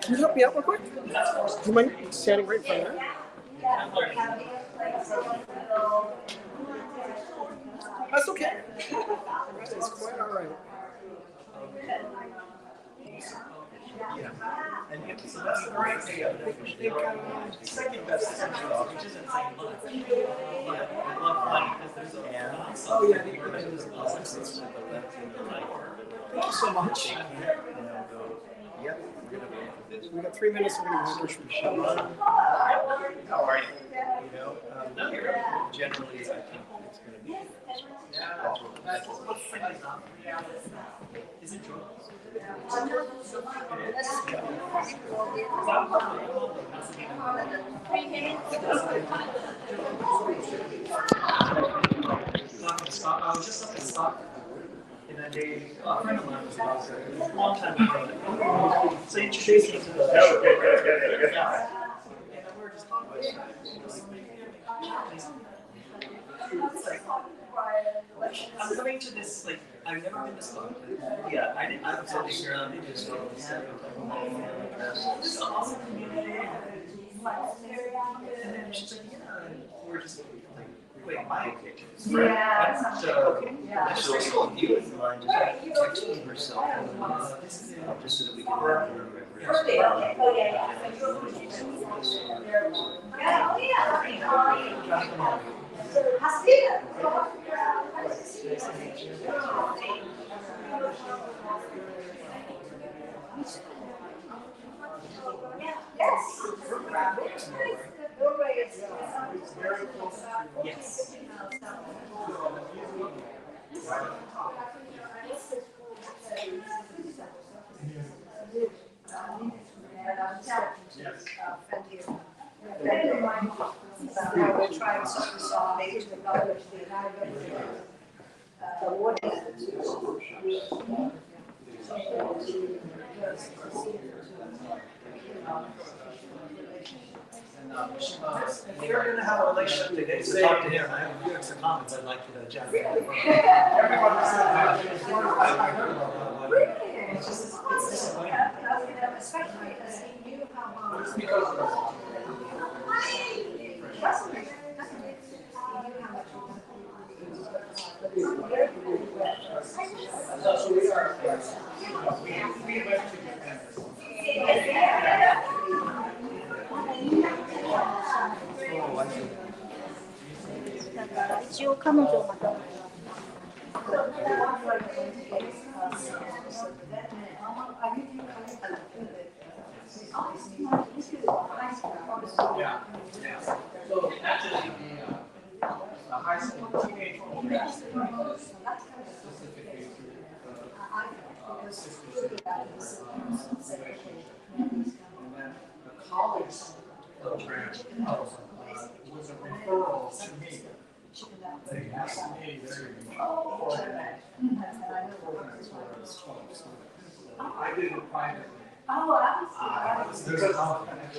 Can you help me out real quick? Do you mind standing right in front of that? That's okay. It's quite all right. Yeah. And so that's the great thing of it. I think second best is which isn't saying much. But I love flying because there's a oh yeah, the urban is awesome. Thank you so much. Yep, we're gonna go. We got 3 minutes. We're going to finish the show. How are you? You know, generally, I think it's going to be. That's what is it true? I was just up in Stockholm. And a friend of mine was about a long time ago. So he introduced me to the guy. And we were just talking about it. I'm coming to this, like, I've never been to Stockholm. Yeah, I didn't. I'm so sure I didn't just go. This is an awesome community. And then she's like, yeah, we're just like, wait, my occasions. Yeah. So, actually, if you wouldn't mind just texting herself, just so that we can work on yes. We're trying to acknowledge the water. If you're going to have a relationship today, so talk to him. I have a few extra comments I'd like you to chat about. It's just it's disappointing. Especially as he knew how一応彼女をまたYeah. So actually, the high school teenage program specifically and then the college program was a referral to me. They asked me very I didn't find it. There's a confidence.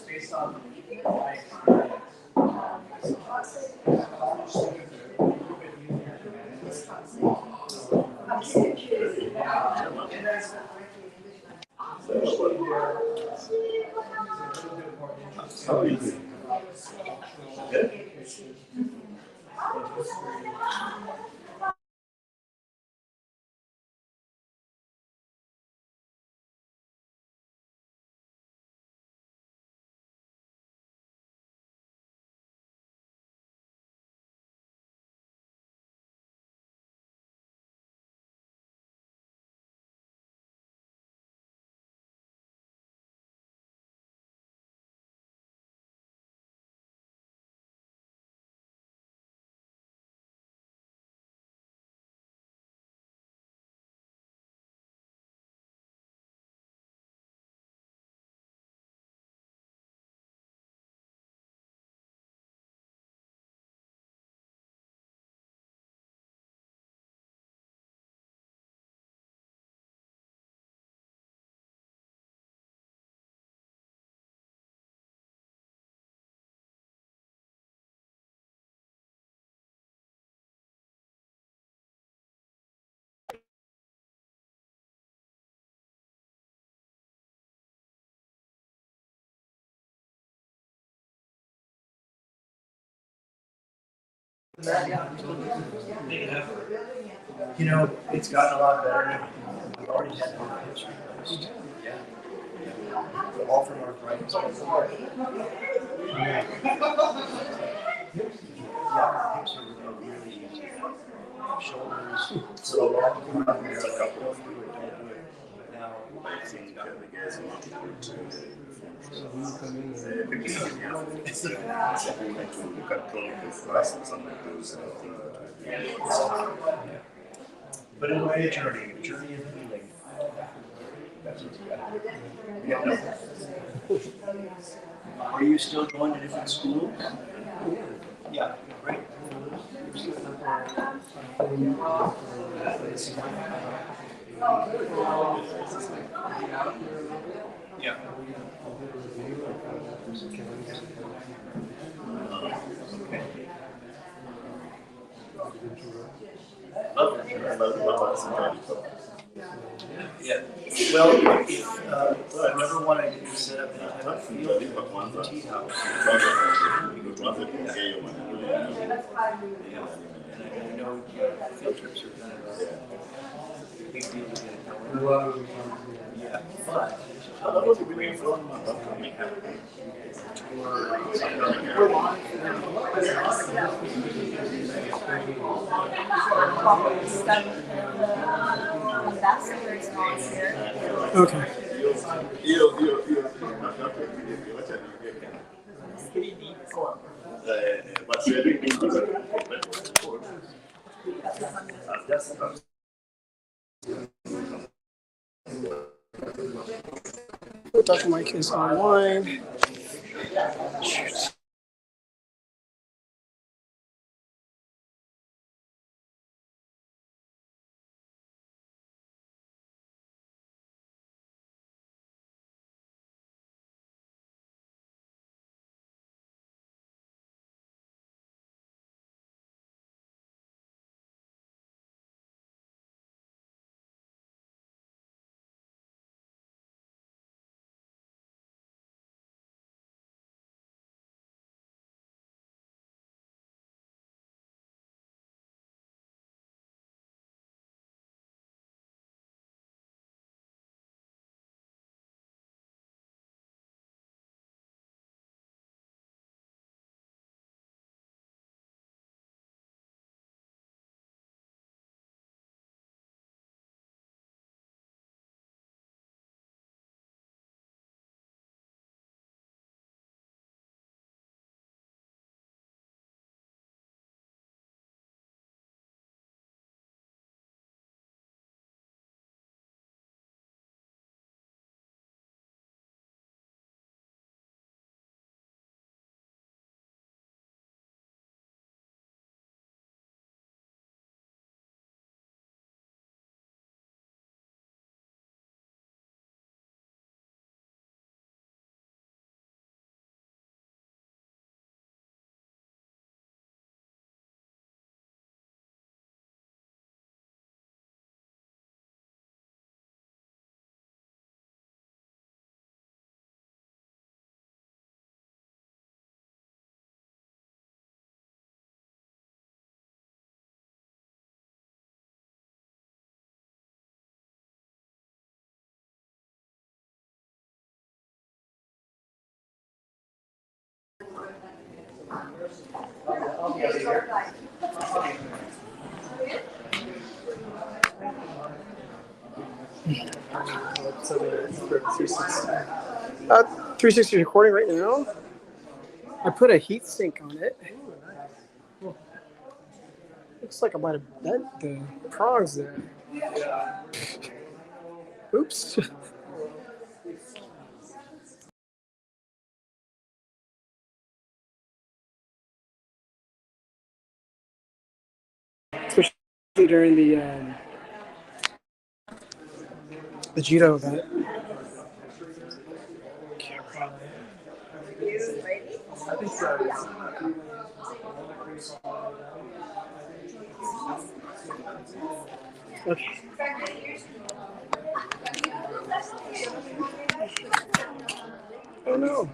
Based on my experience, How are you? Good. You know, it's gotten a lot better. We already had more history posts. Yeah. All from arthritis. Yeah, hips are really easy. Shoulders, so long. It's a couple of you don't do it. Now, it's got but it'll be a journey of healing. That's what you got to do. Are you still going to different schools? Yeah, great. Yeah. Okay. Love it. Yeah. Well, if you ever want to set up any type of field trip on the tea house, yeah. And I know field trips are kind of a big deal to get it going. Yeah, but it's a great fun Ambassadors not here. Okay. Dr. Mike is online. Shoot. Uh, 360 recording right now. I put a heat sink on it. Looks like I might have bent the prongs there. Oops. Especially during the judo event. Okay. Oh no.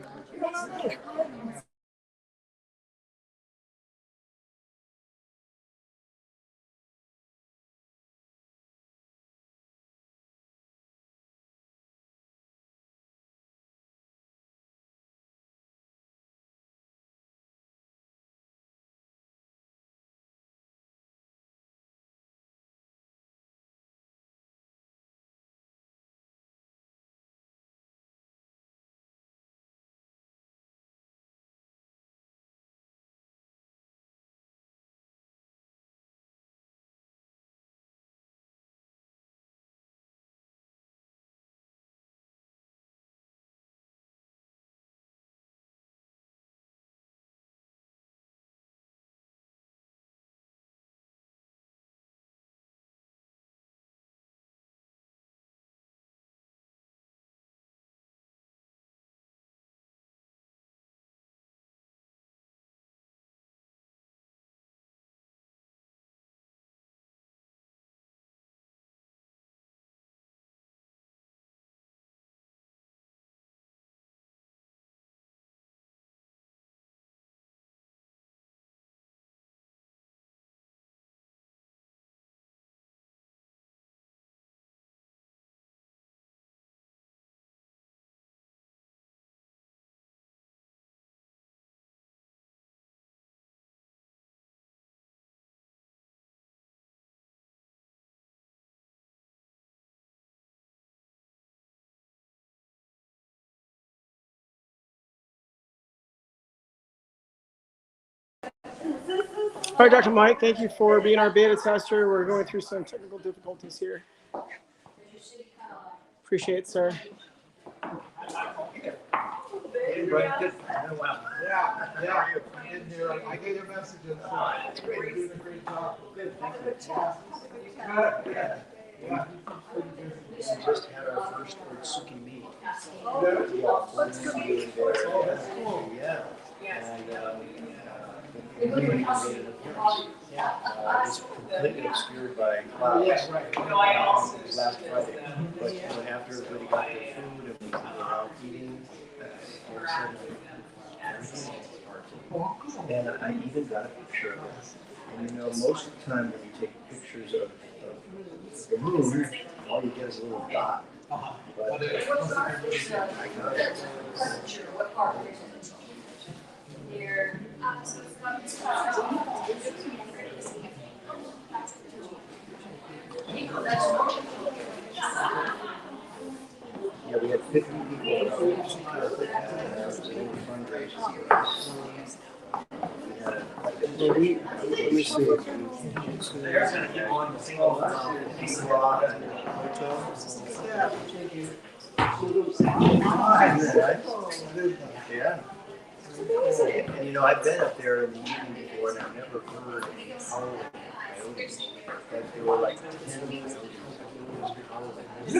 All right, Dr. Mike, thank you for being our beta tester. We're going through some technical difficulties here. Appreciate it, sir. Hey, Brian, good. Oh, wow. Yeah. In here, I gave you messages. You're doing a great job. Good, thank you. Yeah. We just had our first Cjscn meet. That's good. Yeah. And we made an appearance. It's completely obscured by clouds. Yeah, right. It was last Friday. But after everybody got their food and we were out eating, all of a sudden, everything started. And I even got a picture of it. And you know, most of the time when you take pictures of the moon, all you get is a little dot. But I got it. Yeah, we had 50 people. Let me see. They're going to keep on the single Yeah. And you know, I've been up there in the evening before and I've never heard howling coyotes. But there were like 10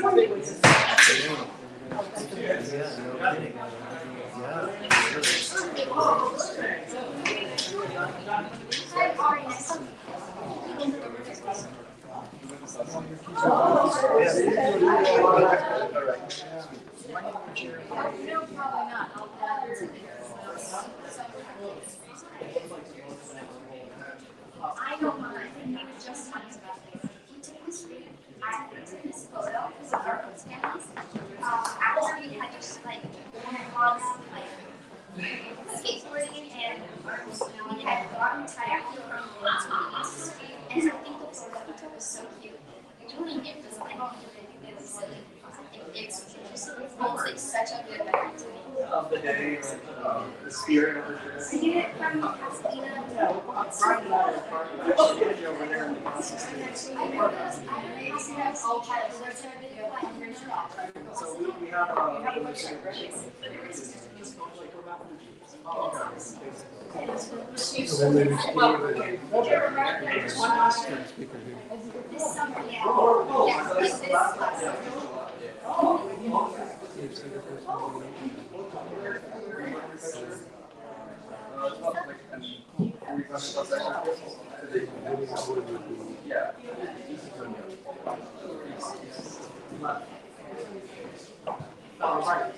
coyotes. Yeah, no kidding. I don't mind. He was just talking about this. He took this video. I took this photo because of our scans. After we had just like gone like skateboarding and we had gotten tired from the and I think the photo we took was so cute. Doing it was like it was silly. It's like such a good memory to me. Of the day, the spirit of the I get it from Pasadena. over there in the process. So we have So then maybe speaker here. This summer, yeah. Yes,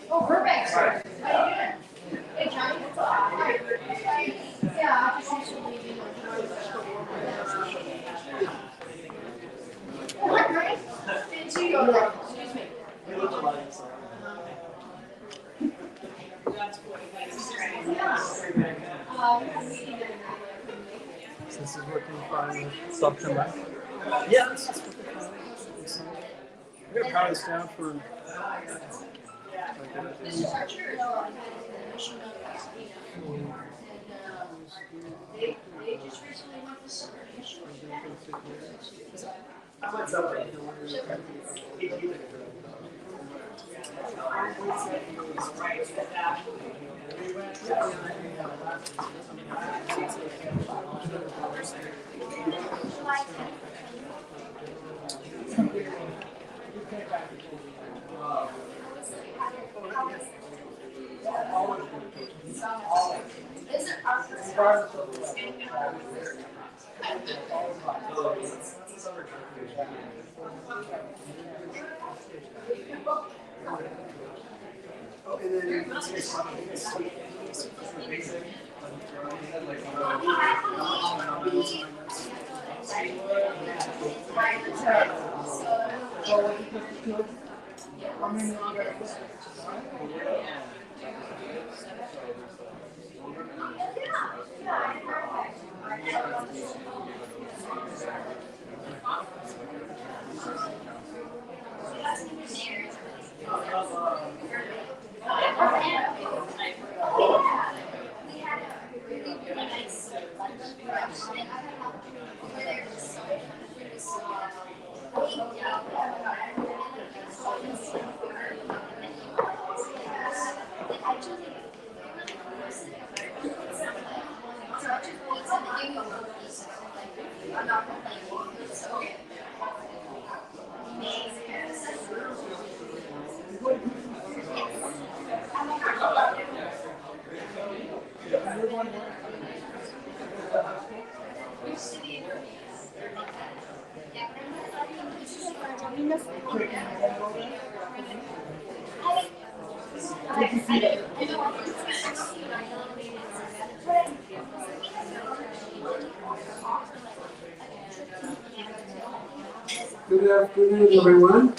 Oh, perfect. How you doing? Hey, Johnny. Yeah, I just actually What, right? Did you go there? Excuse me. This is working fine. Stop come back. Yeah. We're gonna power this down for. This is our church. They just recently went to summer. We had a really, really nice lunch. Good afternoon, everyone.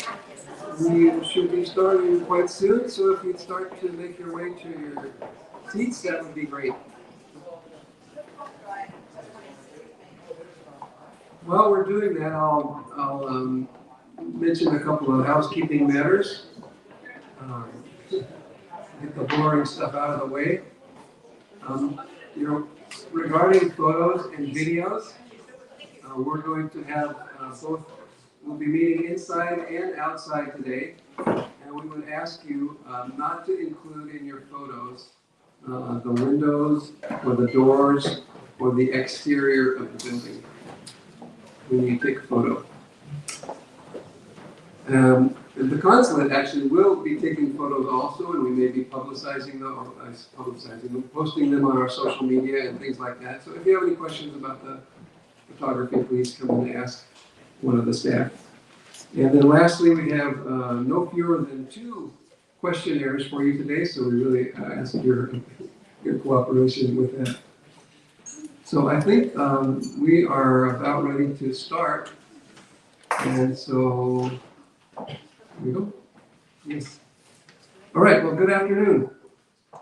We should be starting quite soon, so if you'd start to make your way to your seats, that would be great. While we're doing that, I'll mention a couple of housekeeping matters. Get the boring stuff out of the way. Regarding photos and videos, we're going to have both. We'll be meeting inside and outside today, and we would ask you not to include in your photos the windows or the doors or the exterior of the building when you take a photo. The consulate actually will be taking photos also, and we may be posting them on our social media and things like that. So if you have any questions about the photography, please come and ask one of the staff. And then lastly, we have no fewer than 2 questionnaires for you today, so we really ask your cooperation with that. So I think we are about ready to start. And so, here we go. Yes. All right, well, good afternoon,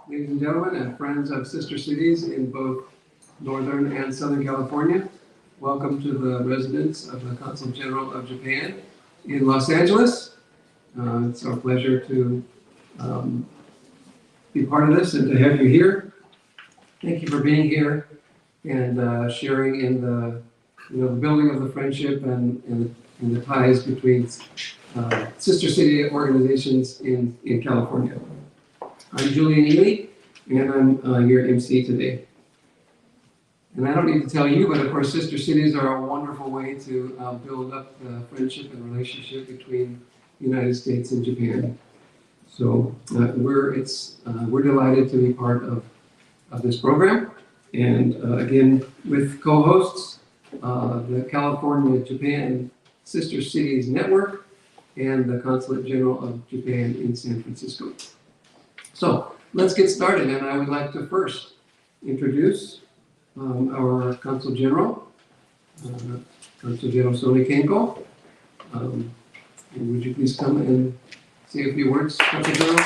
ladies and gentlemen, and friends of sister cities in both Northern and Southern California. Welcome to the residence of the Consul General of Japan in Los Angeles. It's our pleasure to be part of this and to have you here. Thank you for being here and sharing in the building of the friendship and the ties between sister city organizations in California. I'm Julian Ely, and I'm your MC today. And I don't need to tell you, but of course, sister cities are a wonderful way to build up the friendship and relationship between the United States and Japan. So we're delighted to be part of this program. And again, with co-hosts, the California-Japan Sister Cities Network and the Consulate General of Japan in San Francisco. So let's get started, and I would like to first introduce our Consul General, Consul General Sony Kenko. And would you please come and say a few words, Consul General?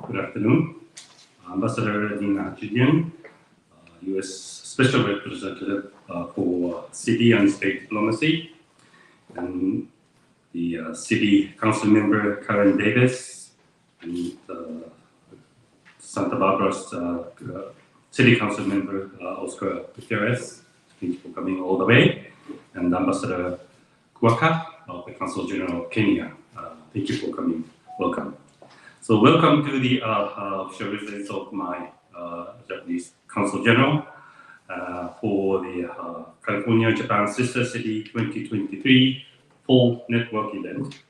Good afternoon. Ambassador Nina Julian, U.S. Special Representative for City and State Diplomacy, and the City Council Member Karen Davis, and Santa Barbara's City Council Member Oscar Gutierrez. Thank you for coming all the way, and Ambassador Kuwaka of the Consul General of Kenya. Thank you for coming. Welcome. So welcome to the official residence of my Japanese Consul General for the California-Japan Sister City 2023 Fall Network event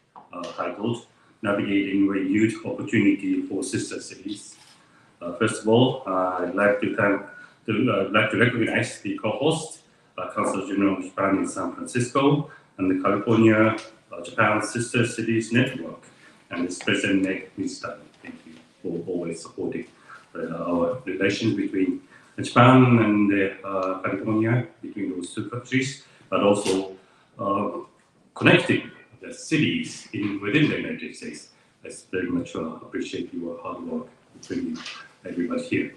titled Navigating Renewed Opportunity for Sister Cities. First of all, I'd like to recognize the co-host, Consul General of Japan in San Francisco, and the California-Japan Sister Cities Network, and its President Meg Mizutani. Thank you for always supporting our relations between Japan and California, between those 2 countries, but also connecting the cities within the United States. I very much appreciate your hard work bringing everybody here.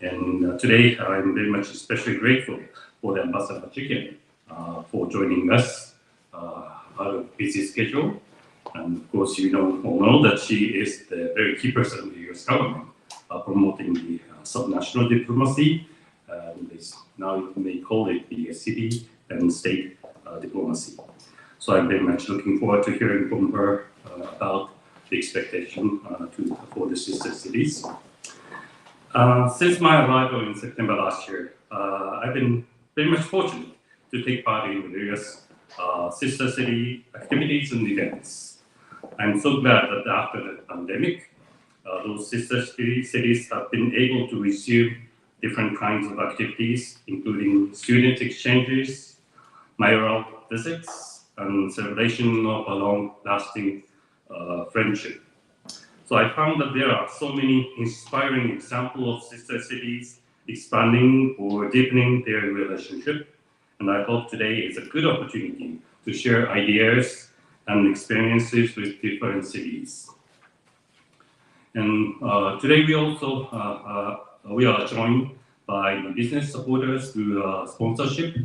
And today, I'm very much especially grateful for the Ambassador Cjscn for joining us out of busy schedule. And of course, you all know that she is the very key person of the US government promoting the subnational diplomacy. Now you may call it the city and state diplomacy. So I'm very much looking forward to hearing from her about the expectation for the sister cities. Since my arrival in September last year, I've been very much fortunate to take part in various sister city activities and events. I'm so glad that after the pandemic, those sister cities have been able to resume different kinds of activities, including student exchanges, mayoral visits, and celebration of a long-lasting friendship. So I found that there are so many inspiring examples of sister cities expanding or deepening their relationship, and I hope today is a good opportunity to share ideas and experiences with different cities. And today we also we are joined by the business supporters through sponsorship,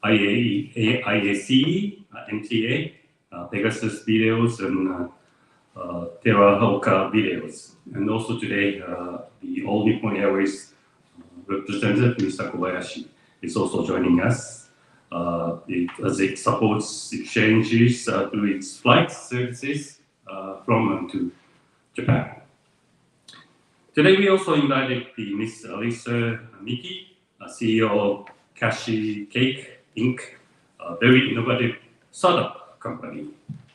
IAC, MTA, Pegasus Videos, and Terrahoka Videos. And also today, the All Nippon Airways representative, Mr. Kobayashi, is also joining us as it supports exchanges through its flight services from and to Japan. Today, we also invited the Miss Alisa Miki, CEO of Kashi Cake Inc., a very innovative startup company.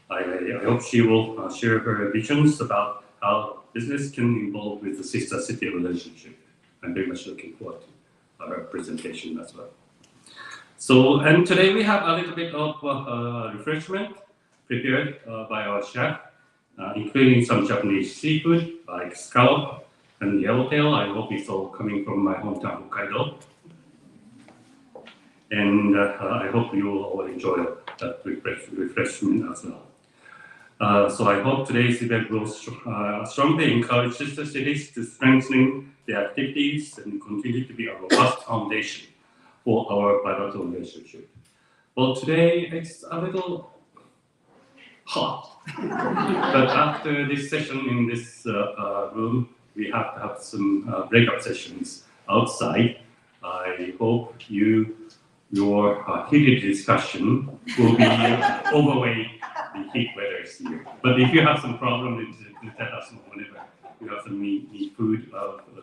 I hope she will share her visions about how business can evolve with the sister city relationship. I'm very much looking forward to her presentation as well. So, and today we have a little bit of refreshment prepared by our chef, including some Japanese seafood like scallop and yellowtail. I hope it's all coming from my hometown, Hokkaido. And I hope you will all enjoy that refreshment as well. So I hope today's event will strongly encourage sister cities to strengthen their activities and continue to be a robust foundation for our bilateral relationship. Well, today it's a little hot, but after this session in this room, we have to have some breakout sessions outside. I hope your heated discussion will be overweight the heat weather here. But if you have some problem, let us know whenever you have some meat food,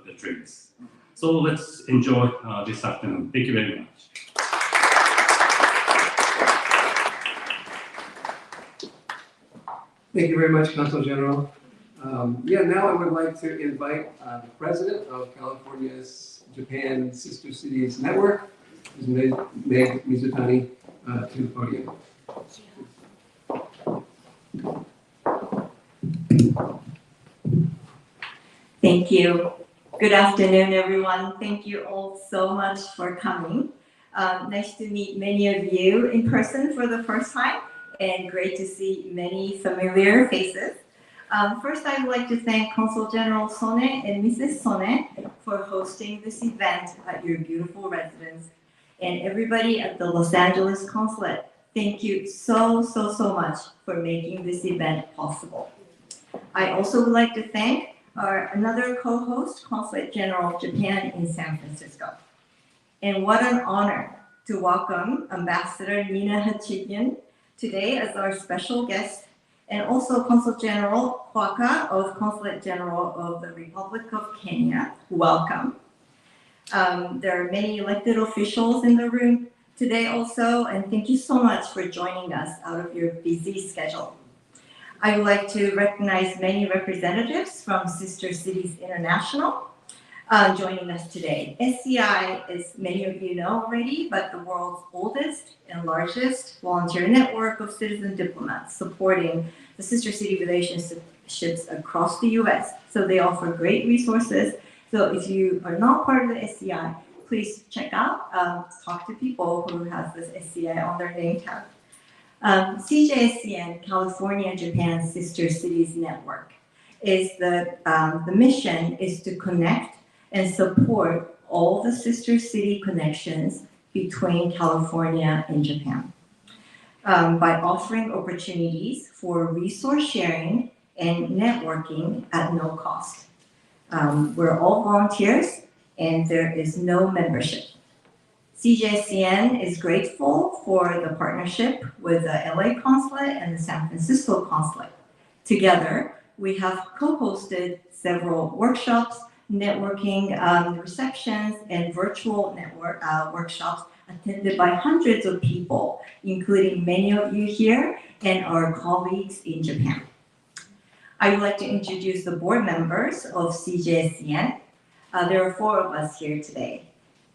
the drinks. So let's enjoy this afternoon. Thank you very much. Thank you very much, Consul General. Now I would like to invite the president of California's Japan Sister Cities Network, Ms. Meg Mizutani, to the podium. Thank you. Good afternoon, everyone. Thank you all so much for coming. Nice to meet many of you in person for the first time, and great to see many familiar faces. First, I would like to thank Consul General Sone and Mrs. Sone for hosting this event at your beautiful residence. And everybody at the Los Angeles Consulate, thank you so much for making this event possible. I also would like to thank our another co-host, Consulate General of Japan in San Francisco. And what an honor to welcome Ambassador Nina Cjscn today as our special guest, and also Consul General Kwaka of Consulate General of the Republic of Kenya. Welcome. There are many elected officials in the room today also, and thank you so much for joining us out of your busy schedule. I would like to recognize many representatives from Sister Cities International joining us today. SCI, as many of you know already, but the world's oldest and largest volunteer network of citizen diplomats supporting the sister city relationships across the US. So they offer great resources. So if you are not part of the SCI, please check out, talk to people who have this SCI on their name tag. Cjscn, California Japan Sister Cities Network, is the mission is to connect and support all the sister city connections between California and Japan by offering opportunities for resource sharing and networking at no cost. We're all volunteers and there is no membership. Cjscn is grateful for the partnership with the LA Consulate and the San Francisco Consulate. Together, we have co-hosted several workshops, networking receptions, and virtual network workshops attended by hundreds of people, including many of you here and our colleagues in Japan. I would like to introduce the board members of Cjscn. There are 4 of us here today.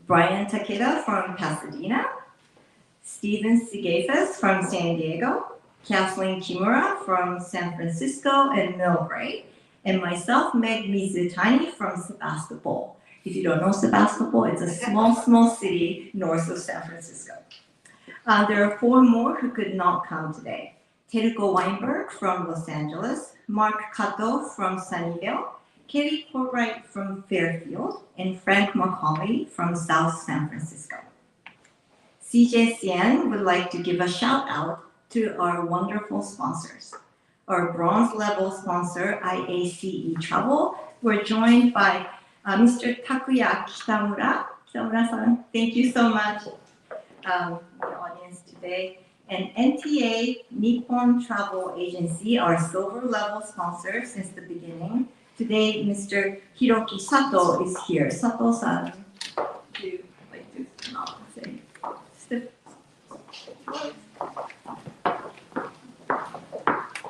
Brian Takeda from Pasadena, Steven Cjscn from San Diego, Kathleen Kimura from San Francisco and Millbrae, and myself, Meg Mizutani from Sebastopol. If you don't know Sebastopol, it's a small city north of San Francisco. There are 4 more who could not come today. Teruko Weinberg from Los Angeles, Mark Kato from Sunnyvale, Kelly Courtright from Fairfield, and Frank Macaulay from South San Francisco. Cjscn would like to give a shout out to our wonderful sponsors. Our bronze level sponsor, IACE Travel, we're joined by Mr. Takuya Kitamura. Kitamura-san, thank you so much, the audience today. And NTA, Nippon Travel Agency, our silver level sponsor since the beginning. Today, Mr. Hiroki Sato is here. Sato-san, would you like to not say?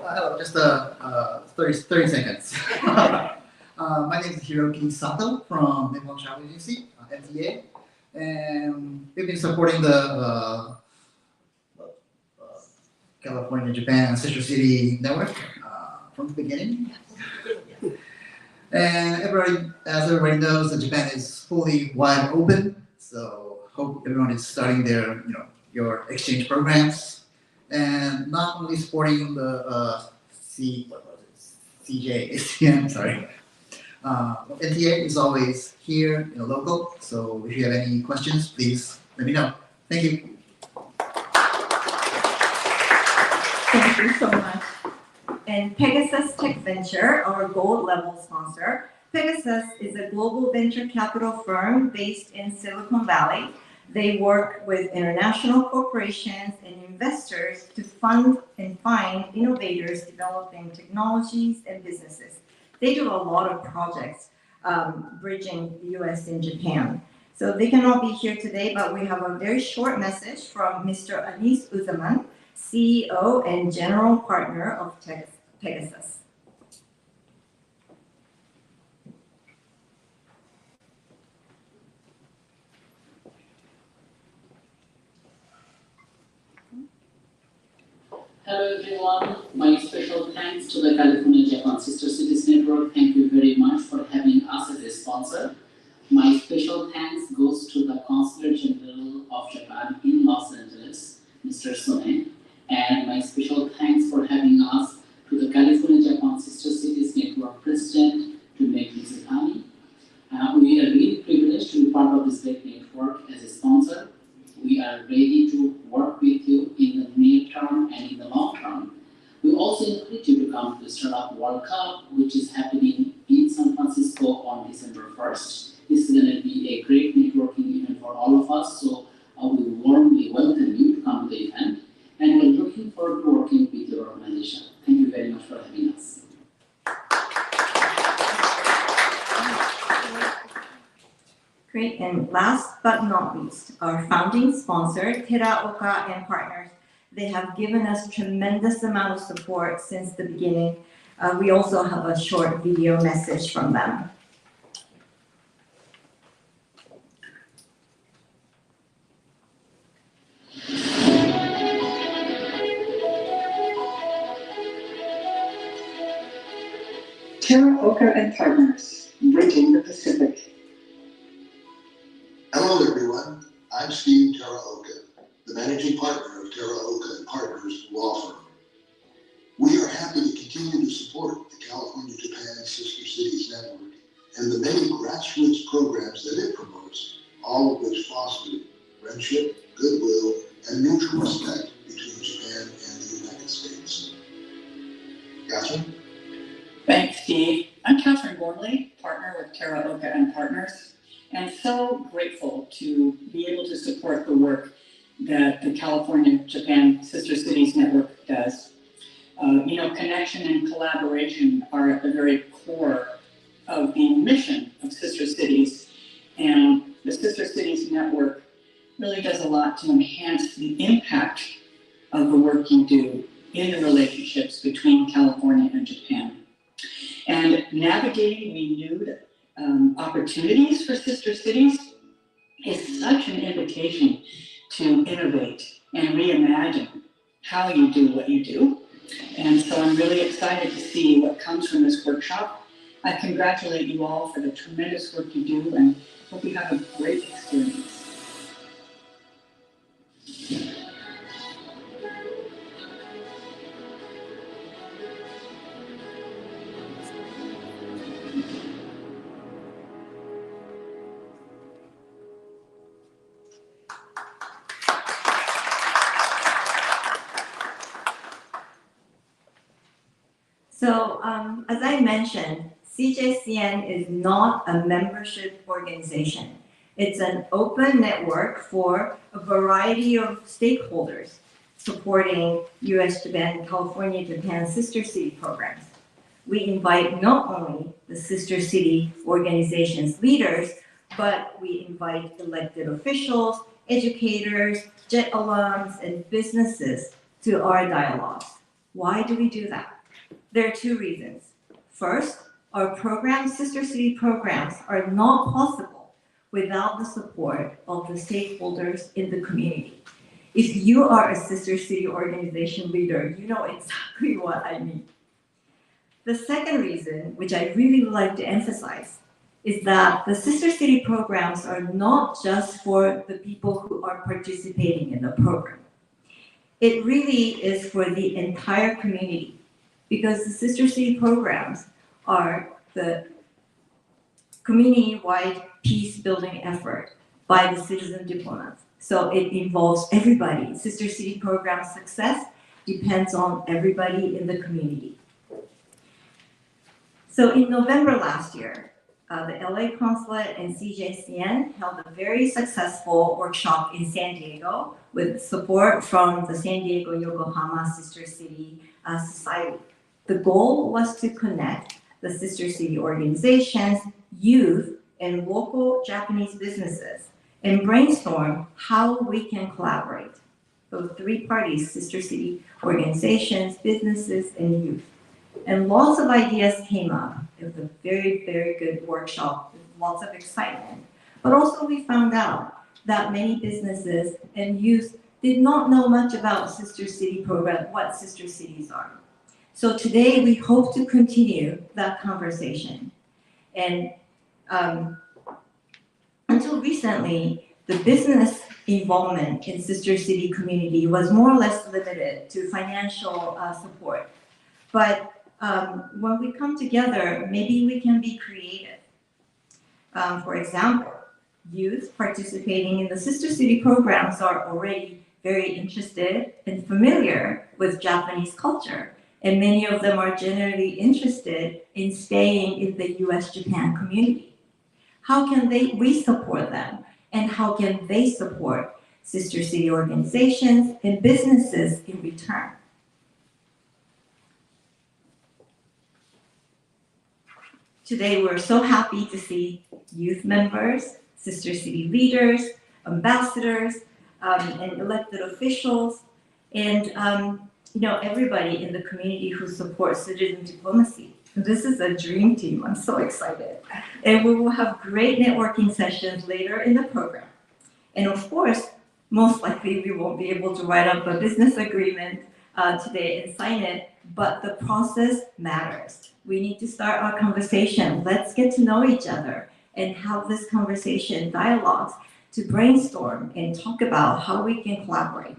Hello, just 30 seconds. My name is Hiroki Sato from Nippon Travel Agency, NTA, and we've been supporting the California, Japan, Sister City network from the beginning. And as everybody knows, that Japan is fully wide open, so hope everyone is starting their, your exchange programs, and not only supporting the Cjscn, sorry. NTA is always here, local. So if you have any questions, please let me know. Thank you. Thank you so much. And Pegasus Tech Venture, our gold level sponsor. Pegasus is a global venture capital firm based in Silicon Valley. They work with international corporations and investors to fund and find innovators developing technologies and businesses. They do a lot of projects bridging the US and Japan. So they cannot be here today, but we have a very short message from Mr. Anis Uzaman, CEO and general partner of Pegasus. Hello everyone, my special thanks to the California-Japan Sister Cities Network. Thank you very much for having us as a sponsor. My special thanks goes to the Consul General of Japan in Los Angeles, Mr. Sone. And my special thanks for having us to the California-Japan Sister Cities Network President, to Meg Mizutani. We are really privileged to be part of this great network as a sponsor. We are ready to work with you in the near term and in the long term. We also encourage you to come to the Startup World Cup, which is happening in San Francisco on December 1st. This is going to be a great networking event for all of us, so we warmly welcome you to come to the event, and we're looking forward to working with your organization. Thank you very much for having us. Great, and last but not least, our founding sponsor, Teraoka and Partners. They have given us tremendous amount of support since the beginning. We also have a short video message from them. Teraoka and Partners, bridging the Pacific. Hello, everyone. I'm Steve Teraoka, the managing partner of Teraoka and Partners Law Firm. We are happy to continue to support the California-Japan Sister Cities Network and the many grassroots programs that it promotes, all of which foster friendship, goodwill, and mutual respect between Japan and the United States. Catherine? Thanks, Steve. I'm Catherine Gorley, partner with Teraoka and Partners, and so grateful to be able to support the work that the California-Japan Sister Cities Network does. Connection and collaboration are at the very core of the mission of Sister Cities, and the Sister Cities Network really does a lot to enhance the impact of the work you do in the relationships between California and Japan. And navigating renewed opportunities for sister cities is such an invitation to innovate and reimagine how you do what you do. And so I'm really excited to see what comes from this workshop. I congratulate you all for the tremendous work you do and hope you have a great experience. So, as I mentioned, Cjscn is not a membership organization. It's an open network for a variety of stakeholders supporting US, Japan, California, Japan sister city programs. We invite not only the sister city organizations leaders, but we invite elected officials, educators, JET alums, and businesses to our dialogues. Why do we do that? There are two reasons. First, our programs, sister city programs, are not possible without the support of the stakeholders in the community. If you are a sister city organization leader, you know exactly what I mean. The second reason, which I really like to emphasize, is that the sister city programs are not just for the people who are participating in the program. It really is for the entire community, because the sister city programs are the community-wide peace-building effort by the citizen diplomats. So it involves everybody. Sister city program success depends on everybody in the community. So in November last year, the LA Consulate and Cjscn held a very successful workshop in San Diego with support from the San Diego-Yokohama Sister City Society. The goal was to connect the sister city organizations, youth, and local Japanese businesses and brainstorm how we can collaborate. Those three parties, sister city organizations, businesses, and youth. And lots of ideas came up. It was a very, very good workshop with lots of excitement. But also we found out that many businesses and youth did not know much about sister city program, what sister cities are. So today we hope to continue that conversation. And until recently, the business involvement in sister city community was more or less limited to financial support. But when we come together, maybe we can be creative. For example, youth participating in the sister city programs are already very interested and familiar with Japanese culture. And many of them are generally interested in staying in the US-Japan community. How can we support them? And how can they support sister city organizations and businesses in return? Today, we're so happy to see youth members, sister city leaders, ambassadors, and elected officials, and everybody in the community who supports citizen diplomacy. This is a dream team. I'm so excited. And we will have great networking sessions later in the program. And of course, most likely we won't be able to write up a business agreement today and sign it, but the process matters. We need to start our conversation. Let's get to know each other and have this conversation, dialogues, to brainstorm and talk about how we can collaborate.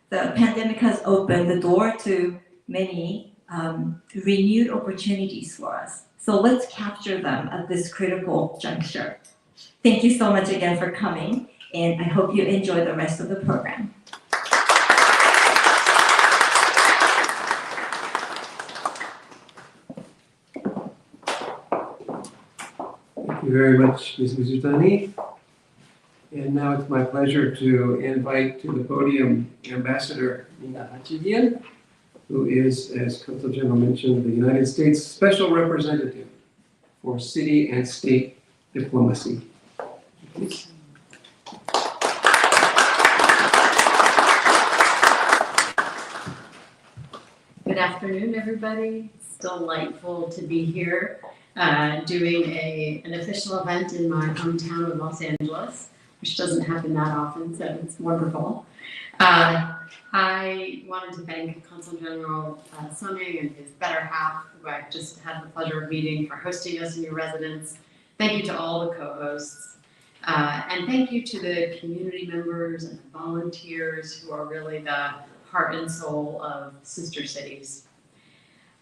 The pandemic has opened the door to many renewed opportunities for us. So let's capture them at this critical juncture. Thank you so much again for coming, and I hope you enjoy the rest of the program. Thank you very much, Ms. Mizutani. And now it's my pleasure to invite to the podium Ambassador Nina Hachigian, who is, as Consul General mentioned, the United States Special Representative for City and State Diplomacy. Please. Good afternoon, everybody. It's delightful to be here doing an official event in my hometown of Los Angeles, which doesn't happen that often, so it's wonderful. I wanted to thank Consul General Sonny and his better half, who I just had the pleasure of meeting, for hosting us in your residence. Thank you to all the co-hosts. And thank you to the community members and the volunteers who are really the heart and soul of Sister Cities.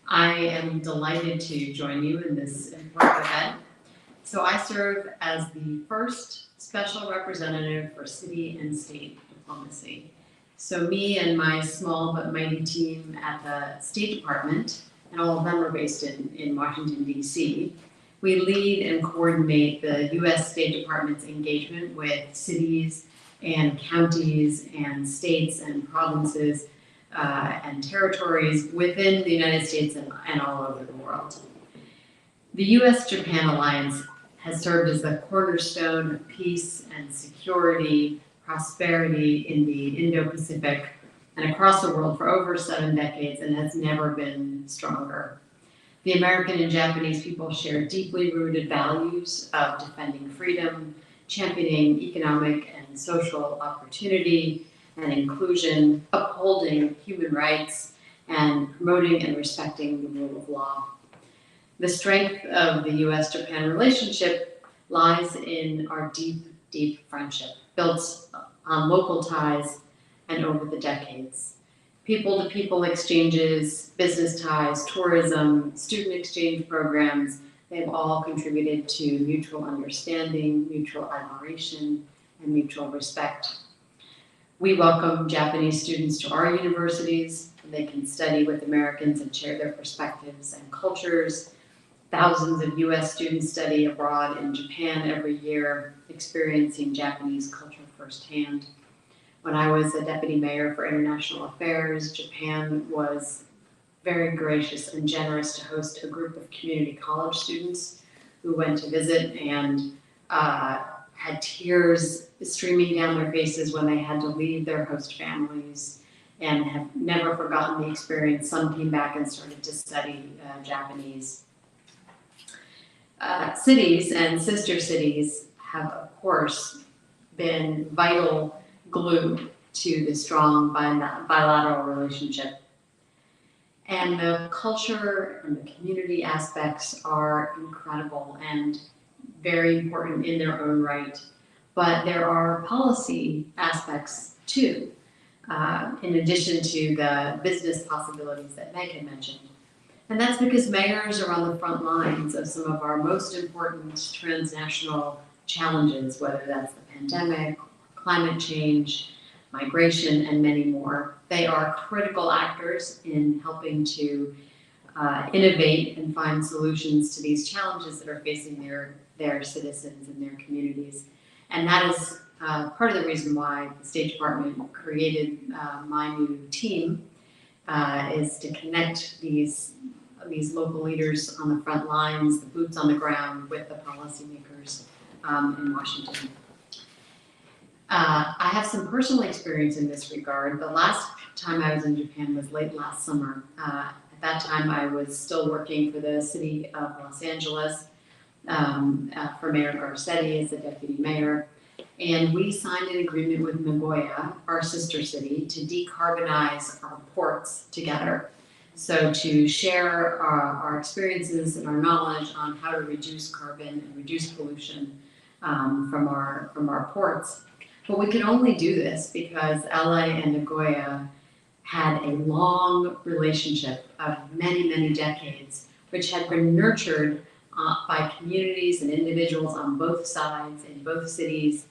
I am delighted to join you in this important event. So I serve as the first special representative for city and state diplomacy. So me and my small but mighty team at the State Department, and all of them are based in Washington, D.C., we lead and coordinate the U.S. State Department's engagement with cities and counties and states and provinces and territories within the United States and all over the world. The U.S.-Japan alliance has served as the cornerstone of peace and security, prosperity in the Indo-Pacific and across the world for over 7 decades and has never been stronger. The American and Japanese people share deeply rooted values of defending freedom, championing economic and social opportunity and inclusion, upholding human rights, and promoting and respecting the rule of law. The strength of the U.S.-Japan relationship lies in our deep, deep friendship, built on local ties and over the decades. People-to-people exchanges, business ties, tourism, student exchange programs, they've all contributed to mutual understanding, mutual admiration, and mutual respect. We welcome Japanese students to our universities. They can study with Americans and share their perspectives and cultures. Thousands of U.S. students study abroad in Japan every year, experiencing Japanese culture firsthand. When I was a deputy mayor for international affairs, Japan was very gracious and generous to host a group of community college students who went to visit and had tears streaming down their faces when they had to leave their host families and have never forgotten the experience. Some came back and started to study Japanese. Cities and sister cities have, of course, been vital glue to the strong bilateral relationship. And the culture and the community aspects are incredible and very important in their own right. But there are policy aspects too, in addition to the business possibilities that Meg had mentioned. And that's because mayors are on the front lines of some of our most important transnational challenges, whether that's the pandemic, climate change, migration, and many more. They are critical actors in helping to innovate and find solutions to these challenges that are facing their citizens and their communities. And that is part of the reason why the State Department created my new team, is to connect these local leaders on the front lines, the boots on the ground, with the policymakers in Washington. I have some personal experience in this regard. The last time I was in Japan was late last summer. At that time, I was still working for the city of Los Angeles for Mayor Garcetti as the deputy mayor. And we signed an agreement with Nagoya, our sister city, to decarbonize our ports together. So to share our experiences and our knowledge on how to reduce carbon and reduce pollution from our ports. But we could only do this because LA and Nagoya had a long relationship of many, many decades, which had been nurtured by communities and individuals on both sides in both cities,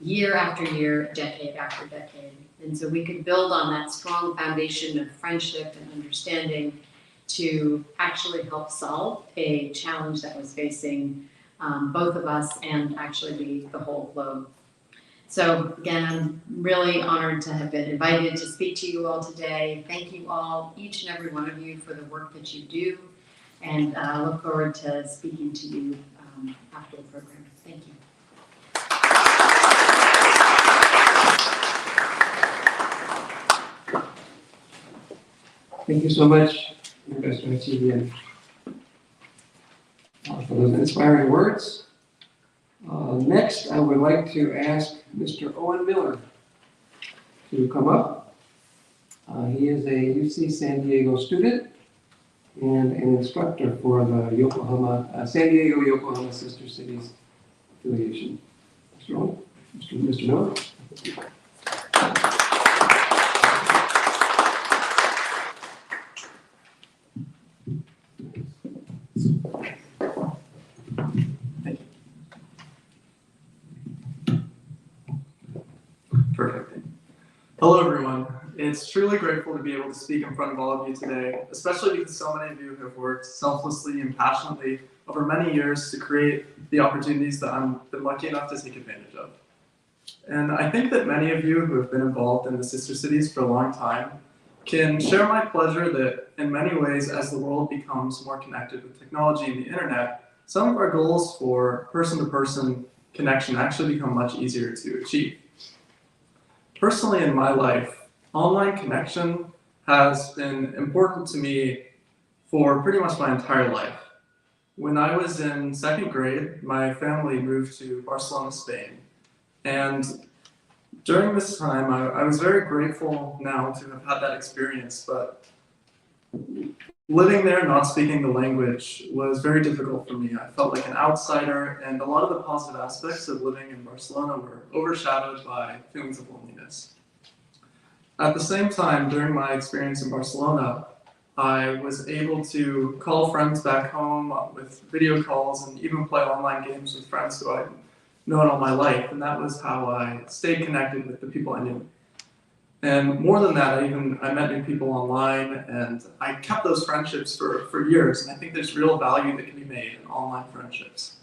year after year, decade after decade. And so we could build on that strong foundation of friendship and understanding to actually help solve a challenge that was facing both of us and actually the whole globe. So again, I'm really honored to have been invited to speak to you all today. Thank you all, each and every one of you, for the work that you do, and I look forward to speaking to you after the program. Thank you. Thank you so much, Investor at Cjscn, for those inspiring words. Next, I would like to ask Mr. Owen Miller to come up. He is a UC San Diego student and an instructor for the Yokohama, San Diego-Yokohama Sister Cities affiliation. Mr. Owen, Mr. Miller. Perfect. Hello, everyone. It's truly grateful to be able to speak in front of all of you today, especially because so many of you have worked selflessly and passionately over many years to create the opportunities that I've been lucky enough to take advantage of. And I think that many of you who have been involved in the Sister Cities for a long time can share my pleasure that in many ways, as the world becomes more connected with technology and the internet, some of our goals for person-to-person connection actually become much easier to achieve. Personally, in my life, online connection has been important to me for pretty much my entire life. When I was in second grade, my family moved to Barcelona, Spain. And during this time, I was very grateful now to have had that experience, but living there, not speaking the language, was very difficult for me. I felt like an outsider, and a lot of the positive aspects of living in Barcelona were overshadowed by feelings of loneliness. At the same time, during my experience in Barcelona, I was able to call friends back home with video calls and even play online games with friends who I'd known all my life, and that was how I stayed connected with the people I knew. And more than that, I met new people online, and I kept those friendships for years, and I think there's real value that can be made in online friendships.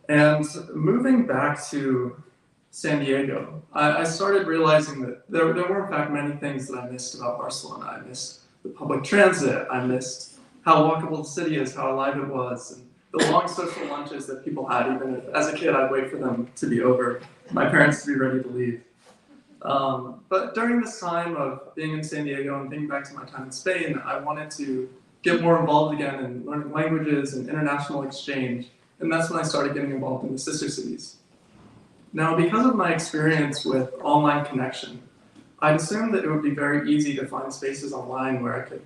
And moving back to San Diego, I started realizing that there were in fact many things that I missed about Barcelona. I missed the public transit, I missed how walkable the city is, how alive it was, and the long social lunches that people had, even if as a kid I'd wait for them to be over, my parents to be ready to leave. But during this time of being in San Diego and thinking back to my time in Spain, I wanted to get more involved again in learning languages and international exchange, and that's when I started getting involved in the Sister Cities. Now, because of my experience with online connection, I'd assumed that it would be very easy to find spaces online where I could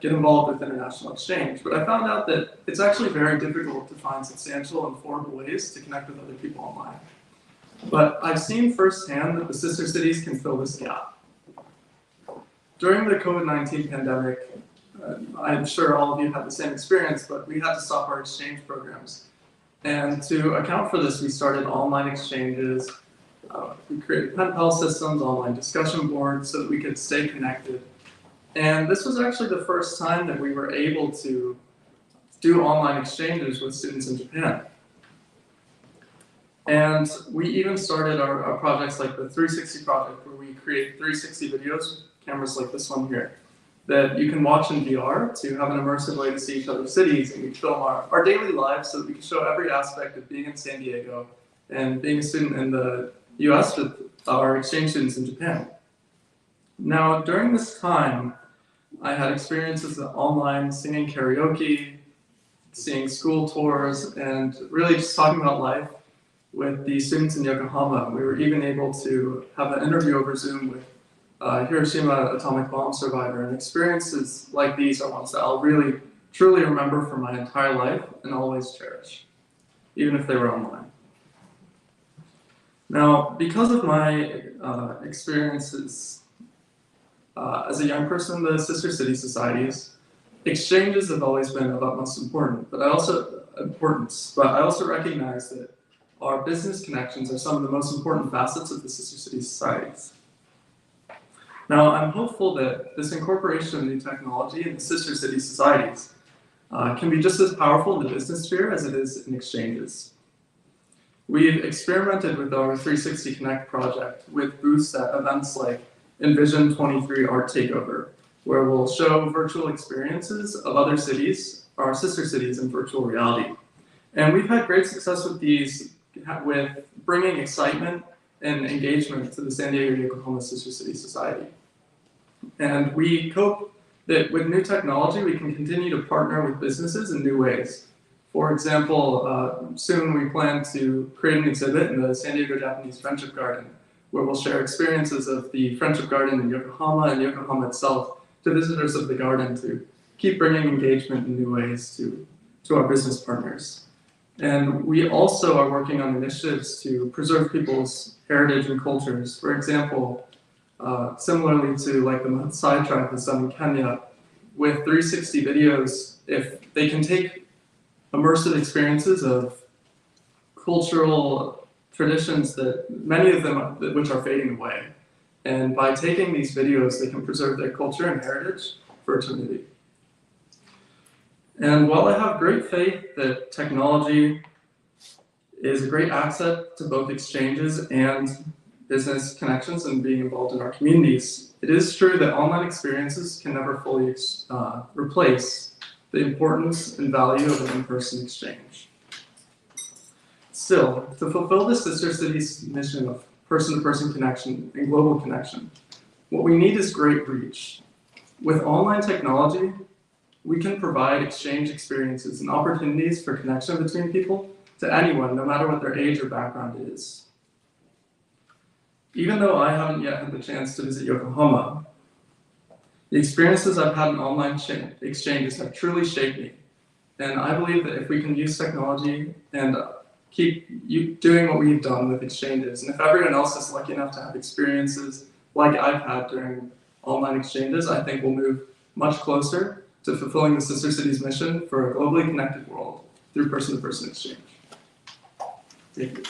get involved with international exchange, but I found out that it's actually very difficult to find substantial and affordable ways to connect with other people online. But I've seen firsthand that the Sister Cities can fill this gap. During the COVID-19 pandemic, I'm sure all of you had the same experience, but we had to stop our exchange programs. And to account for this, we started online exchanges. We created pen pal systems, online discussion boards, so that we could stay connected. And this was actually the first time that we were able to do online exchanges with students in Japan. And we even started our projects like the 360 project, where we create 360 videos, cameras like this one here, that you can watch in VR to have an immersive way to see each other's cities, and we film our daily lives so that we can show every aspect of being in San Diego and being a student in the US with our exchange students in Japan. Now, during this time, I had experiences online singing karaoke, seeing school tours, and really just talking about life with the students in Yokohama. We were even able to have an interview over Zoom with Hiroshima atomic bomb survivor, and experiences like these are ones that I'll really, truly remember for my entire life and always cherish, even if they were online. Now, because of my experiences as a young person in the Sister City Societies, exchanges have always been of utmost importance, but I also recognize that our business connections are some of the most important facets of the Sister City Societies. Now, I'm hopeful that this incorporation of new technology in the Sister City Societies can be just as powerful in the business sphere as it is in exchanges. We've experimented with our 360 Connect project with booths at events like Envision 23 Art Takeover, where we'll show virtual experiences of other cities, our sister cities, in virtual reality. And we've had great success with these, with bringing excitement and engagement to the San Diego-Yokohama Sister City Society. And we cope that with new technology, we can continue to partner with businesses in new ways. For example, soon we plan to create an exhibit in the San Diego Japanese Friendship Garden, where we'll share experiences of the Friendship Garden in Yokohama and Yokohama itself to visitors of the garden to keep bringing engagement in new ways to our business partners. And we also are working on initiatives to preserve people's heritage and cultures. For example, similarly to like the Maasai tribe has done in Kenya, with 360 videos, if they can take immersive experiences of cultural traditions that many of them which are fading away. And by taking these videos, they can preserve their culture and heritage for eternity. And while I have great faith that technology is a great asset to both exchanges and business connections and being involved in our communities, it is true that online experiences can never fully replace the importance and value of an in-person exchange. Still, to fulfill the sister city's mission of person-to-person connection and global connection, what we need is great reach. With online technology, we can provide exchange experiences and opportunities for connection between people to anyone, no matter what their age or background is. Even though I haven't yet had the chance to visit Yokohama, the experiences I've had in online exchanges have truly shaped me. And I believe that if we can use technology and keep doing what we've done with exchanges, and if everyone else is lucky enough to have experiences like I've had during online exchanges, I think we'll move much closer to fulfilling the Sister Cities mission for a globally connected world through person-to-person exchange. Thank you.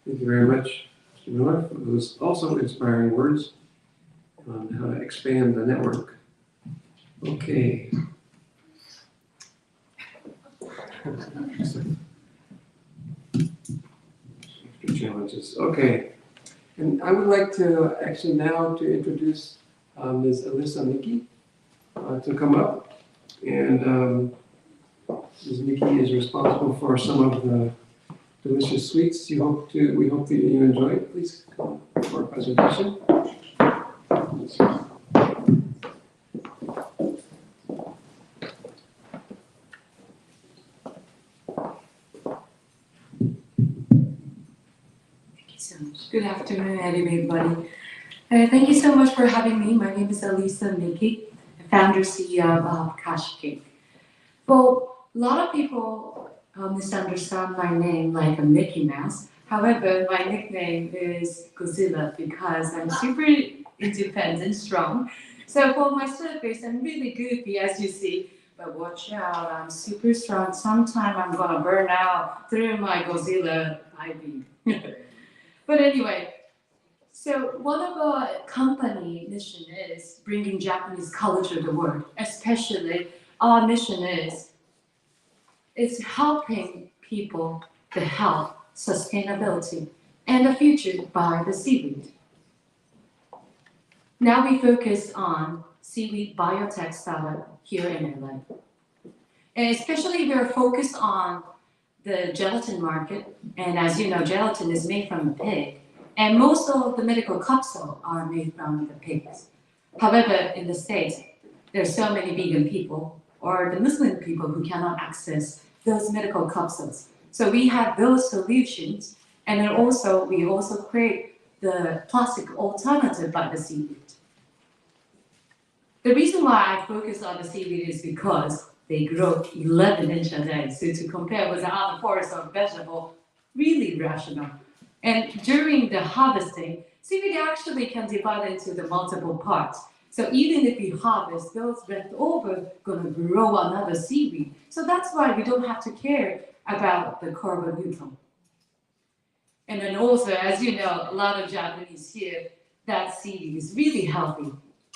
Thank you very much, Mr. Miller, for those also inspiring words on how to expand the network. Okay. Challenges. Okay. And I would like to actually now to introduce Ms. Alyssa Miki to come up. And Ms. Miki is responsible for some of the delicious sweets we hope that you enjoy. Please come for a presentation. Good afternoon, everybody. Thank you so much for having me. My name is Alyssa Miki, founder CEO of Cjscn. Well, a lot of people misunderstand my name like a Mickey Mouse. However, my nickname is Godzilla because I'm super independent, strong. So for my surface, I'm really goofy, as you see. But watch out, I'm super strong. Sometime I'm gonna burn out through my Godzilla IV. But anyway, so one of our company mission is bringing Japanese culture to the world. Especially our mission is helping people the health, sustainability, and the future by the seaweed. Now we focus on seaweed biotech startup here in LA. And especially we're focused on the gelatin market, and as you know, gelatin is made from the pig, and most of the medical capsules are made from the pigs. However, in the States, there's so many vegan people or the Muslim people who cannot access those medical capsules. So we have those solutions, and then we also create the plastic alternative by the seaweed. The reason why I focus on the seaweed is because they grow 11 inches a day. So to compare with the other forests or vegetable, really rational. And during the harvesting, seaweed actually can divide into the multiple parts. So even if we harvest, those left over gonna grow another seaweed. So that's why we don't have to care about the carbon neutral. And then also, as you know, a lot of Japanese here, that seaweed is really healthy.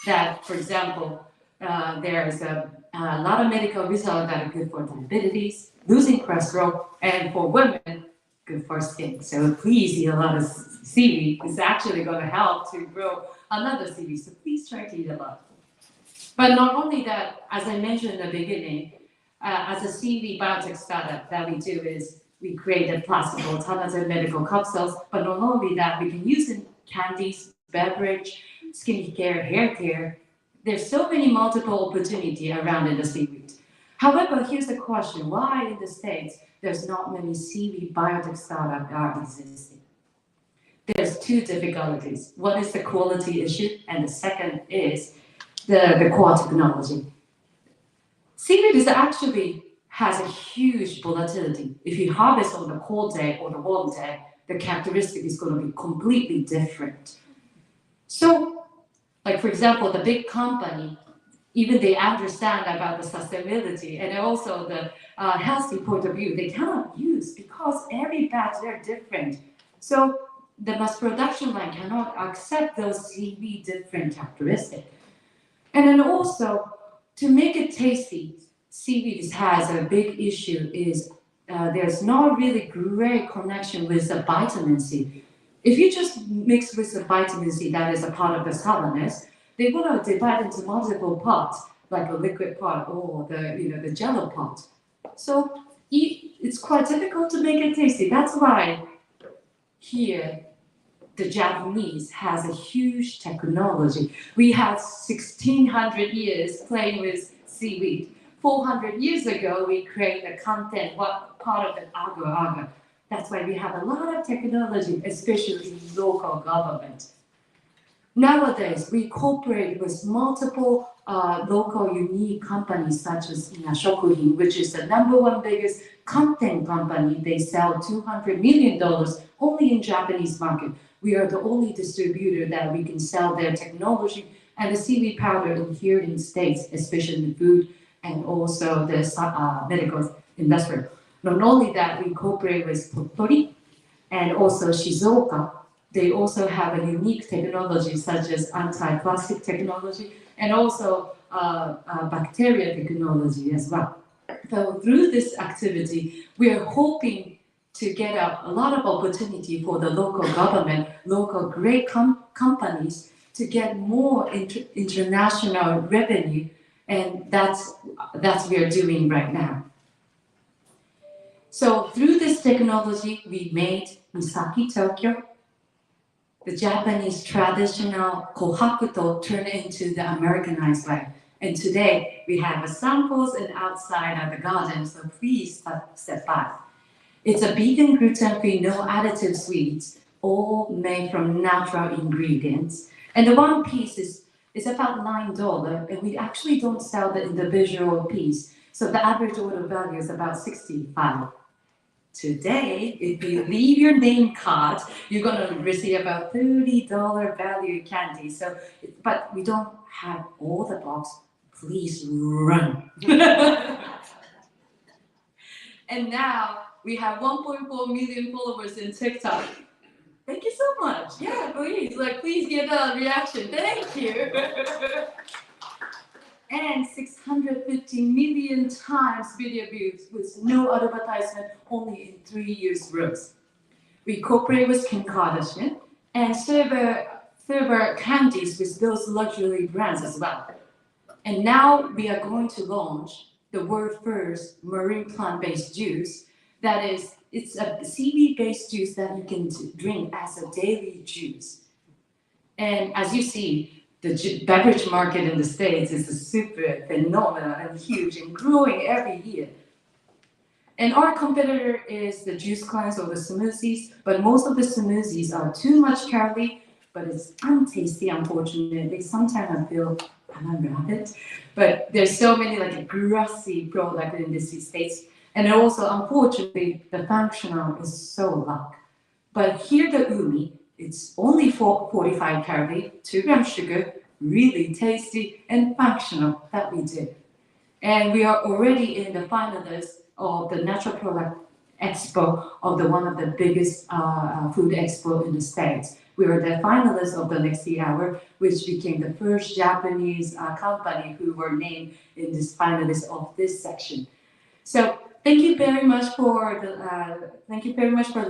That, for example, there's a lot of medical results that are good for diabetes, losing cholesterol, and for women, good for skin. So please eat a lot of seaweed. It's actually going to help to grow another seaweed. So please try to eat a lot. But not only that, as I mentioned in the beginning, as a seaweed biotech startup, that we do is We created plastic alternative medical capsules, but not only that, we can use in candies, beverage, skincare, hair care. There's so many multiple opportunity around in the seaweed. However, here's the question: why in the States there's not many seaweed biotech startups are existing? There's two difficulties. One is the quality issue, and the second is the core technology. Seaweed is actually has a huge volatility. If you harvest on the cold day or the warm day, the characteristic is going to be completely different. So, like for example, the big company, even they understand about the sustainability and also the healthy point of view, they cannot use because every batch they're different. So the mass production line cannot accept those seaweed different characteristics. And then also, to make it tasty, seaweed has a big issue is there's not really great connection with the vitamin C. If you just mix with the vitamin C that is a part of the saltiness, they want to divide into multiple parts, like a liquid part or the jello part. So it's quite difficult to make it tasty. That's why here the Japanese has a huge technology. We have 1600 years playing with seaweed. 400 years ago, we created the content, what part of the agar-agar. That's why we have a lot of technology, especially in local government. Nowadays, we cooperate with multiple local unique companies such as Shokuhin, which is the #1 biggest content company. They sell $200 million only in Japanese market. We are the only distributor that we can sell their technology and the seaweed powder here in the States, especially in food and also the medical industry. Not only that, we cooperate with Totori and also Shizuoka. They also have a unique technology such as anti-plastic technology and also bacteria technology as well. So through this activity, we are hoping to get a lot of opportunity for the local government, local great companies to get more international revenue, and that's we are doing right now. So through this technology, we made Misaki Tokyo, the Japanese traditional kohakuto, turned into the Americanized way. And today we have samples and outside of the garden, so please step by. It's a vegan, gluten-free, no additive sweets, all made from natural ingredients. And the one piece is about $9, and we actually don't sell the individual piece. So the average order value is about $65. Today, if you leave your name card, you're gonna receive about $30 value candy. So, but we don't have all the box. Please run. And now we have 1.4 million followers in TikTok. Thank you so much. Yeah, please give a reaction. Thank you. And 650 million times video views with no advertisement, only in 3 years growth. We cooperate with Kim Kardashian and serve candies with those luxury brands as well. And now we are going to launch the world's first marine plant-based juice. That is, it's a seaweed-based juice that you can drink as a daily juice. And as you see, the beverage market in the States is super phenomenal and huge and growing every year. And our competitor is the Cjscn or the smoothies, but most of the smoothies are too much calorie, but it's untasty, unfortunately. Sometimes I feel I'm a rabbit, but there's so many like grassy products in the States. And also, unfortunately, the functional is so low. But here the umi, it's only 45 calories, 2 grams sugar, really tasty and functional that we do. And we are already in the finalists of the Natural Product Expo of one of the biggest food expo in the States. We were the finalists of the Next Hour, which became the first Japanese company who were named in this finalist of this section. So thank you very much for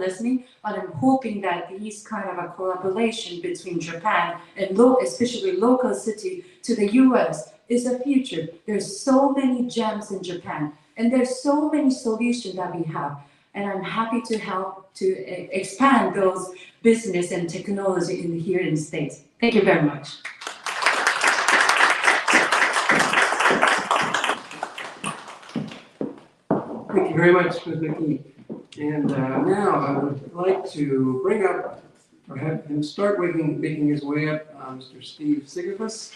listening. But I'm hoping that these kind of a collaboration between Japan and especially local city to the U.S. is a future. There's so many gems in Japan, and there's so many solutions that we have. and I'm happy to help to expand those business and technology here in the States. Thank you very much. Thank you very much, Ms. McKee. And now I would like to bring up, or have him start making his way up, Mr. Steve Sigafus.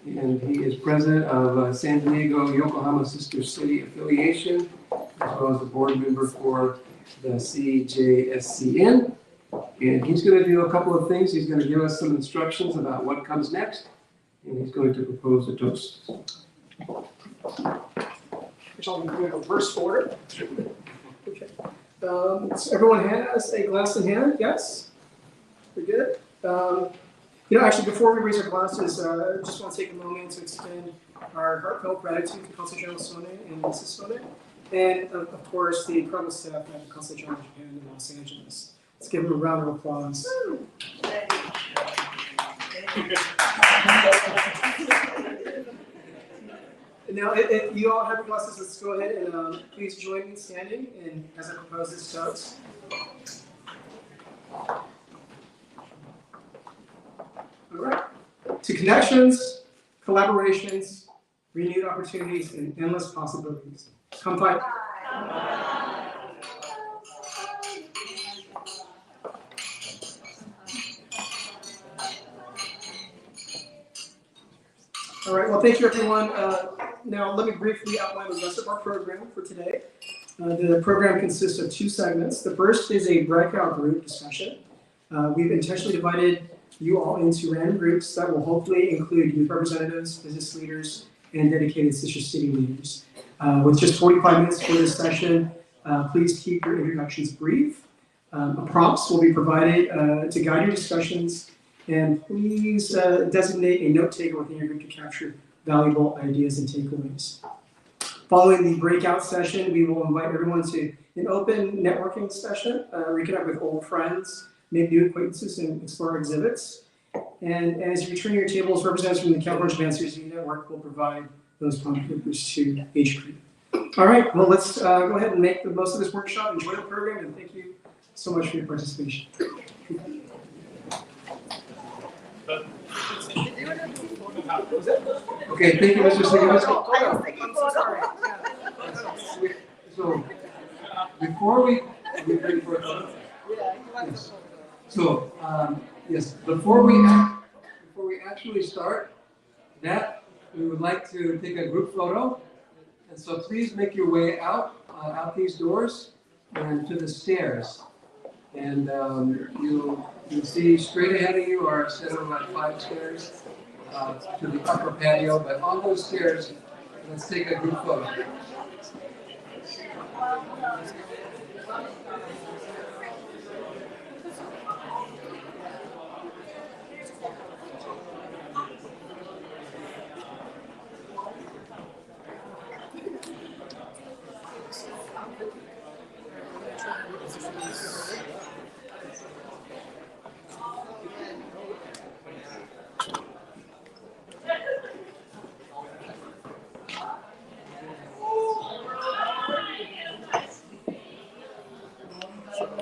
And he is president of San Diego-Yokohama Sister City Affiliation, as well as a board member for the Cjscn. And he's going to do a couple of things. He's going to give us some instructions about what comes next, and he's going to propose a toast. Which I'll do in reverse order. Okay. So everyone has a glass in hand? Yes? We're good? Actually, before we raise our glasses, I just want to take a moment to extend our heartfelt gratitude to Consul General Sone and Mrs. Sone, and of course, the incredible staff at the Consul General Japan in Los Angeles. Let's give them a round of applause. Now, if you all have your glasses, let's go ahead and please join me in standing and as I propose this toast. All right. To connections, collaborations, renewed opportunities, and endless possibilities. Come fight. All right, well, thank you, everyone. Now, let me briefly outline the rest of our program for today. The program consists of 2 segments. The first is a breakout group discussion. We've intentionally divided you all into random groups that will hopefully include youth representatives, business leaders, and dedicated sister city leaders. With just 45 minutes for this session, please keep your introductions brief. Prompts will be provided to guide your discussions, and please designate a note taker within your group to capture valuable ideas and takeaways. Following the breakout session, we will invite everyone to an open networking session, reconnect with old friends, make new acquaintances, and explore exhibits. And as you return to your tables, representatives from the California Japan Series Network will provide those prompt papers to each group. All right, well, let's go ahead and make the most of this workshop. Enjoy the program, and thank you so much for your participation. Okay, thank you, Mr. Sigafus. So, before we before we actually start that, we would like to take a group photo, and so please make your way out these doors and to the stairs. And you'll see straight ahead of you are a set of about 5 stairs to the upper patio. But on those stairs, let's take a group photo.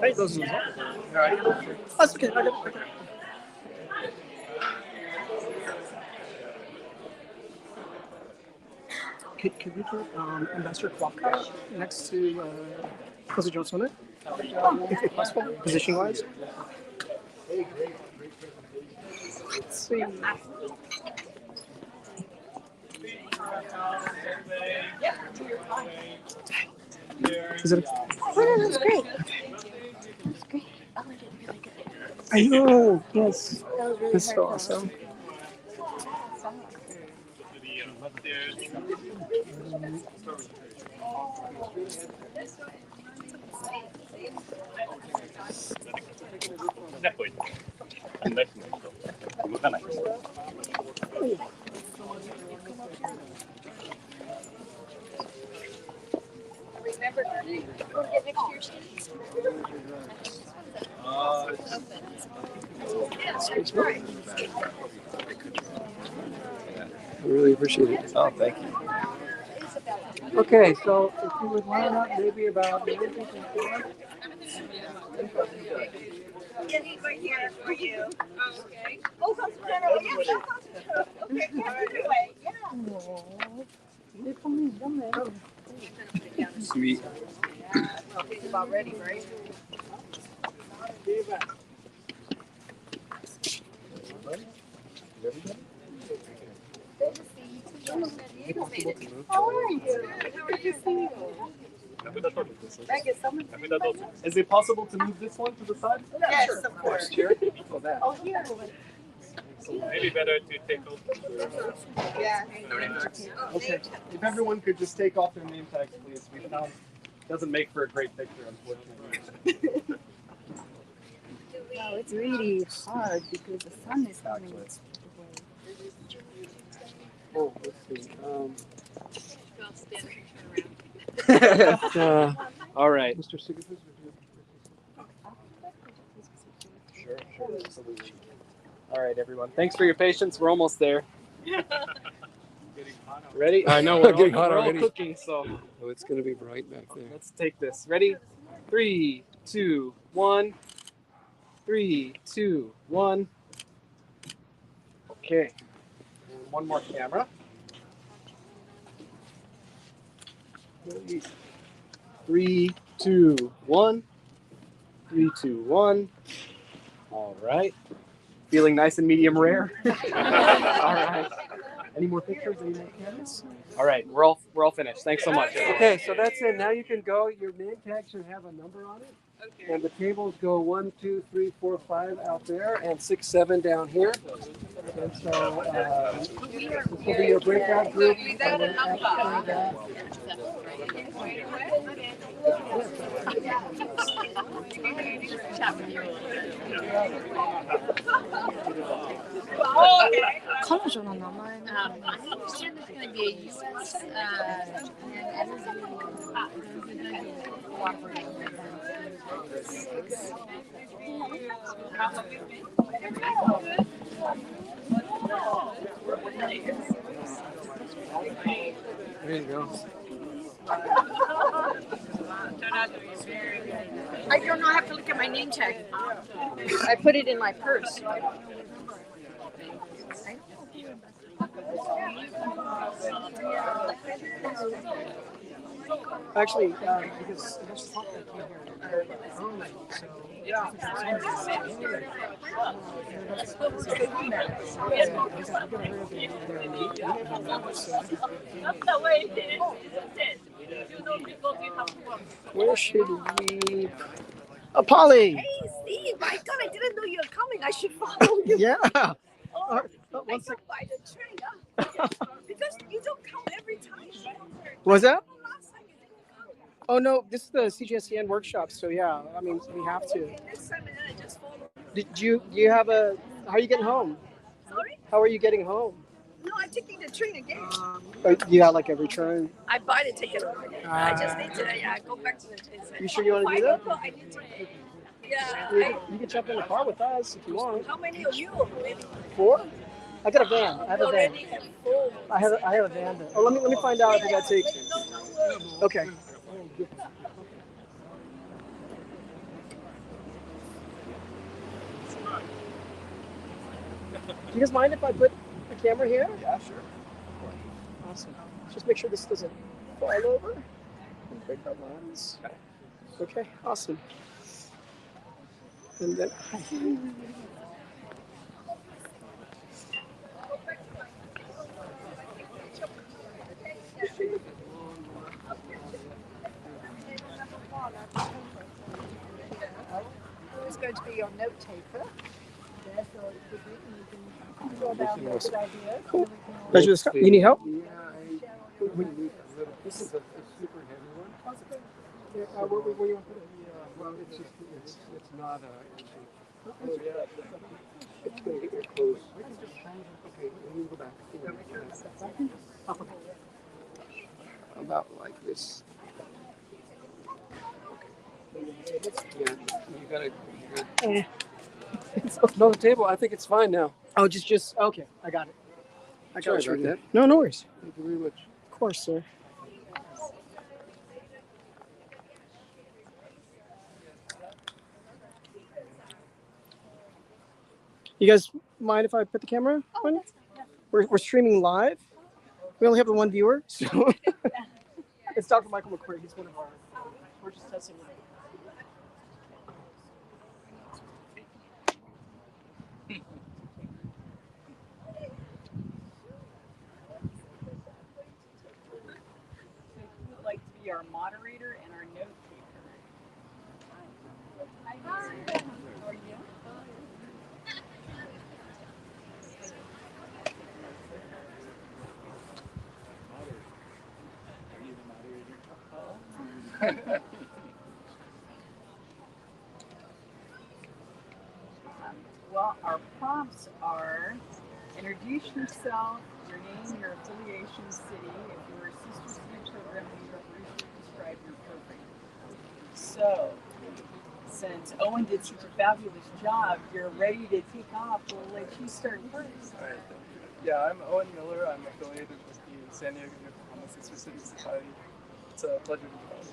Hey, those are all right. That's okay. I got it. Could we put Ambassador Kwaka next to Consul General Sone, if possible, position-wise? Let's see. Is it? Oh, no, that's great. That's great. Oh, I did really good. I know. Yes. That was really That's so hard. awesome. Remember, we'll get next to your seats. I really appreciate it. Oh, thank you. Okay, so if you would line up maybe about 9 people. Yes, right here for you. Okay. Oh, Consul General. Yes, Consul General. Okay, yeah. Sweet. It's about ready, right? How are you? Good to see you. Is it possible to move this one to the side? Yes, of course. Here? Oh, here. Maybe better to take off. Yeah. Okay. If everyone could just take off their name tags, please. We found doesn't make for a great picture, unfortunately. Wow, it's really hard because the sun is coming. Oh, let's see. All right. Mr. Sigurdsson? Sure, absolutely. All right, everyone. Thanks for your patience. We're almost there. Ready? I know we're all cooking, so Oh, it's going to be bright back there. let's take this. Ready? 3, 2, 1. 3, 2, 1. Okay. And one more camera. 3, 2, 1. 3, 2, 1. All right. Feeling nice and medium rare. All right. Any more pictures? Any more cameras? All right. We're all finished. Thanks so much. Okay, so that's it. Now you can go. Your name tag should have a number on it. Okay. And the tables go 1, 2, 3, 4, 5 out there, and 6, 7 down here. And so this will be your breakout group. And then after that,彼女の名前の there you go. I don't know. I have to look at my name tag. I put it in my purse. Actually, because that's the I can't hear so yeah. Where should we? Polly! Hey, Steve! My God, I didn't know you were coming. I should follow you. Yeah. Oh, I don't buy the train. Because you don't come every time. Was that? Oh no, this is the Cjscn workshop. So yeah, I mean we have to. Okay, next time I just follow. Do you have a? How are you getting home? Sorry? How are you getting home? No, I'm taking the train again. You got like a return? I buy the ticket already. I just need to go back to the train. You sure you want to do that? I need to. Yeah. You can jump in the car with us if you want. How many of you? 4? I got a van. I have a van. Already have 4. I have a van. Oh, let me find out if I got to take. Okay. Do you guys mind if I put the camera here? Yeah, sure. Awesome. Just make sure this doesn't fall over and break our lines. Okay, awesome. And then. Who's going to be your note taker? There, so you can draw down the good ideas. Cool. You need help? Yeah, we need a little. This is a super heavy one. Yeah, where you want to put it? Yeah, well, it's not a. It's going to get your clothes. Okay, let me go back. About like this. Yeah, you gotta. No, the table. I think it's fine now. Oh, just okay. I got it. I got Sorry it. about that. No worries. Thank you very much. Of course, sir. You guys mind if I put the camera on? We're streaming live. We only have the one viewer, so it's Dr. Michael McQuarrie. He's one of our. We're just testing it. Who would like to be our moderator and our note taker? Hi. How are you? Well, our prompts are introduce yourself, your name, your affiliation, city. If you're a sister city program leader, briefly describe your program. So, since Owen did such a fabulous job, you're ready to take off. We'll let you start first. All right, thank you. Yeah, I'm Owen Miller. I'm affiliated with the San Diego-Yokohama Sister City Society. It's a pleasure to be found.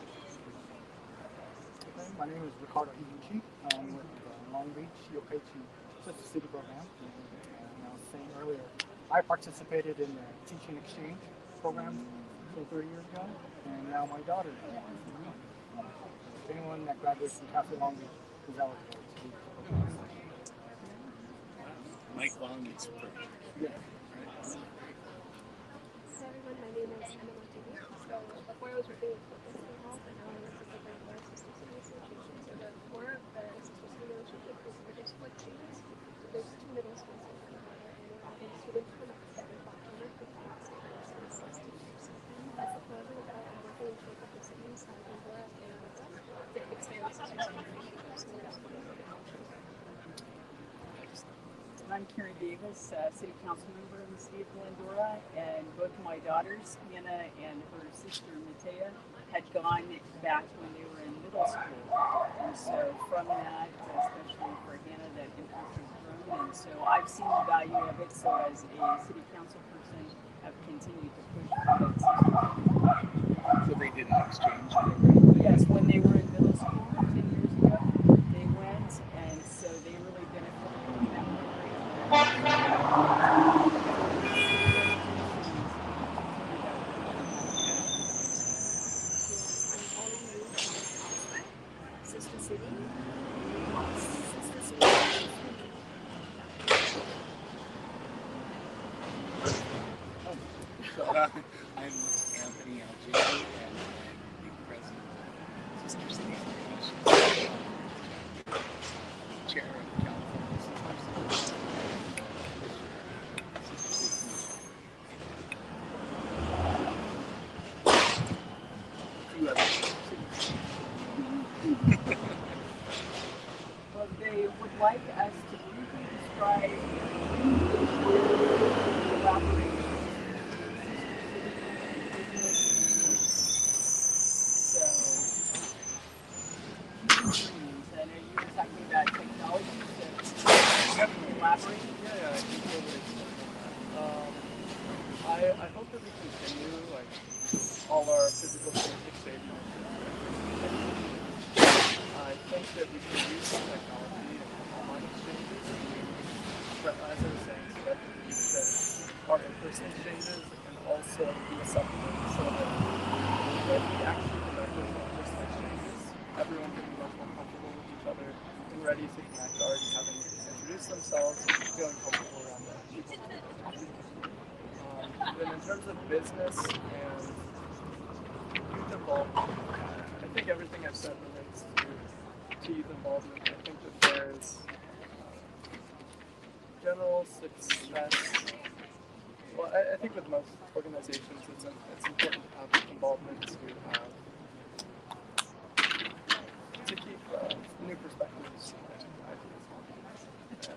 Okay, my name is Ricardo Higuchi. I'm with Long Beach Yokkaichi Sister City program. And I was saying earlier, I participated in the teaching exchange program 30 years ago, and now my daughter is anyone that graduates from Cafe Long Beach is eligible to do the program. Mike Long is perfect. Yeah. Hi everyone, my name is Emma Martini. So before I was working with Focus and Health, and now I'm with the Brand Sister City Association. So the core of the Sister City relationship is participatory exchanges. So there's 2 middle schools in Colorado, and we're having students from October to October that's the program that I'm working with local cities, Pandora, and to expand the Sister City relationship. I'm Karen Davis, City Council member in the city of Glendora, and both my daughters, Hannah and her sister Matea, had gone back when they were in middle school. And so from that, especially for Hannah, that interest has grown. And so I've seen the value of it. So as a city council person, I've continued to push for that. So they did an exchange program? Yes, when they were in middle school 10 years ago, they went, and so they really benefited from that program. Sister City. So, I'm Anthony Algieri, and I'm the president of Sister City International, chair of the California Sister City. Well, they would like us to briefly describe collaboration. So, I know you were talking about technology, so collaborate. Yeah, I think totally I hope that we continue like all our physical safety measures. I think that we can use some technology and online exchanges, but as I was saying, so that our in-person exchanges can also be a supplement, so that when we actually conduct those in-person exchanges, everyone can be much more comfortable with each other and ready to connect, already having introduced themselves and feeling comfortable around the people. Then in terms of business and youth involvement, I think everything I've said relates to youth involvement. I think that there's general success. Well, I think with most organizations, it's important to have involvement to keep new perspectives and ideas.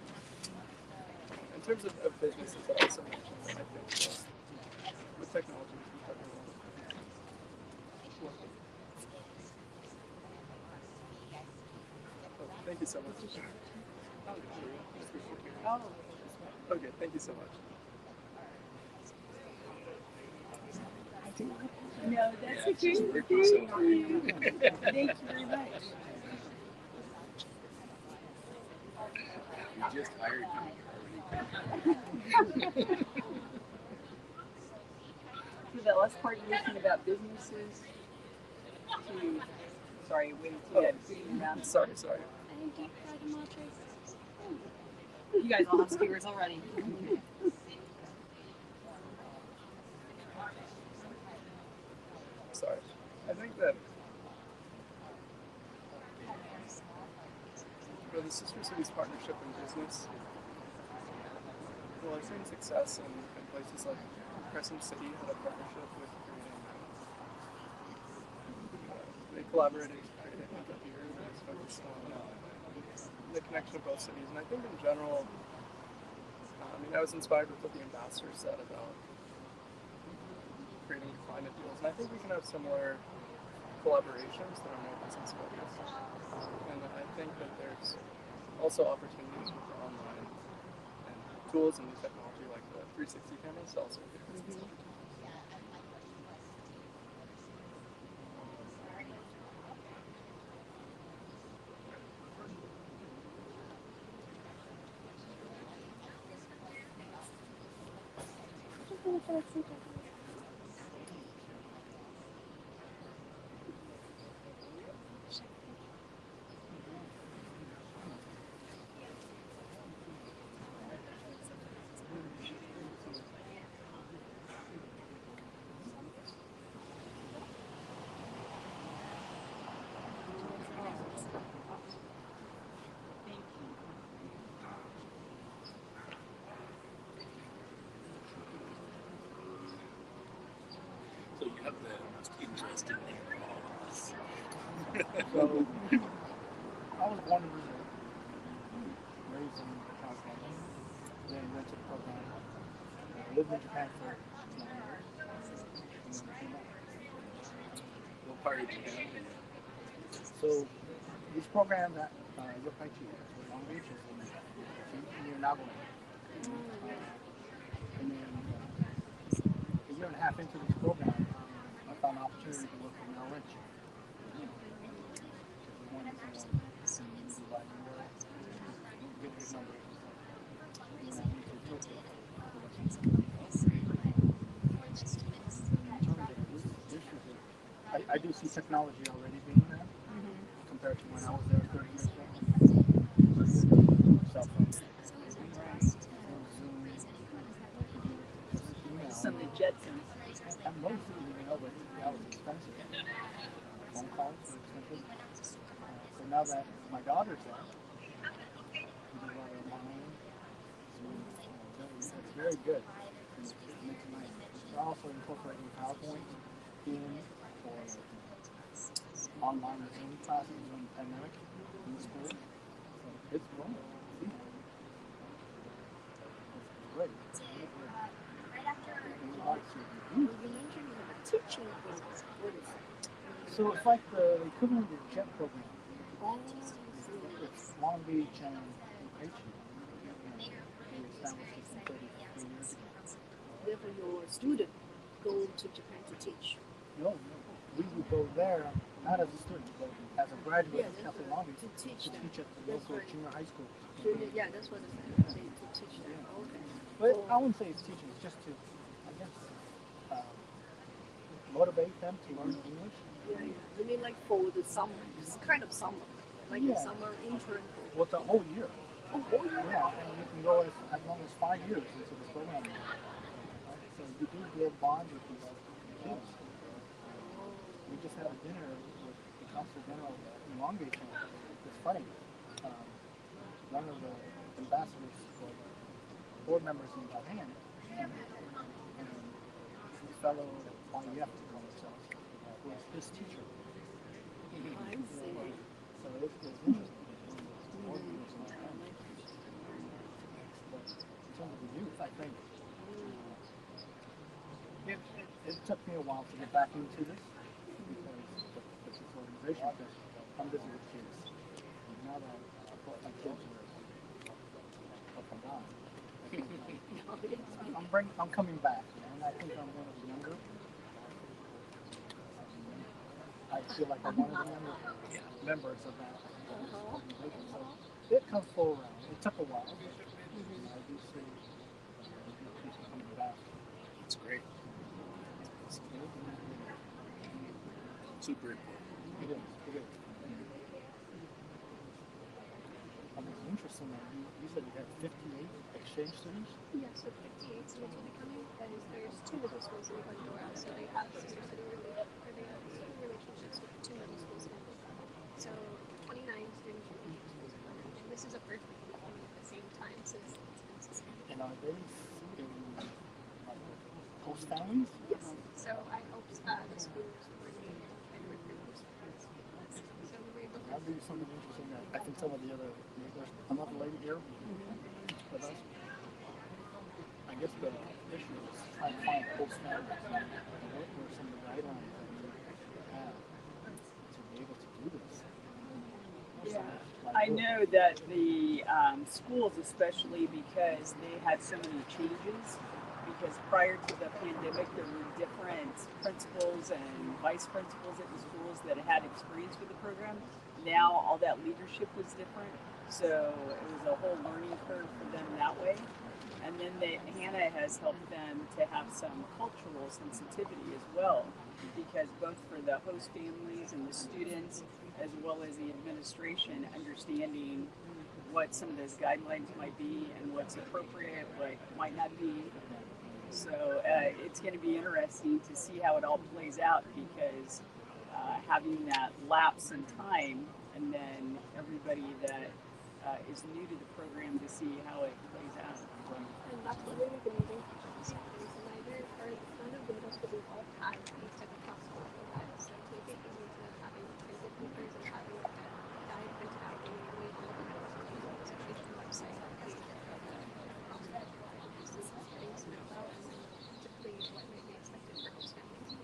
In terms of businesses, I also mentioned that I think with technology, we can partner well. Thank you so much. Okay, thank you so much. No, that's okay. Thank you. Thank you very much. just hired you. So that last part you mentioned about businesses to, sorry, waiting to get around. Sorry. You guys all have speakers already. Sorry. I think that for the Sister Cities Partnership in business, well, I've seen success in places like Crescent City had a partnership with creating, they collaborated to create a beer that was focused on the connection of both cities. And I think in general, I was inspired with what the ambassador said about creating climate deals. And I think we can have similar collaborations that are more business focused. And I think that there's also opportunities with the online and tools and new technology like the 360 cameras to also create business opportunities. So you have the most interesting name of all of us. So, I was born in Brazil, raised in California, then went to the program, lived in Japan for 9 years, and then came back. What part of Japan? So, this program at Yokkaichi, Long Beach, is near Nagoya. And then a year and a half into this program, I found an opportunity to work for Merrill Lynch. One is get his number. I do see technology already being there compared to when I was there 30 years ago. Cell phones. Some of the Jetsons. And most of the email, but that was expensive. Phone calls were expensive. So now that my daughter's there, we do a lot of online. It's very good. It makes it nice. We're also incorporating PowerPoint in for online Zoom classes during the pandemic in the school. So it's growing. It's great. You mentioned you have a teaching business. What is that? So it's like the equivalent of the JET program. Oh, It's Long Beach and Yokkaichi. They established it 33 years ago. therefore your student go to Japan to teach. No. We would go there, not as a student, but as a graduate of Catholic Long Beach to teach at the local junior high school. Yeah, that's what I'm saying. To teach them. Okay. But I wouldn't say it's teaching, it's just to, I guess, motivate them to learn English. Yeah. You mean like for the summer, it's kind of summer, like a summer intern. Well, it's a whole year. Oh, whole year? Yeah, and you can go as long as 5 years into the program. So you do build bonds with the kids. We just had a dinner with the Consul General in Long Beach. It's funny. One of the ambassadors or board members in Japan and his fellow YEF to call themselves was his teacher. I see. So it's interesting. Board members in Japan. But in terms of the youth, I think it took me a while to get back into this. Because this organization, because I'm busy with kids. And now that my kids are up and down, I'm coming back, and I think I'm one of the younger. I feel like I'm one of the younger members of that organization. So it comes full around. It took a while. And I do see people coming back. It's great. It's super important. It is. It is. I mean, it's interesting that you said you had 58 exchange students. Yeah, so 58 students will be coming, and there's 2 middle schools in Pandora, so they have sister city relationships with 2 middle schools. So 29 students will be and this is a first week coming at the same time since it's been suspended. And are they in like host families? Yes. So I hope the schools coordinate and recruit host families. So we're able to. That'd be something interesting that I think some of the other, there's another lady here with us. I guess the issue is trying to find host families and what were some of the guidelines that you have to be able to do this. Yeah, I know that the schools, especially because they had so many changes, because prior to the pandemic, there were different principals and vice principals at the schools that had experience with the program. Now all that leadership was different, so it was a whole learning curve for them that way. And then Hannah has helped them to have some cultural sensitivity as well, because both for the host families and the students, as well as the administration, understanding what some of those guidelines might be and what's appropriate, what might not be. So it's going to be interesting to see how it all plays out, because having that lapse in time and then everybody that is new to the program to see how it plays out. And that's what we've been using for neither or none of the middle schools we've all had these type of cross-school programs. So make it easy to having transit papers and having guide printed out when you leave the middle school education website. Things to know about and then typically what may be expected for host families.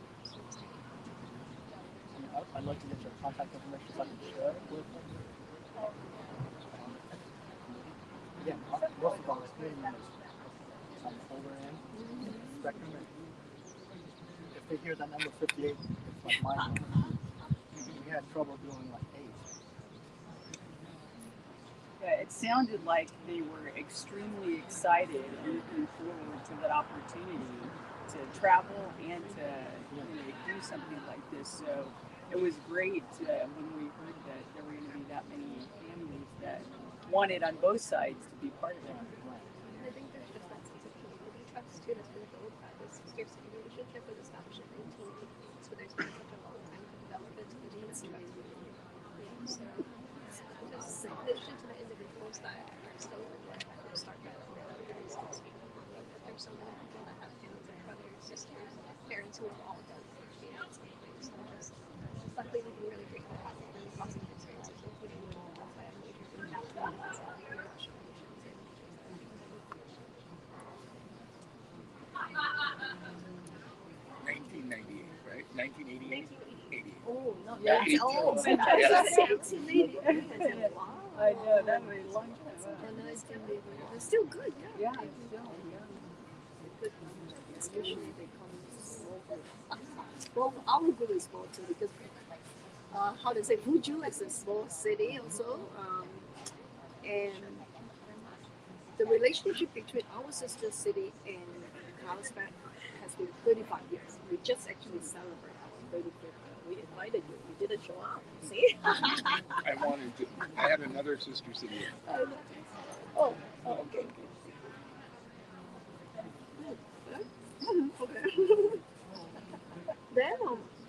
I'd like to get your contact information so I can share it with them. Again, most of our students on the older end spectrum, if they hear that number 58, it's like mind blowing. We had trouble doing like 8. Yeah, it sounded like they were extremely excited and looking forward to that opportunity to travel and to do something like this. So it was great when we heard that there were going to be that many families that wanted on both sides to be part of it. And I think there's just that sense of community trust too that's been built by this Cjscn relationship with established in 1980. So there's been such a long time to develop it between the students. So it's in addition to the individuals that are still in the start that there's so many people that have families like brothers, sisters, parents who have all done experience and things. So just luckily we've been really grateful for having really positive experiences, including family who have families and international relations. 1998, right? 1988? 88. Oh, no, Yeah, that's 18. old. Yeah. 1888. Wow. I know, that was a long time. It's still good, Yeah, it's still, But especially they come small group. Well, our group is small too because how to say, Fuju is a small city also, and the relationship between our sister city and Carlsbad has been 35 years. We just actually celebrated our 35th. We invited you. You didn't show up. See? I wanted to. I had another sister city. Oh, okay. Okay. Then,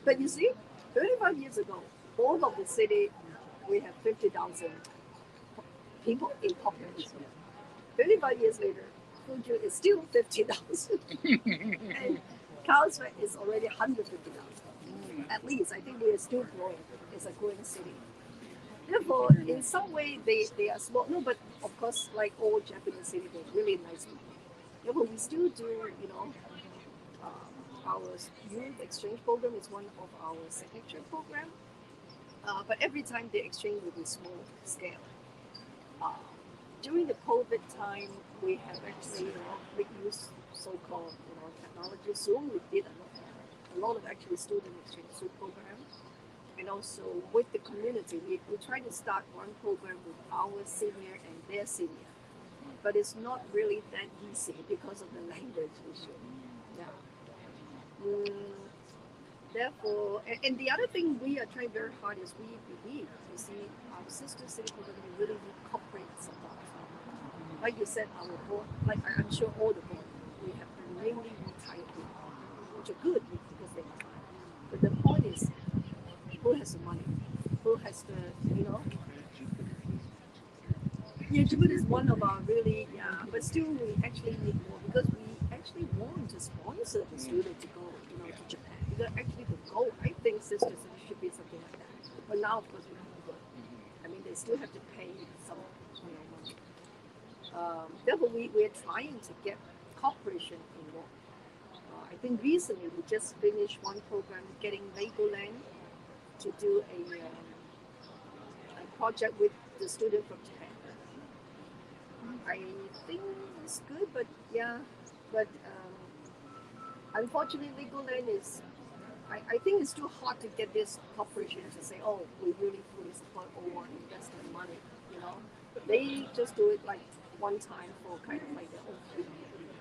but you see, 35 years ago, all of the city, we have 50,000 people in population. 35 years later, Fuju is still 50,000. And Carlsbad is already 150,000. At least, I think we are still growing. It's a growing city. Therefore, in some way, they are small. No, but of course, like all Japanese cities, they're really nice people. Therefore, we still do, our youth exchange program is one of our signature program. But every time the exchange will be small scale. During the COVID time, we have actually make use so-called technology. Zoom, we did a lot of actually student exchange Zoom program. and also with the community. We try to start one program with our senior and their senior, but it's not really that easy because of the language issue. Yeah. Therefore, and the other thing we are trying very hard is we believe, you see, our sister city program, we really need corporate support. Like you said, our board, like I'm sure all the board, we have mainly retired people, which are good because they retire. But the point is, who has the money? Who has the, you know? Yeah, Jupiter is one of our really, yeah, but still we actually need more because we actually want to sponsor the student to go, you know, to Japan. Because actually the goal, I think sisters should be something like that. But now of course we have to work. I mean, they still have to pay some, you know, money. Therefore we're trying to get cooperation involved. I think recently we just finished one program getting Legoland to do a project with the student from Japan. I think it's good, but yeah, but unfortunately, Legoland is. I think it's too hard to get this corporation to say, "Oh, we really fully support or invest the money." You know, they just do it like one time for kind of like their own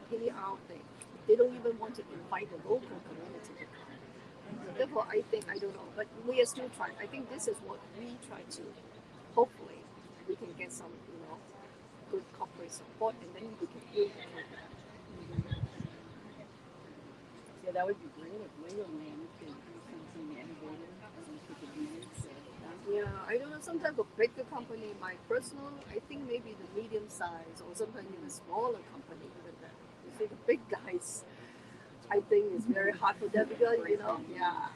PR thing. They don't even want to invite the local community to come. Therefore, I think I don't know, but we are still trying. I think this is what we try to. Hopefully, we can get some, you know, good corporate support, and then we can build the program. Yeah, that would be great if Legoland could do something innovative and we could do it. So Yeah, I don't know. Sometimes a bigger company, my personal, I think maybe the medium size, or sometimes even smaller company, even that. You see, the big guys, I think it's very hard for them because, you know, yeah.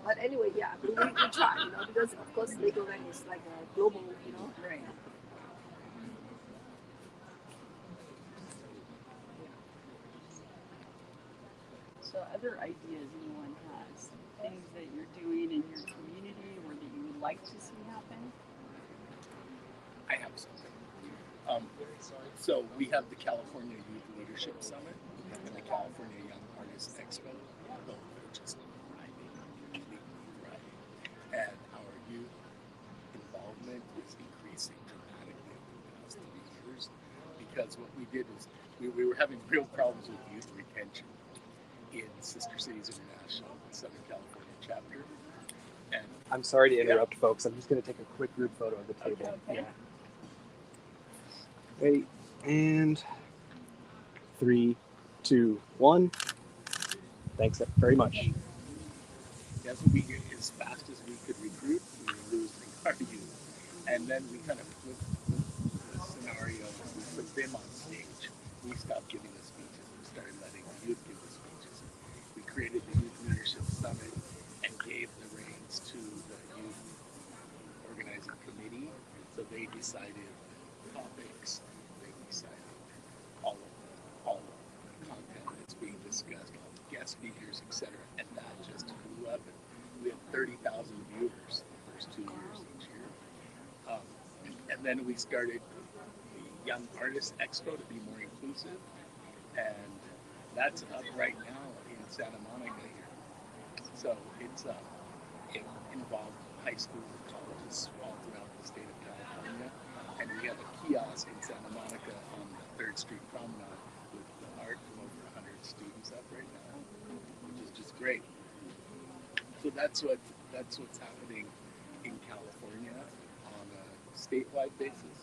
But anyway, yeah, we try, you know, because of course Legoland is like a global, you know. Right. So other ideas anyone has, things that you're doing in your community or that you would like to see happen? I have something. So we have the California Youth Leadership Summit and the California Young Artists Expo, both are just thriving, completely thriving. And our youth involvement is increasing dramatically over the past 3 years because what we did is we were having real problems with youth retention in Sister Cities International, Southern California chapter. And I'm sorry to interrupt, folks. I'm just going to take a quick group photo of the table. Okay. Yeah. Wait, and 3, 2, 1. Thanks very much. That's what we did as fast as we could recruit, we were losing our youth. And then we kind of flipped the scenario, we put them on stage. We stopped giving the speeches, we started letting the youth give the speeches. We created the Youth Leadership Summit and gave the reins to the youth organizing committee. So they decided topics, they decided all of the content that's being discussed, all the guest speakers, etc. And that just grew up. We had 30,000 viewers the first 2 years each year. And then we started the Young Artists Expo to be more inclusive. And that's up right now in Santa Monica here. So it involved high schools and colleges all throughout the state of California. And we have a kiosk in Santa Monica on the 3rd Street Promenade with the art from over 100 students up right now, which is just great. So that's what's happening in California on a statewide basis.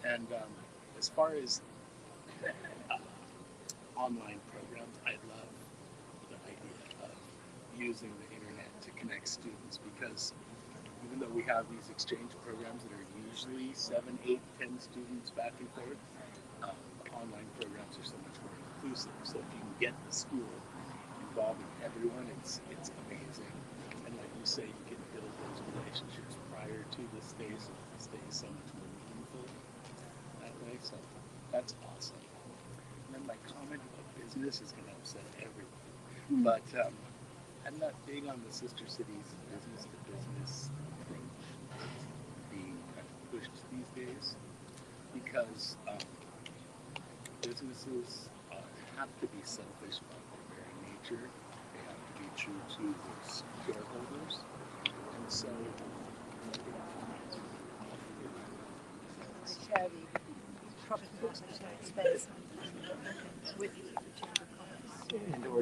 And as far as online programs, I love the idea of using the internet to connect students because even though we have these exchange programs that are usually 7, 8, 10 students back and forth, online programs are so much more inclusive. So if you can get the school involving everyone, it's amazing. And like you say, you can build those relationships prior to this day, so this day is so much more meaningful that way. So that's awesome. And then my comment about business is going to upset everyone, but I'm not big on the Sister Cities business to business approach being kind of pushed these days because businesses have to be selfish by their very nature. They have to be be true to its shareholders. And so, charity profit books are so expensive with the Chamber of Commerce. And or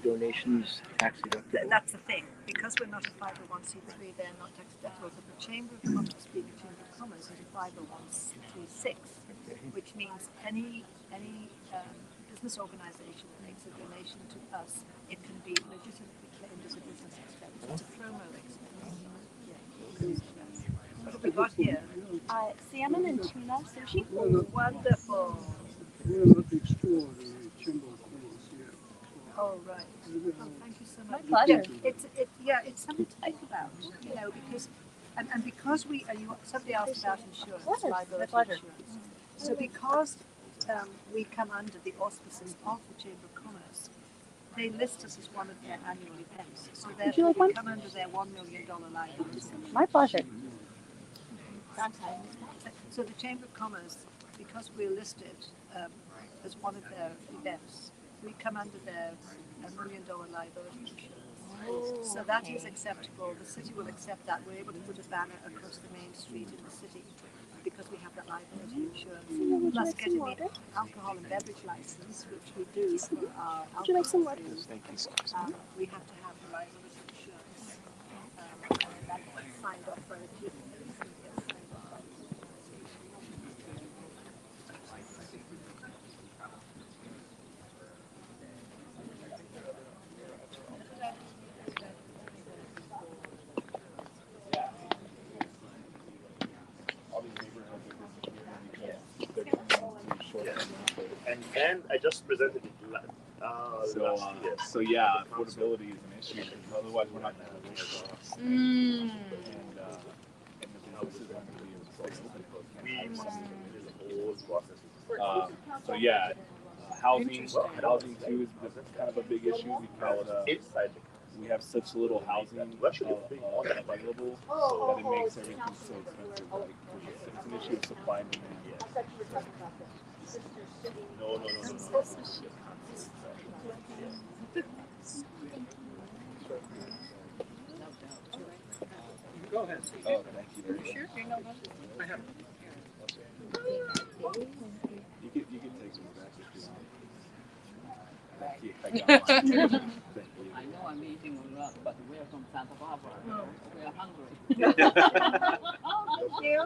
donations tax deductible. That's the thing. Because we're not a 501c3, they're not tax deductible. But the Chamber of Commerce, being a Chamber of Commerce, is a 501c6, which means any business organization that makes a donation to us, it can be legitimately claimed as a business expense. It's a promo expense. What have we got here? Salmon and tuna sushi. Wonderful. We're not exploring the Chamber of Commerce yet. Oh, right. Oh, thank you so much. My pleasure. It's something to think about, you know, because, and because somebody asked about insurance, liability insurance. So because we come under the auspices of the Chamber of Commerce, they list us as one of their annual events. So therefore we come under their $1 million liability. My pleasure. So the Chamber of Commerce, because we're listed as one of their events, we come under their $1 million liability insurance. So that is acceptable. The city will accept that. We're able to put a banner across the main street in the city because we have that liability insurance. Plus getting the alcohol and beverage license, which we do for our alcohol. Would you like some water? Thank you. We have to have the liability insurance. And that's signed off by the chief. And I just presented it last year. So yeah, affordability is an issue because otherwise we're not going to have costs. And the businesses aren't going to be able to so yeah, housing too is kind of a big issue because we have such little housing available that it makes everything so expensive. Like, it's an issue of supply and demand. No. Go ahead. Oh, thank you very much. Sure, you know that. I have. You can take some back if you want. I got one. Thank you. I know I'm eating a lot, but we're from Santa Barbara. No. We are hungry. Thank you.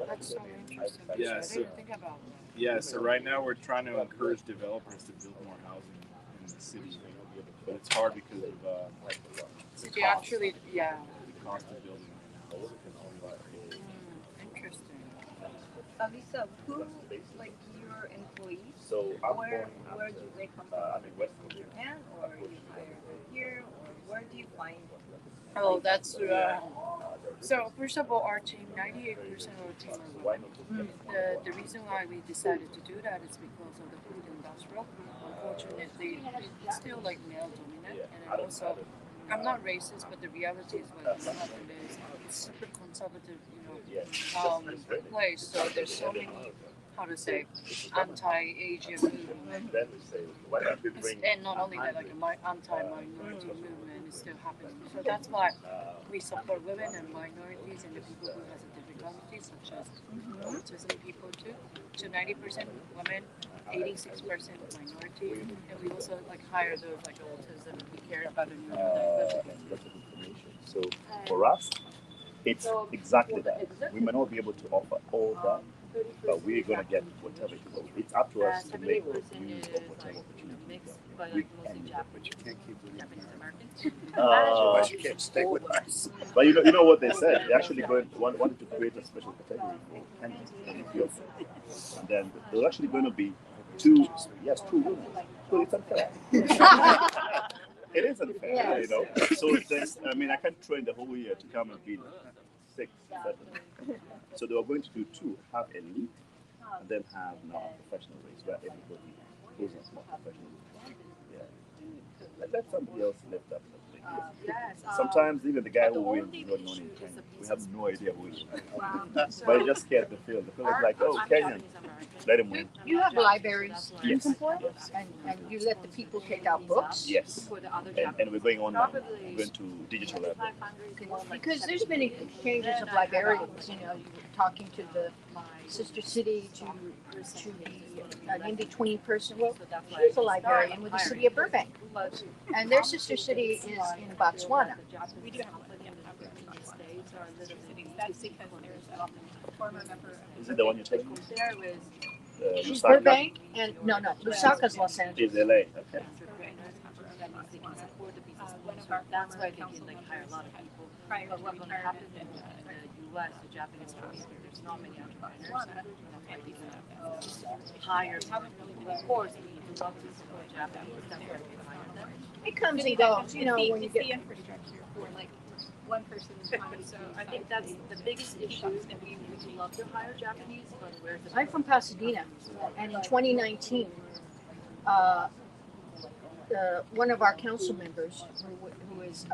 That's so interesting. Yeah, I so didn't think about that. yeah, so right now we're trying to encourage developers to build more housing in the city, but it's hard because of Did you actually, yeah. the cost of building right now. Interesting. Lisa, who, like your employees, So I'm where do they come from? I'm in West Japan, or you hire here, or where do you find them? Oh, that's so. First of all, our team, 98% of our team are women. The reason why we decided to do that is because of the food industrial. Unfortunately, it's still like male dominant, and also, I'm not racist, but the reality is what happened is it's super conservative, place. So there's so many, how to say, anti-Asian movement, and not only that, like anti-minority movement is still happening. So that's why we support women and minorities and the people who has a difficulty, such as autism people too. So 90% women, 86% minority, and we also like hire those like autism. We care about the neurodiversity. So for us, it's exactly that. We may not be able to offer all that, but we're going to get whatever it is. It's up to us to make use of whatever opportunity. But like mostly Japanese Americans. But you can't stay with us. But you know what they said? They actually wanted to create a special category for handmade in Ethiopia. And then there's actually going to be two women. So it's unfair. It is unfair, So there's, I can't train the whole year to come and be 6, 7. So they were going to do 2, have elite, and then have non-professional race where everybody goes as non-professional. Yeah. Let somebody else lift up the thing. Sometimes even the guy who wins is not known in Kenya. We have no idea who he is. But he just scared the field. The field is like, oh, Kenyan. let him win. You have libraries you Yes. support, and you let the people take out books? Yes. And we're going on now. We're going to digital library. Because there's been exchanges of librarians, you know, you were talking to the sister city to be an in-between person. Well, she's a librarian with the city of Burbank. And their sister city is in Botswana. We do have the states or little cities. That's because there's a former member of Is it the one you're taking? there was She's Lusaka? Burbank, and no, Lusaka's Los Angeles. Is LA. Okay. That's why they can like hire a lot of people. But what happened in the US, the Japanese community, there's not many entrepreneurs. And they hire of course we would love to support Japanese, that's why we hire them. It comes and goes, you know, when you it's the get. infrastructure for like one person's money. So I think that's the biggest issue, and we would love to hire Japanese, but where's the I'm from Pasadena, and in 2019, one of our council members, who is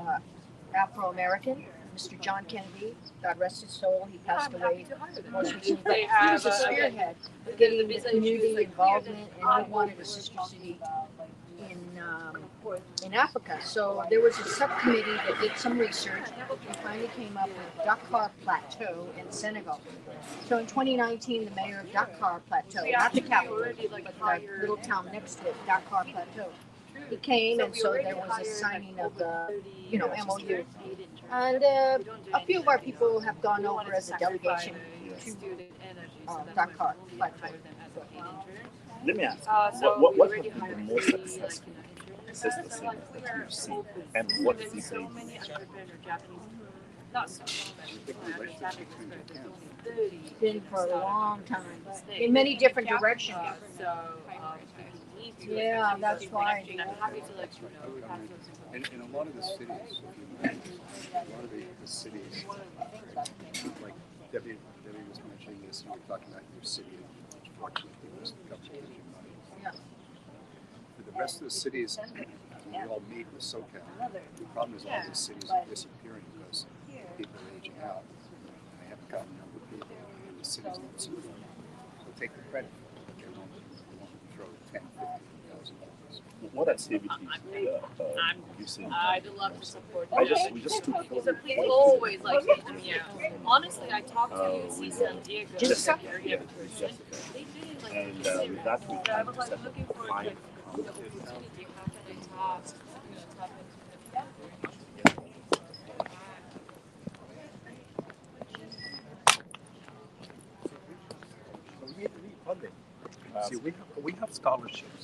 Afro-American, Mr. John Kennedy, God rest his soul, he passed away most recently, but he was a spearhead getting the community involvement, and he wanted a sister city in Africa. So there was a subcommittee that did some research and finally came up with Dakar Plateau in Senegal. So in 2019, the mayor of Dakar Plateau, not the capital, but the little town next to it, Dakar Plateau, he came, and so there was a signing of the, MOU. And a few of our people have gone over as a delegation to Dakar Plateau. Let me ask, what have been the most successful sister cities that you've seen, and what is it? It's been for a long time, in many different directions. Yeah, that's why. In a lot of the cities, the cities, like Debbie was mentioning this, you were talking about your city, fortunately was the government giving money. Yeah. For the rest of the cities, we all meet with SoCal. The problem is all these cities are disappearing because people are aging out. And they haven't gotten enough people in the cities that support them. So take the credit for it, but they won't throw $10,000, $15,000. What activities you see? I'd love to support We them. just took So please always like take them out. Honestly, I talked to Cjscn Diego. Jessica. They Yeah, did like and with that we I can was set like up looking for a like fine the opportunity, how can I tap into So we need funding. See, we have scholarships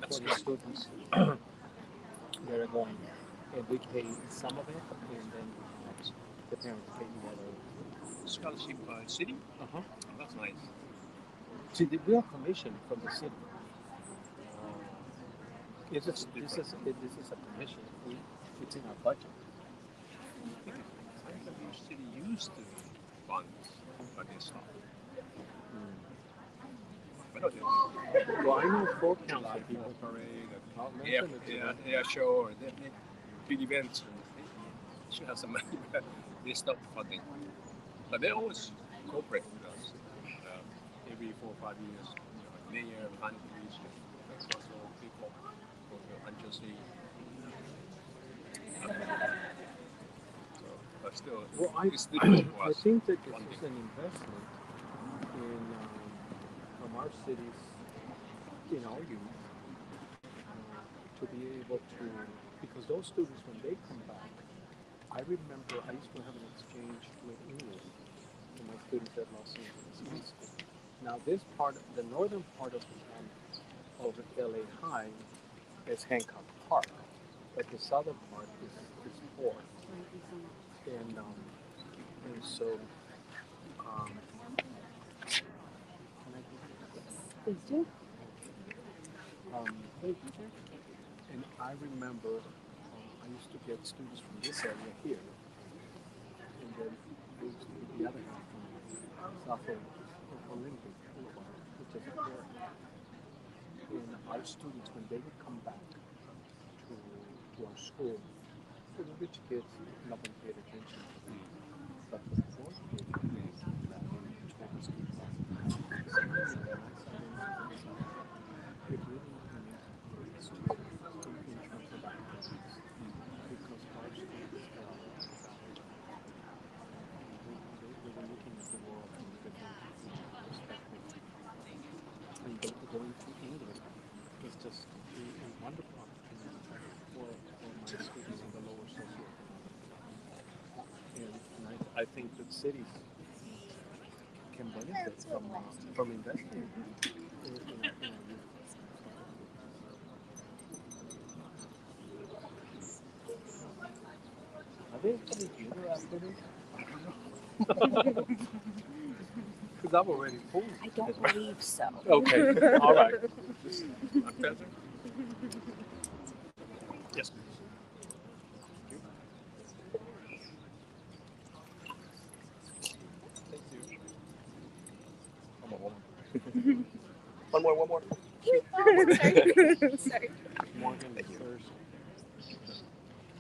For the students that are going, and we pay some of it, and then the parents pay the other. scholarship city. Uh-huh. Oh, that's nice. See, we are commissioned from the city. This is a commission. It's in our budget. I think the city used to fund, but they stopped. Well, I know four council people. Parade, air show, or big events. They should have some money, but they stopped funding. But they always cooperate with us. Every 4 or 5 years, mayor, countries, also people go to unjustly. But still, Well, it's difficult for I us. think that this is an investment in from our cities in our youth to be able to, because those students when they come back, I remember I used to have an exchange with England for my students at Los Angeles East School. Now this part, the northern part of the campus of LA High is Hancock Park, but the southern part is Ford. And so Please do. And I remember I used to get students from this area here, and then they used to get the other half from south of Olympic Boulevard, which is up there. And our students, when they would come back to our school, for the rich kids, nothing paid attention to them. But the poor kids, going to England is just a wonderful opportunity for my students in the lower socio. And I think that cities can benefit from investing in our youth. Are they coming together after this? I don't know. Because I'm already full. I don't believe so. Okay, all right. Yes. One more. Sorry. Morgan first.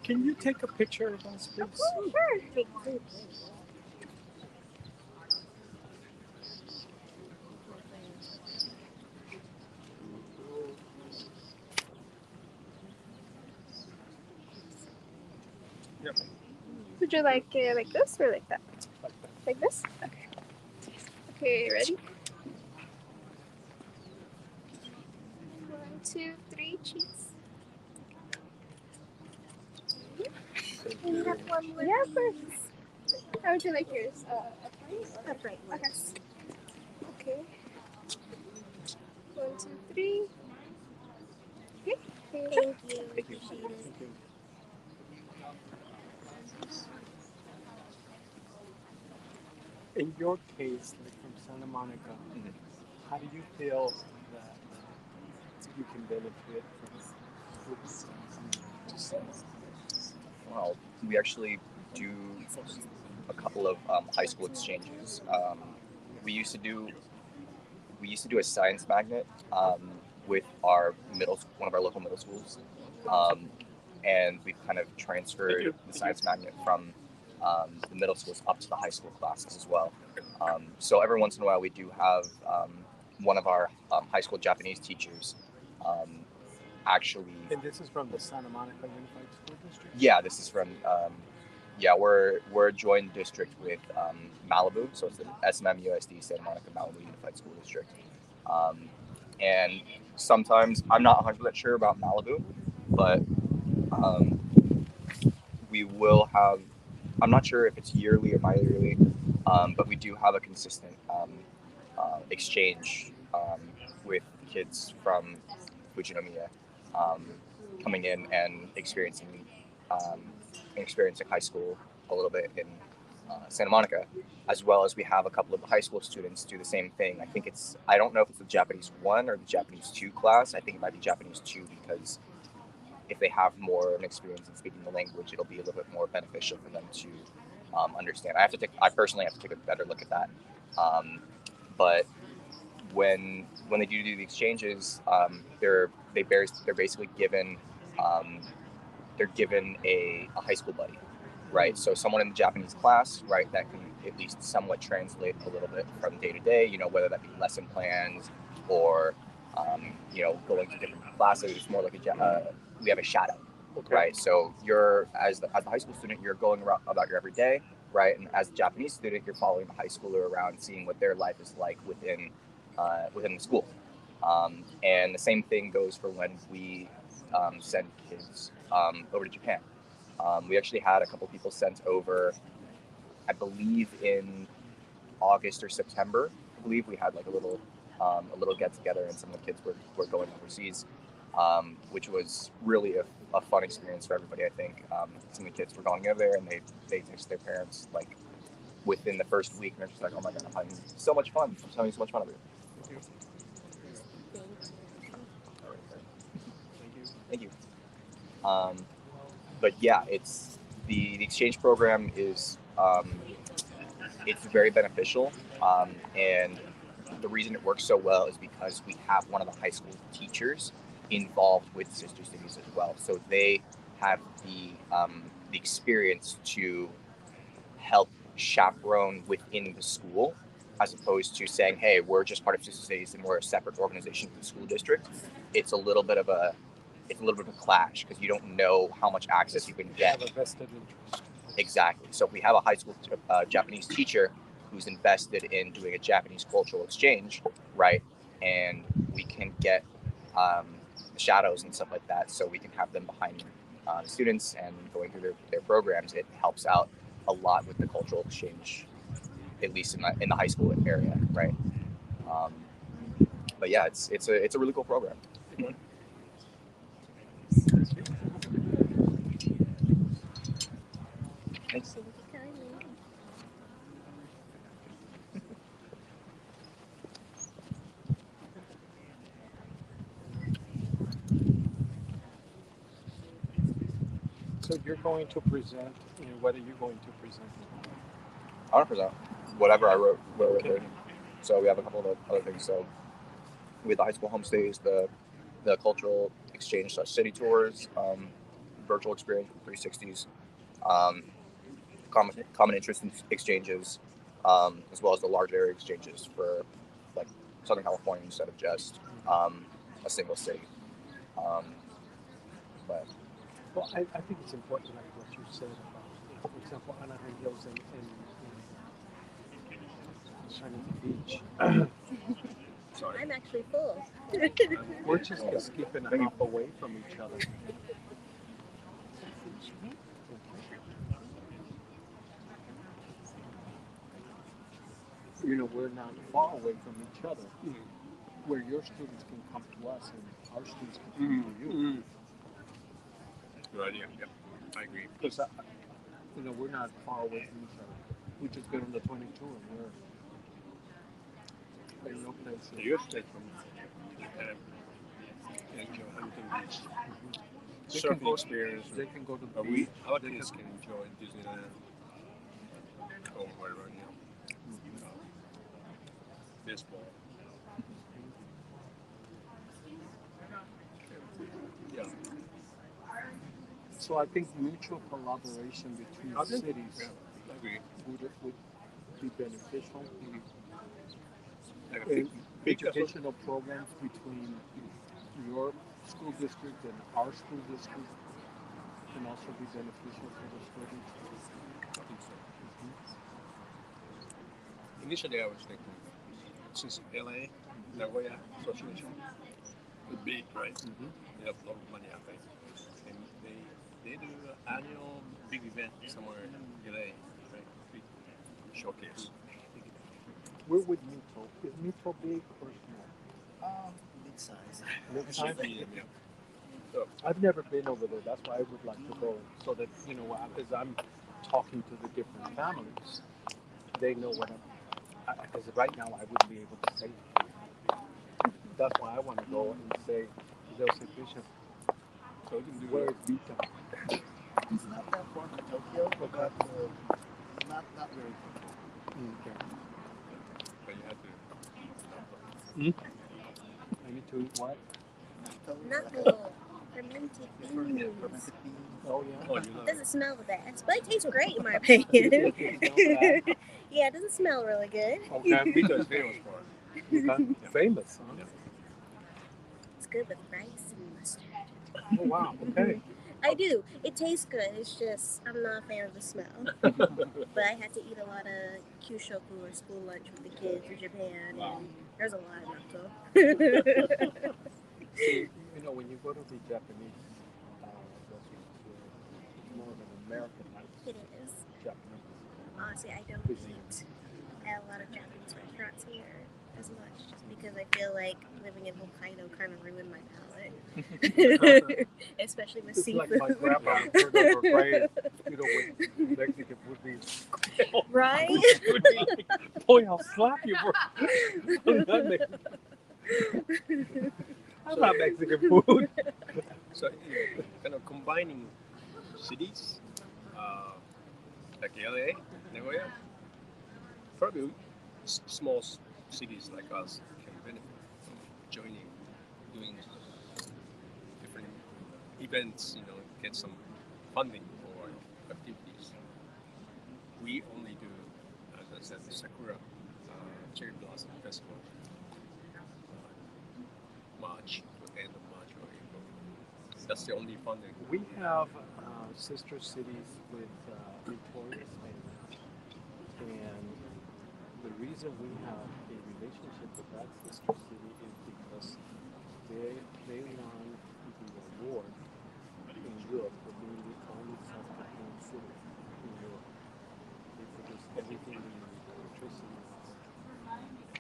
Can you take a picture of us, please? Sure. Yep. Would you like it like this or like that? Like this? Okay. Okay, ready? 1, 2, 3, cheese. Can you have one more? Yeah, of course. How would you like yours? Upright? Upright. Okay. Okay. 1, 2, 3. Okay. Thank you. Thank you. In your case, like from Santa Monica, how do you feel that you can benefit from Well, we actually do a couple of high school exchanges. We used to do a science magnet with one of our local middle schools, and we've kind of transferred the science magnet from the middle schools up to the high school classes as well. So every once in a while, we do have one of our high school Japanese teachers actually. And this is from the Santa Monica Unified School District? Yeah, this is from. We're a joint district with Malibu, so it's the SMMUSD Santa Monica Malibu Unified School District. And sometimes I'm not 100% sure about Malibu, but we will have. I'm not sure if it's yearly or bi-yearly, but we do have a consistent exchange with kids from Fujinomiya coming in and experiencing high school a little bit in Santa Monica, as well as we have a couple of high school students do the same thing. I don't know if it's the Japanese 1 or the Japanese 2 class. I think it might be Japanese 2 because if they have more of an experience in speaking the language, it'll be a little bit more beneficial for them to understand. I personally have to take a better look at that. But when they do the exchanges, they're basically given a high school buddy, right? So someone in the Japanese class, right, that can at least somewhat translate a little bit from day to day, whether that be lesson plans or going to different classes. It's more like we have a shadow, right? So you're as the high school student, you're going about your everyday, right? And as a Japanese student, you're following the high schooler around, seeing what their life is like within the school. And the same thing goes for when we send kids over to Japan. We actually had a couple people sent over, I believe in August or September. I believe we had like a little get together, and some of the kids were going overseas, which was really a fun experience for everybody. I think some of the kids were going over there, and they texted their parents like within the first week, and they're just like, "Oh my god, I'm having so much fun! I'm having so much fun over here." Thank you. But yeah, it's the exchange program is it's very beneficial, and the reason it works so well is because we have one of the high school teachers involved with sister cities as well, so they have the experience to help chaperone within the school, as opposed to saying, "Hey, we're just part of sister cities and we're a separate organization from the school district." It's a little bit of a clash because you don't know how much access you can get. Have a vested interest. Exactly. So if we have a high school Japanese teacher who's invested in doing a Japanese cultural exchange, right, and we can get shadows and stuff like that, so we can have them behind students and going through their programs. It helps out a lot with the cultural exchange, at least in the high school area, right? But yeah, it's a really cool program. Thanks. So you're going to present, what are you going to present? I want to present whatever I wrote. Okay. So we have a couple of other things. So with the high school homestays, the cultural exchange / city tours, virtual experience with 360s, common interest exchanges, as well as the large area exchanges for like Southern California instead of just a single city. But Well, I think it's important, like what you said about, for example, Anaheim Hills and Shining Beach. Sorry. I'm actually full. We're just keeping a half away from each other. We're not far away from each other. Where your students can come to us and our students can come to you. Good idea. Yep, I agree. Because we're not far away from each other. We just get on the 22 and we're no place. The U.S. State from Japan and Huntington Beach. Surfing experience. They can go to the beach. Our kids can enjoy Disneyland or whatever, baseball. Yeah. So I think mutual collaboration between cities would be beneficial. And educational programs between your school district and our school district can also be beneficial for the students. I think so. Initially, I was thinking, since LA, Nagoya Association, the big, right? They have a lot of money, I think. And they do an annual big event somewhere in LA, right? Big showcase. Where would Muto? Is Muto big or small? Mid-size. Mid-size? Medium, yeah. So, I've never been over there. That's why I would like to go, so that because I'm talking to the different families, they know what I'm. Because right now I wouldn't be able to say it. That's why I want to go and say, they'll say, Bishop, so we can do where is Muto? It's not that far from Tokyo, but not very far. Okay. But you have to. I need to eat what? Natto. Fermented beans. Oh, yeah. It doesn't smell the best, but it tastes great in my opinion. Yeah, it doesn't smell really good. Okay, Muto is famous for it. Okay. Famous, huh? Yeah. It's good with rice and mustard. Oh, wow. Okay. I do. It tastes good. It's just, I'm not a fan of the smell. But I had to eat a lot of Kjscn or school lunch with the kids in Japan, and there's a lot of natto. See, when you go to the Japanese restaurants, it's more of an Americanized It is. Japanese. Honestly, I don't eat at a lot of Japanese restaurants here as much, just because I feel like living in Hokkaido kind of ruined my palate. Especially with It's seafood. like my grandma heard of her grave, with Mexican would be. Right? Boy, I'll slap you for that. I love Mexican food. So, kind of combining cities, like LA, Nagoya, probably small cities like us can benefit from joining, doing different events, get some funding for activities. We only do, as I said, the Sakura Cherry Blossom Festival, March, to the end of March or April. That's the only funding. We have sister cities with Victoria's family, and the reason we have a relationship with that sister city is because they won the award in Europe for being the only self-contained city in Europe. They produce everything we need, electricity,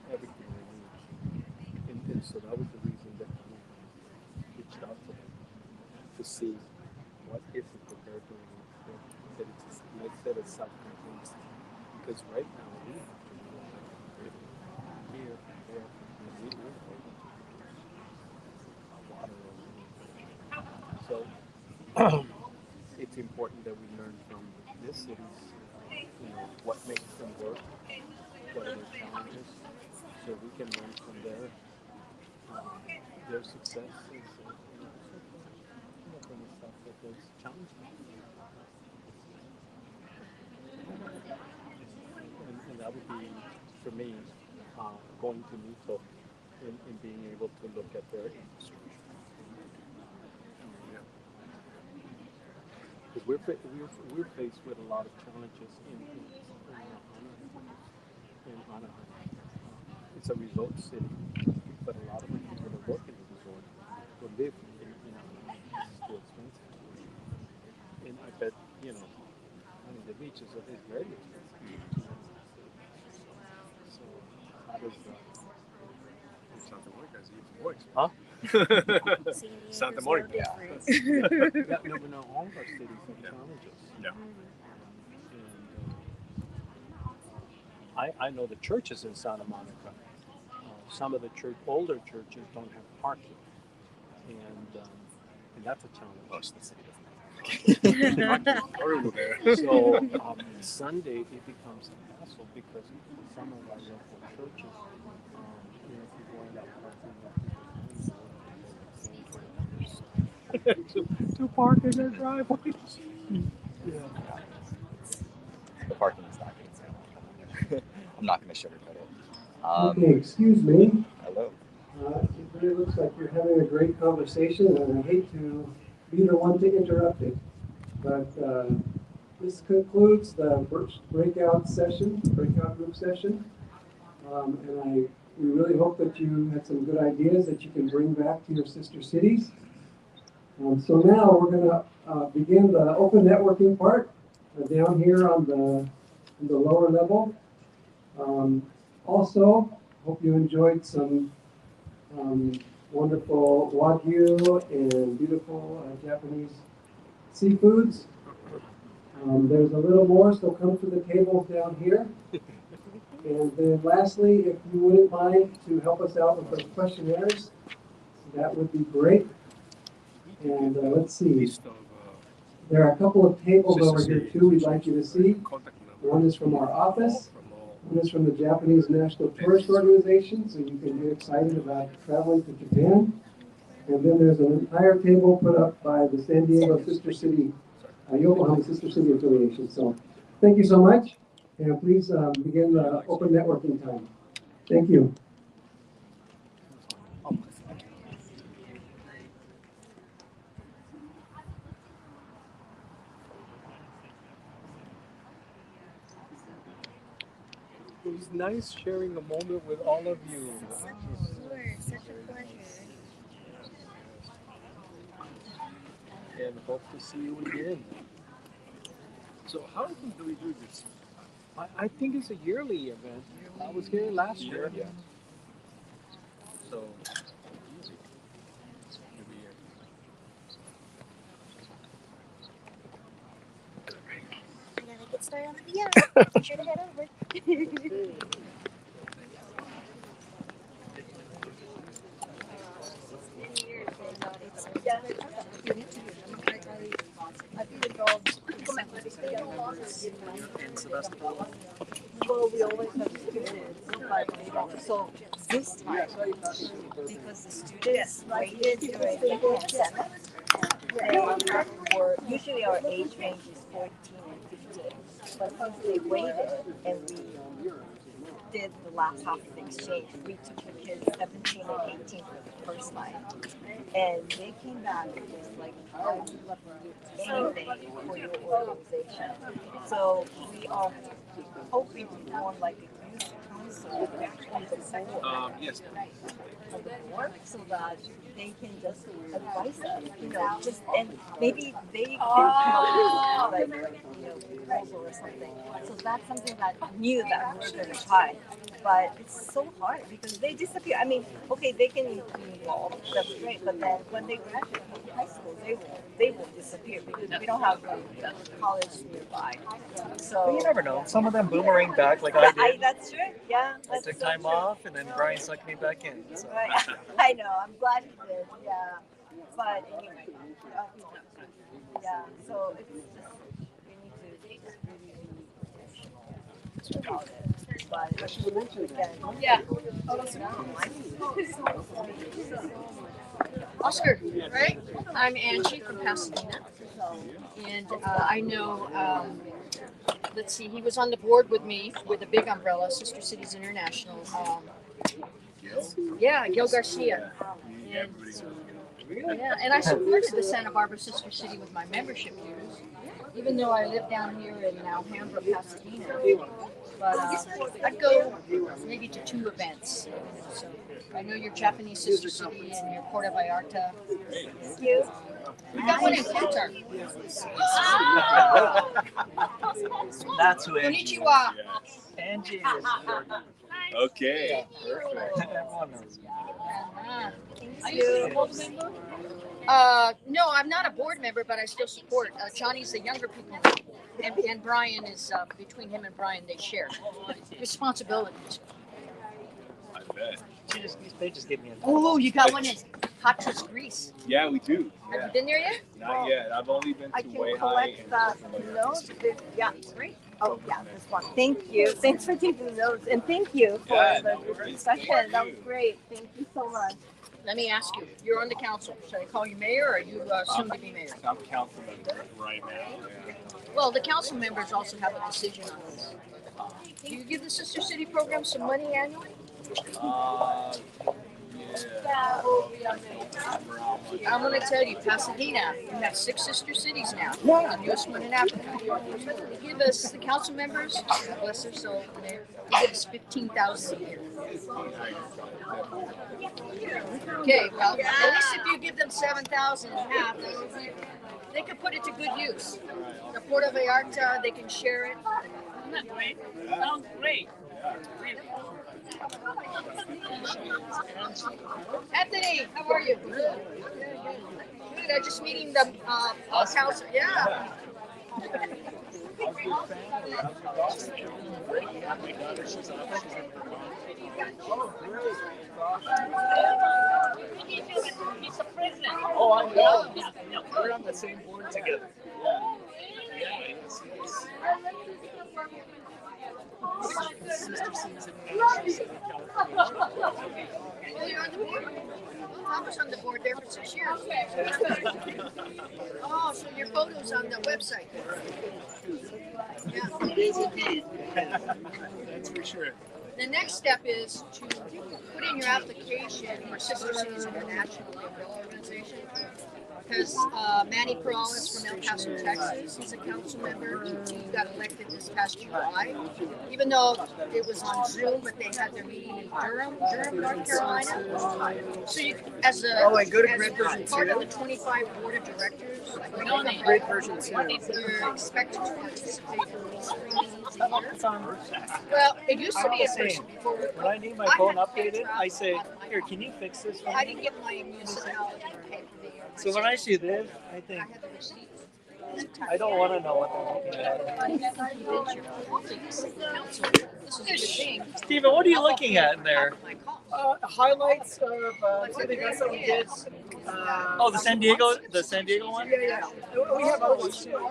everything we need. And so that was the reason that we reached out to them to see what is it that they're doing that it's that it's self-contained. Because right now we have to rely here and there, and we live water. So it's important that we learn from this city's, what makes them work, what are their challenges, so we can learn from their successes, and from the stuff that there's challenges. And that would be, for me, going to NITO and being able to look at their infrastructure. Because we're faced with a lot of challenges in Anaheim. It's a resort city, but a lot of the people that work in the resort or live in Anaheim. It's too expensive. And I bet, the beaches are very expensive. So how does Santa Monica is even more expensive. Huh? Santa Monica. No, all of our cities have challenges. Yeah. And I know the churches in Santa Monica. Some of the older churches don't have parking, and that's a challenge. Oh, so the city So Sunday it becomes a hassle because some of our local churches, if you're going out parking, to park in their driveways. Yeah. The parking is not good. I'm not going to sugarcoat it. Okay, excuse me. Hello. It really looks like you're having a great conversation, and I hate to be the one to interrupt it. But this concludes the first breakout group session. And we really hope that you had some good ideas that you can bring back to your sister cities. So now we're going to begin the open networking part down here on the lower level. Also, hope you enjoyed some wonderful wagyu and beautiful Japanese seafoods. There's a little more, so come to the tables down here. And then lastly, if you wouldn't mind to help us out with those questionnaires, that would be great. And let's see. There are a couple of tables over here too we'd like you to see. One is from our office. One is from the Japanese National Tourist Organization, so you can get excited about traveling to Japan. And then there's an entire table put up by the San Diego Sister City, Yokohama Sister City Affiliation. So thank you so much, and please begin the open networking time. Thank you. It was nice sharing a moment with all of you. Sure, such a pleasure. And hope to see you again. So how often do we do this? I think it's a yearly event. I was here last year. Yeah. So easy. Every year. I gotta get started on the VR. Be sure to head over. And Sebastopol. Well, we always have students, but so this time, because the students waited during the pandemic, they were usually our age range is 14 and 15, but since they waited and we did the last half of the exchange, we took the kids 17 and 18 for the first time, and they came back and was like, anything for your organization. So we are hoping to form like a youth council Yes. So that they can just advise us, just and maybe they can come up with proposal or something. So that's something that new that we're going to try. But it's so hard because they disappear. I mean, okay, they can be involved. That's great. But then when they graduate from high school, they will disappear because we don't have college nearby. So But you never know. Some of them boomerang back like I did. That's true. Yeah. I took time off, and then Brian sucked me back in. So. Right. I know. I'm glad he did. Yeah. But anyway. Yeah. So it's just we need to really be intentional about it. But Yeah. Oscar, right? I'm Angie from Pasadena, and I know. Let's see, he was on the board with me with a big umbrella, Sister Cities International. Yeah, Gil Garcia. And I supported the Santa Barbara Sister City with my membership dues, even though I live down here in Alhambra, Pasadena. But I'd go maybe to 2 events. So I know your Japanese Sister City and your Puerto Vallarta. Thank you. We got one in Qatar. That's who Angie Konnichiwa. is. Angie is. Okay. Perfect. Everyone knows. Are you a board member? No, I'm not a board member, but I still support. Johnny's the younger people, and Brian is between him and Brian, they share responsibilities. I bet. They just give me a. Oh, you got one in Hot Twist Greece. Yeah, we do. Have you been there yet? Not yet. I've only been I to can Way High. collect the notes. Yeah, great. Oh, yeah, this one. Thank you. Thanks for taking the notes, and thank you for the discussion. That was great. Thank you so much. Let me ask you. You're on the council. Should I call you mayor, or are you soon to be mayor? I'm council member right now. Yeah. Well, the council members also have a decision on this. Do you give the Sister City program some money annually? I'm going to tell you, Pasadena, you have 6 sister cities now. The newest one in Africa. They give us, the council members, bless their soul, they give us $15,000 a year. Okay, well, at least if you give them $7,000 and a half, they can put it to good use. The Puerto Vallarta, they can share it. Isn't that great? Sounds great. Anthony, how are you? Good. I'm just meeting the council. Yeah. He's the president. Oh, I know. We're on the same board together. Yeah. Sister Cities Oh, you're on the board? I was on the board there for 6 years. Oh, so your photo's on the website. Yeah. That's for sure. The next step is to put in your application for Sister Cities International, the umbrella organization. Because Manny Perales from El Paso, Texas, he's a council member. He got elected this past July, even though it was on Zoom, but they had their meeting in Durham, North Carolina. So you, as a part of the 25 board of directors, Great version 2. you're expected to participate in these 3 meetings a year. Well, it used to be a person before. When I need my phone updated, I say, "Here, can you fix this for me?" I didn't get my municipality to pay for the So when I see this, I think, I don't want to know what they're looking at. Steven, what are you looking at in there? Highlights of something else that we did. Oh, the San Diego one? Yeah. We have other ones too.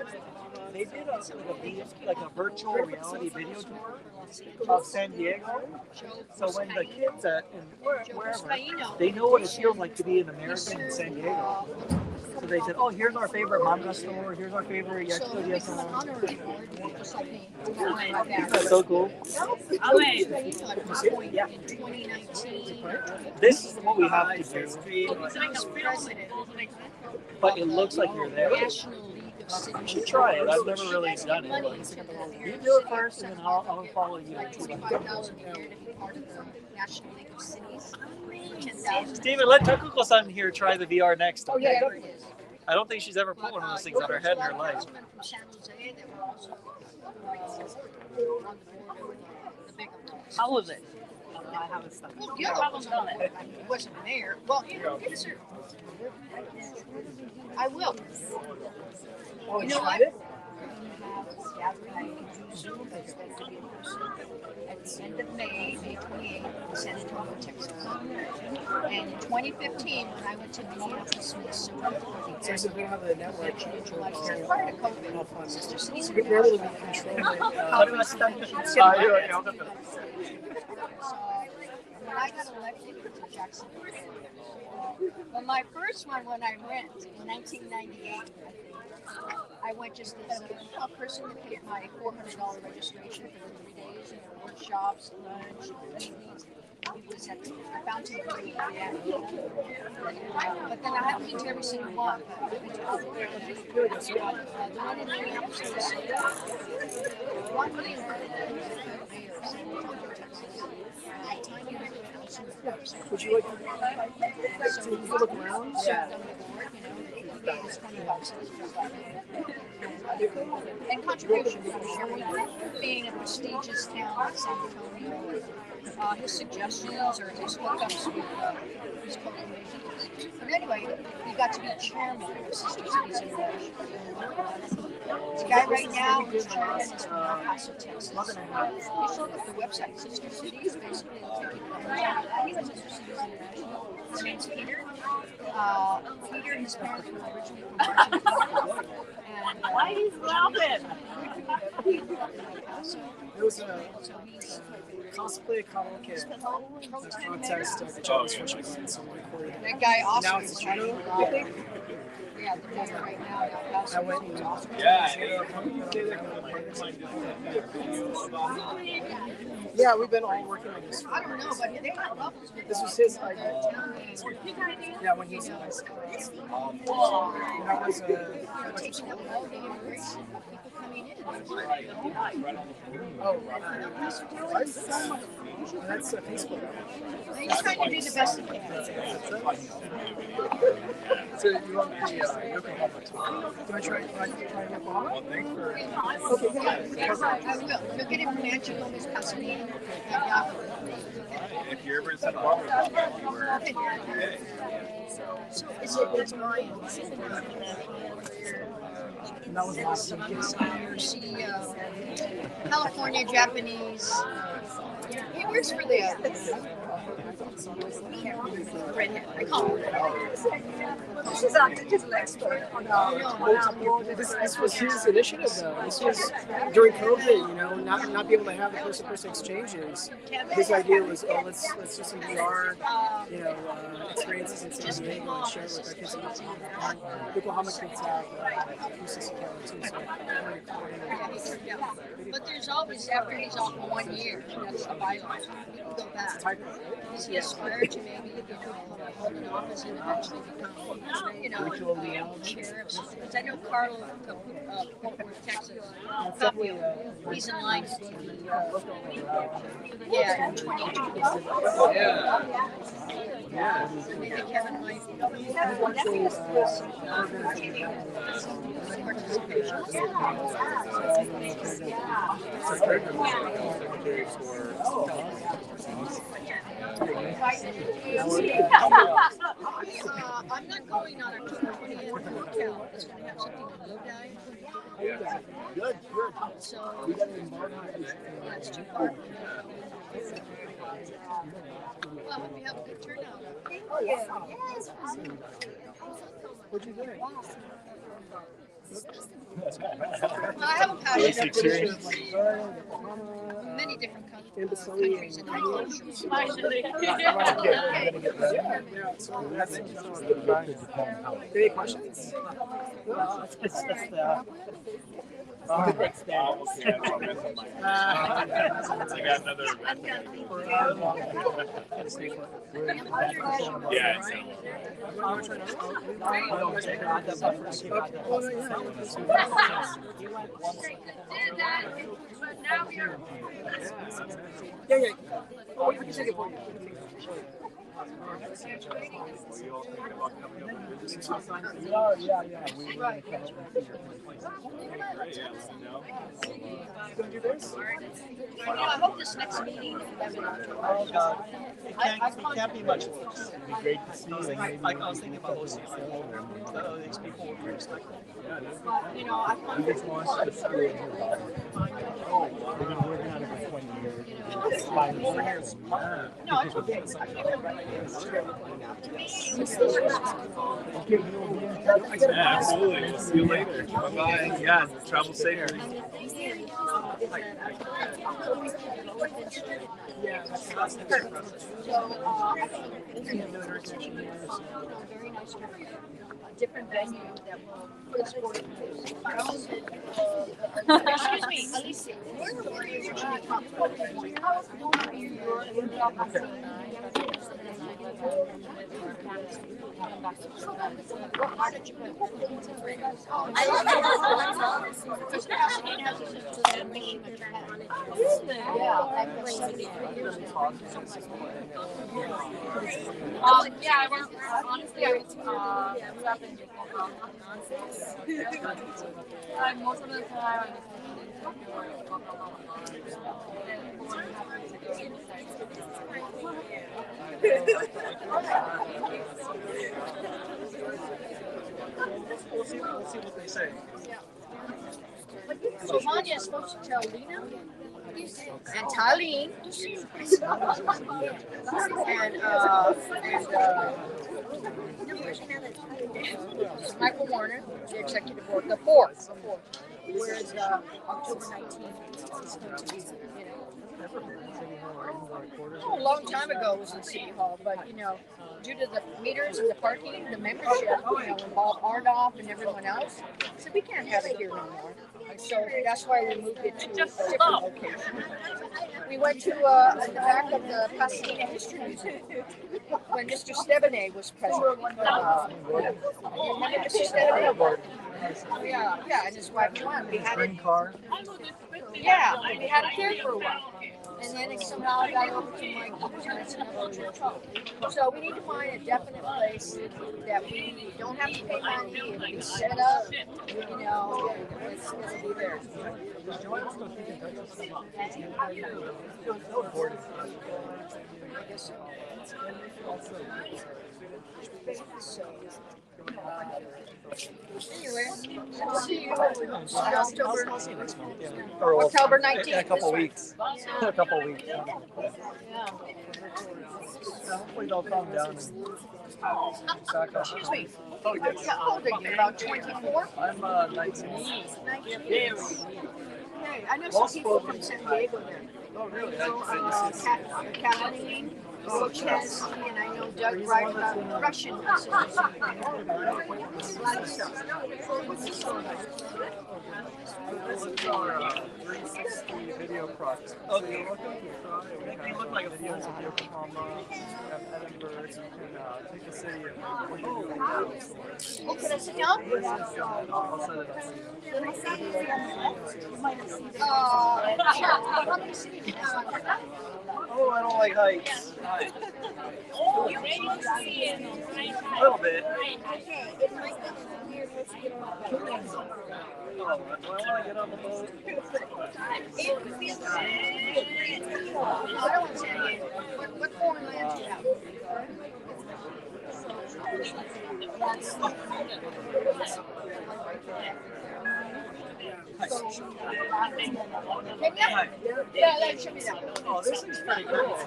They did like a virtual reality video tour of San Diego. So when the kids at wherever, they know what it feels like to be an American in San Diego. So they said, "Oh, here's our favorite manga store. Here's our favorite yakitori store." That's so cool. Yeah. This is what we have to do. But it looks like you're there. You should try it. I've never really done it. You do it first, and then I'll follow you. Like $25,000 a year to be part of the National League of Cities. 10,000. Steven, let Takuko-san here try the VR next. Oh yeah, whatever it is. I don't think she's ever put one of those things on her head in her life. From San Jose, they were also on the board of the big umbrellas. How was it? I haven't stuff. Well, Diego was on it. I mean, he wasn't mayor. Well, you know, it's a, I will. Oh, you know tried what? it? At the end of May 28th, in San Antonio, Texas. And in 2015, when I went to Minneapolis, Minnesota, So we don't have the network. prior to COVID, Sister Cities We barely control when I got elected to Cjscn, well, my first one when I went in 1998, I went just as a person that paid my $400 registration for the 3 days, you know, workshops, lunch, evenings. It was at the Fountain Valley area. But then I haven't been to every single one. The one in Minneapolis, Minnesota, one mayor, tiny little council. Would you like to look around? Yeah. And contribution being a prestigious town like San Antonio, his suggestions or his hookups with his co-commissioners. But anyway, he got to be chairman of Sister Cities International. The guy right now who's chairman is from El Paso, Texas. You should look at the website, Sister Cities, basically. He was Sister Cities International. His name's Peter. Peter and his parents were originally from Argentina. Why he's laughing? There was a cosplay karaoke contest at the Chinese French so we recorded. That guy Oscar. Now it's a Chino, I think. Yeah, the mayor right now. I went and yeah, we've been all working on this. I don't know, but they got levels. This was his idea. Yeah, when he was in high school. That was teaching up all the immigration people coming in. Oh, that's Facebook. They're just trying to do the best they can. So you want the Yokohama tour? Do I try Yokohama? Well, thanks for. Okay, yeah. I will. You'll get it from Angie Gomez Pasadena. If you're ever in Santa Barbara, So it's Brian. That was last week. Your CEO, California Japanese. He works for the redhead. I call her redhead. She's a digital expert on this was his initiative though. This was during COVID, you know, not be able to have the person-to-person exchanges. His idea was, let's do some VR, you know, experiences in San Diego and share it with our kids in Yokohama. Yokohama kids have acoustic camera too, so we're recording. But there's always, after he's off 1 year, that's the bylaws. You can go back. Is he aspire to maybe, you know, hold an office and eventually become, you know, chair of something? Because I know Carl of Fort Worth, Texas, he's in line to be, yeah, in 2020. Yeah. Maybe Kevin might I'm not going on October 20th to hotel. It's going to have something in Lodi. Good. So that's too far. Well, I hope you have a good turnout. Oh, yeah. What'd you think? I have a passion many different countries and cultures. Any questions? Next day. Okay, I got another event. Yeah, Yeah. Oh, I can take it for you. Yeah. We right. Gonna do this? I hope this next meeting. Oh God, it can't be much worse. It'd be great to see you. I was thinking about hosting these people were very respectful. But you know, I just launched the school in her body. Oh, we've been working on it for 20 years. Over here, no, I took it. yeah, absolutely. We'll see you later. Bye-bye. Yeah, travel safely. Yeah, that's perfect. Very nice different venue that will put us forward. Excuse me, Alicia, where were you originally from? Yeah, honestly, I grew up in Yokohama. Most of the time, We'll see what they say. So Manya is supposed to tell Lena and Tyleen and Michael Warner, the executive board, the fourth. Whereas October 19th is going to be, a long time ago it was in City Hall, but due to the meters and the parking, the membership, and Bob Arnoff and everyone else, so we can't have it here no more. So that's why we moved it to a different location. We went to the back of the Pasadena History Museum when Mr. Stevenet was president. You remember Mr. Stevenet? Yeah, and his wife Juan. We had it. Yeah, we had it there for a while. And then it somehow got over to Mike. So we need to find a definite place that we don't have to pay money. It'll be set up, it's going to be there. I guess so. Anyway, see you October 19th. In a couple weeks. Yeah. In a couple weeks. Yeah. Hopefully they'll calm down and back up. Excuse me. How old are you? About 24? I'm 19. 19 years. Hey, I know some people from San Diego there. Oh, really? Kathleen, Cjscn, and I know Doug Wright about Russian. A lot of stuff. What's the story? This is our 360 video project. Okay. If you look like a videos of Yokohama, Edinburgh, you can take the city and Oh, can I sit down? I'll set it up. How many cities? Oh, I don't like heights. A little bit. It might be weird once you get on the boat. Do I want to get on the boat? What foreign land do you have? Yeah, show me that. Oh, this is pretty cool.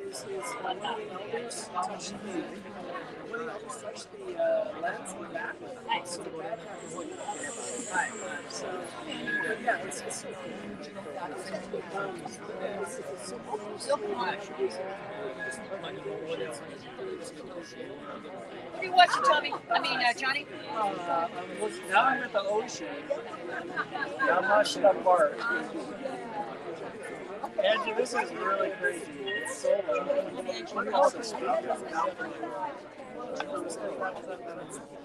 is one of the elders touched the lens in the back. Nice. Right. So yeah, it's What are you watching, Tommy? Johnny? Now I'm at the ocean. I'm washed up bar. Angie, this is really crazy. It's so look at all this stuff.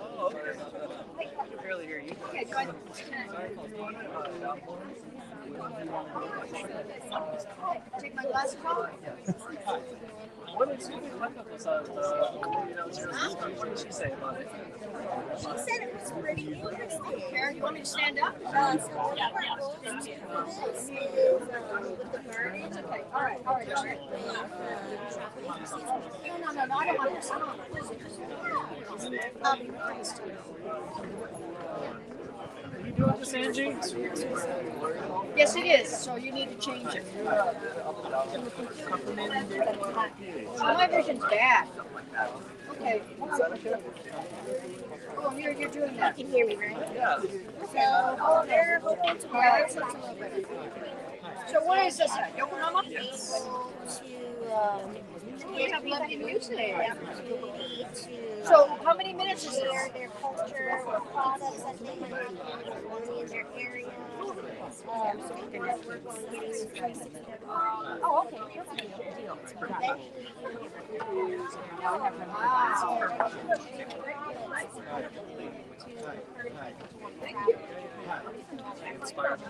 Oh, okay. I can barely hear you. Okay, go ahead. Take my glasses off. What did she what did she say about it? She said it was pretty interesting. Karen, you want me to stand up? So one of our goals for this is with the gardens. Okay, all right. No, I don't want this. I don't want this. Are you doing this, Angie? Yes, it is. So you need to change it. My vision's bad. Okay. Oh, you're doing that. You can hear me, right? Yeah. So they're hoping to buy something like that. So what is this at? Yokohama? Yes. We have lovely view today. Opportunity to So how many minutes is this? share their culture or products that they might have only in their area. So we can network on getting 360. Oh, okay. Thank you. Inspired.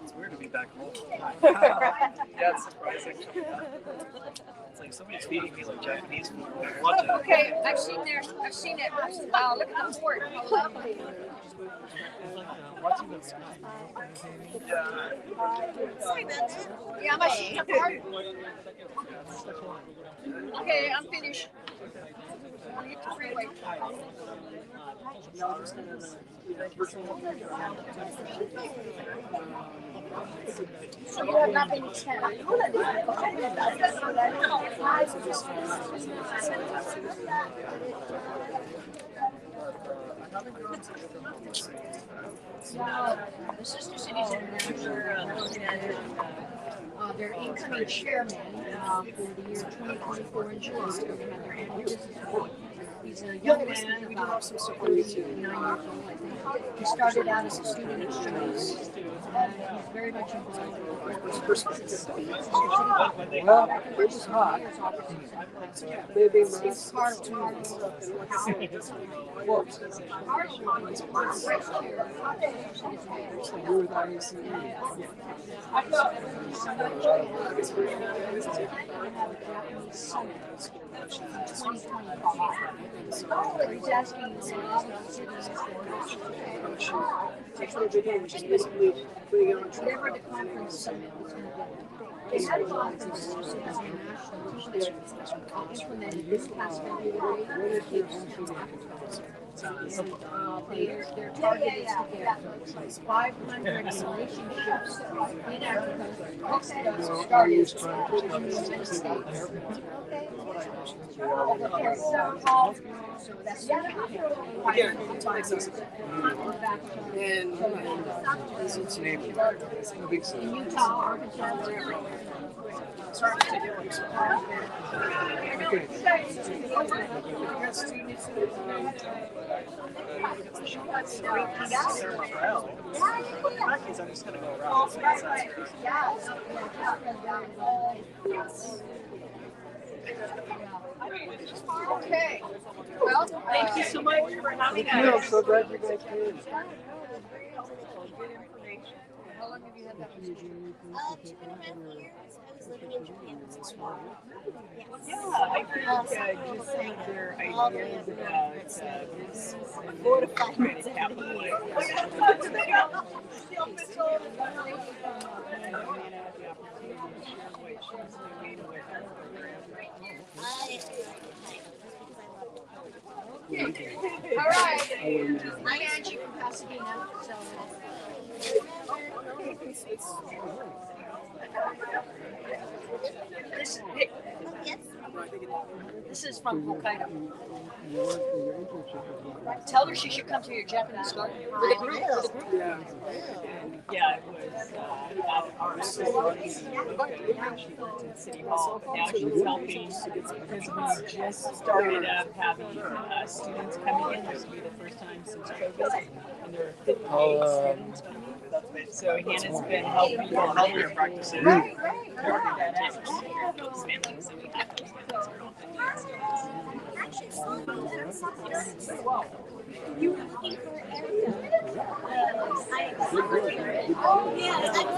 It's weird to be back home. Yeah, it's surprising. It's like somebody's feeding me like Japanese food. I'm watching it. Okay, I've seen it. Wow, look at the board. How lovely. Watching them. Sorry about that. Yeah, I'm a sheet apart. Okay, I'm finished. I'll hit the freeway. So you have nothing to tell. The sister cities are looking at it. Their incoming chairman for the year 2024 in July. They had their annual business report. He's a young man, about 39 years old, I think. He started out as a student exchange. He's very much involved Well, it was hot. Maybe it's part of you're with IACE. He's asking whatever the conference summit was going to be. They had a conference so that the national teachers implemented this past February. Their target is to get 500 relationships in Africa started in the United States. So that's in Utah, Arkansas, wherever. I'm just gonna go around. Okay. Well, thank you so much for having us. I'm so glad you guys came. How long have you had that? 2.5 years. I was living in Japan. Yeah, I think just some of their ideas about business and trying to capitalize. All right. I'm Angie from Pasadena. So. This is from Hokkaido. Tell her she should come to your Japanese garden with a group. Yeah. Yeah, it was our sorority in City Hall, but now she's helping because we just started up having students coming in. This will be the first time since COVID, and there are 58 students coming. So Hannah's been helping them practice it. You were looking for an area. Yes, I'm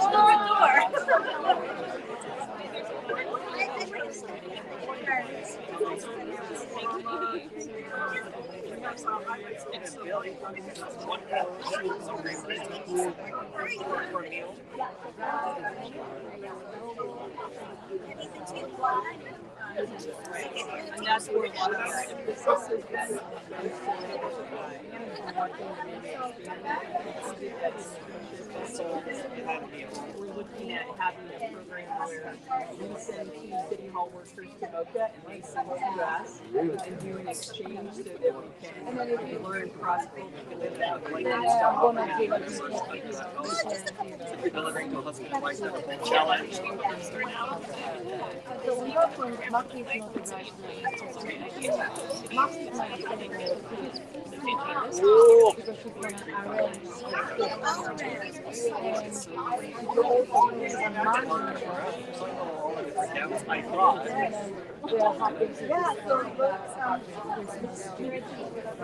And that's where a lot of our emphasis is been. So we're looking at having a program where we send 2 City Hall workers to Boca and they send to us and do an exchange so that we can learn cross-culturally about like delivering to a husband and wife challenge. So we got from Maki's motivation. Maki's my favorite because she's gonna arrange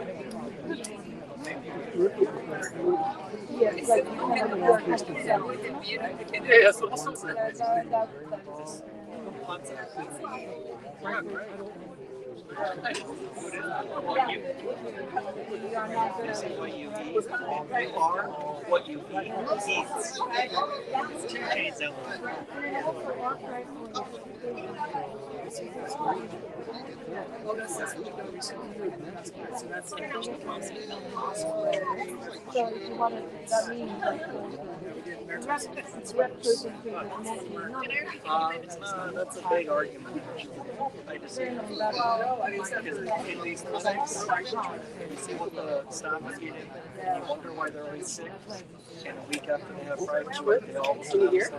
yes, like you can work as a cell. Yes, you are what you eat. Two chains out. Oh, that's so that's international consul. So if you want to, that means like it's representing That's a big argument. I disagree. Because in these clinics, you see what the staff is eating, and you wonder why they're always sick. And a week after they have fried chicken, they all Can you hear?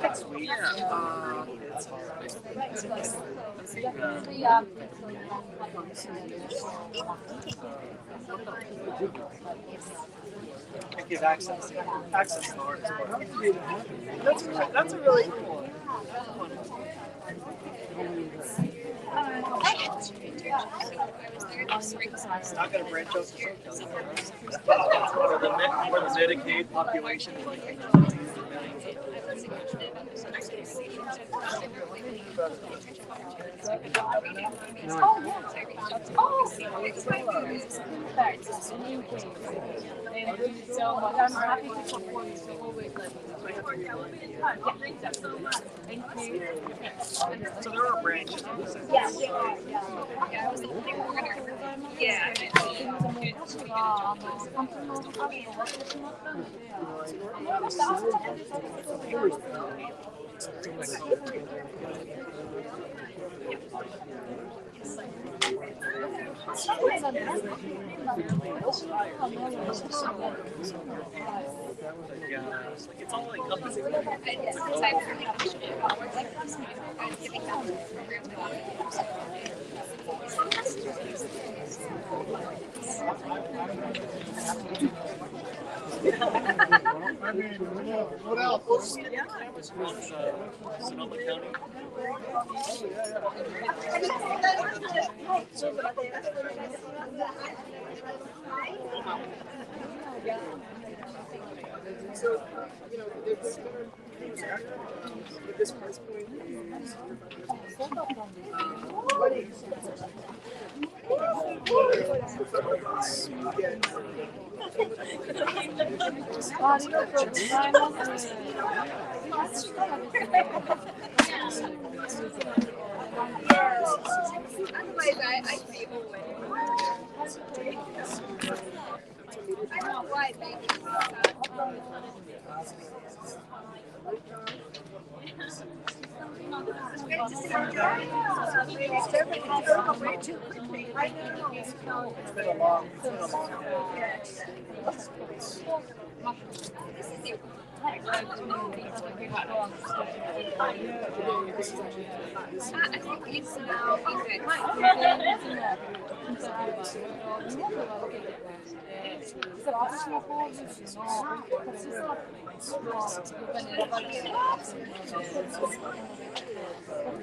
next week. It's hard. I give access to art as well. That's a really cool one. It's not going to branch out to where the Medicaid population is like millions so much. I'm happy to support you. So always like thank you. So there are branches. Yeah, they are. Yeah, I was thinking we're gonna. Yeah. It's all encompassing. I mean, what else? Sonoma County. So, you know, there's better but this price point is Otherwise, I feel away. I don't know why, maybe.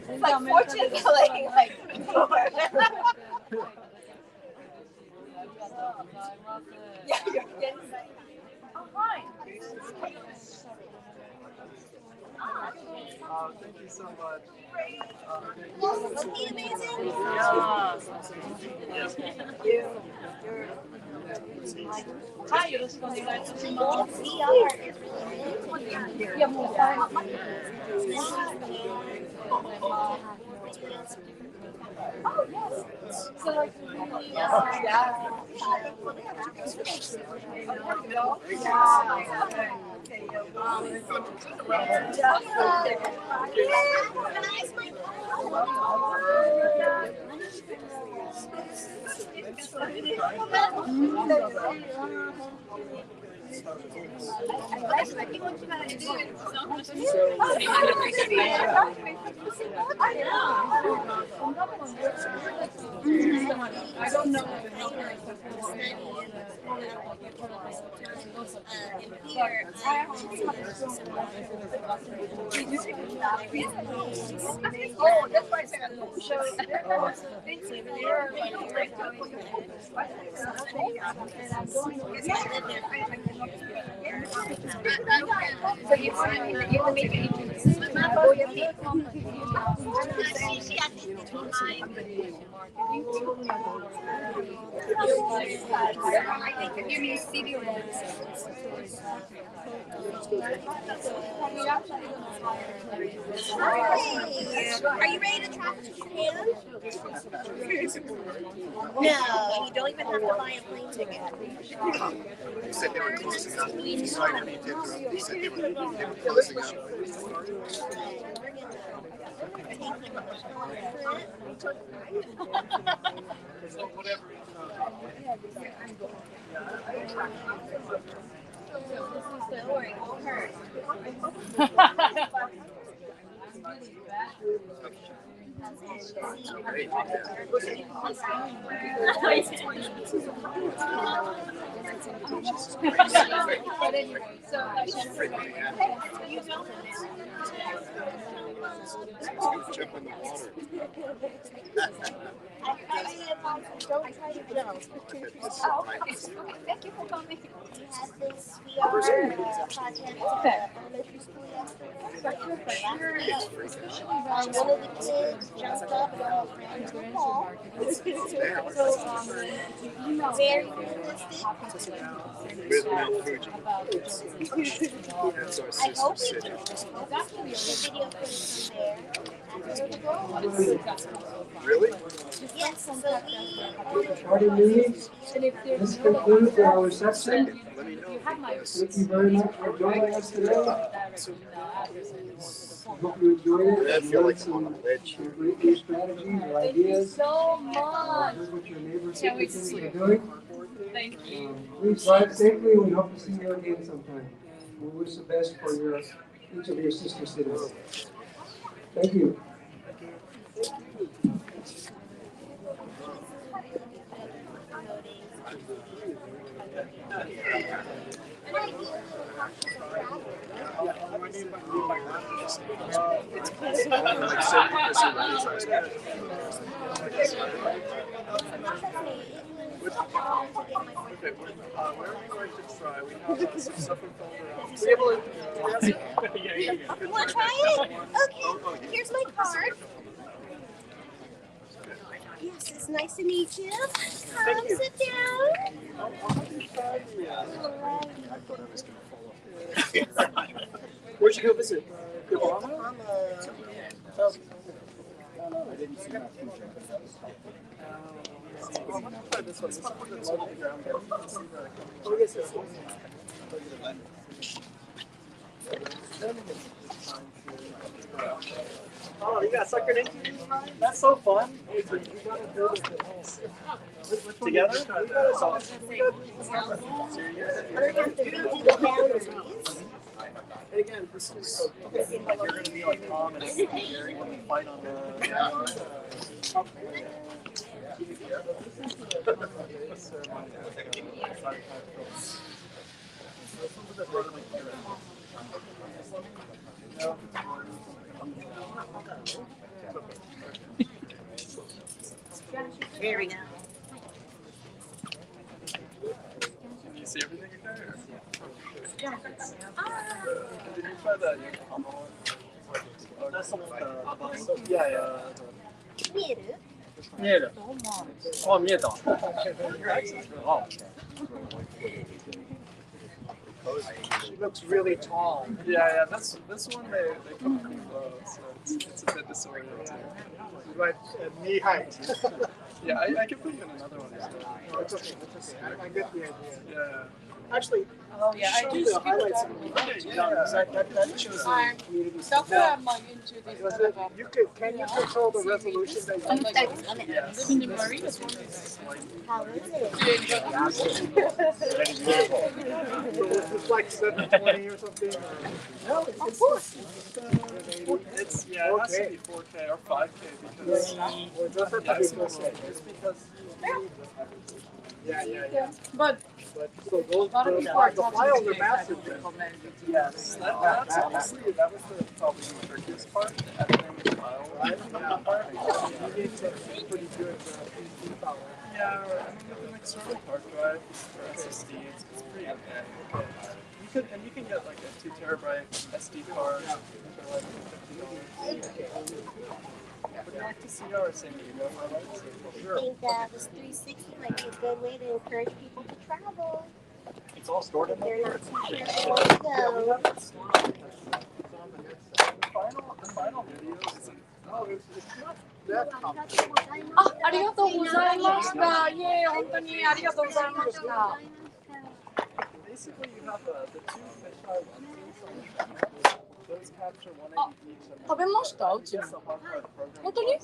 It's like fortune telling, like. Yeah, you're getting oh, hi. Thank you so much. Wasn't he amazing? Hi, よろしくお願いいたします。いや、もうさ、Oh, yes. So, like, I don't know. Oh, that's why I said So you have to make it you mean CD Are you ready to travel to Japan? No, and you don't even have to buy a plane ticket. You said they were closing up. Sorry, I didn't mean to interrupt. You said they were closing up. Don't worry, it won't hurt. But anyway, so You don't Jump in the water. Don't try to jump. oh, okay. Thank you for coming. We had this VR project elementary school yesterday. One of the kids jumped up and almost ran into a wall. Very realistic. With Mount Fuji. That's our I sister hope city. the video footage from there. Really? Yes, so Pardon me, this concludes our reception. Thank you very much for joining us today. I hope you enjoyed it. I feel like some I'm on a ledge. great new strategies or ideas. So much. Heard what your neighbors are doing. Thank you. Please drive safely, and we hope to see you again sometime. We wish the best for each of your sister cities. Thank you. you want to try it? Okay, here's my card. Yes, it's nice to meet you. Come sit down. Where'd you go visit? Yokohama. I didn't see that feature. I'm going to try this one. This one's low to the ground. Oh, yes, yes. Oh, Oh, you got suckered into this time? That's so fun. Together? So, and again, this is you're going to be like Tom and Jerry when we fight on the. Here we go. Can you see everything okay? Did you try the Yokohama one? That's the one with the yeah. 見える？見える。あ、見えた。Wow. She looks really tall. Yeah. This one they come pretty low, so it's a bit disorienting. Right, knee height. Yeah, I can put you in another one. No, it's okay. I get the idea. Yeah. Actually, show the highlights of that shows the community stuff. Can you control the resolution that you Yes. How is it? So it's like 720 or something? No, Of course. It has to be 4K or 5K because just because. Yeah. But so those a lot of people are the files are massive. Yes, that's honestly that was probably the trickiest part. Editing the file. You need some pretty good PC power. Yeah, I mean with an external hard drive for SSD, it's pretty okay. You can get like a 2 terabyte SD card for like $50. Would you like to see our San Diego highlights? I think this 360 might be a good way to encourage people to travel. It's all stored in They're there. not too sure where to go. The final video isn't. Oh, it's not that complicated. ありがとうございました。いえ、本当にありがとうございました。 Basically, you have the 2 fisheye lenses. Those capture 180 each. 食べましたうちの。本当に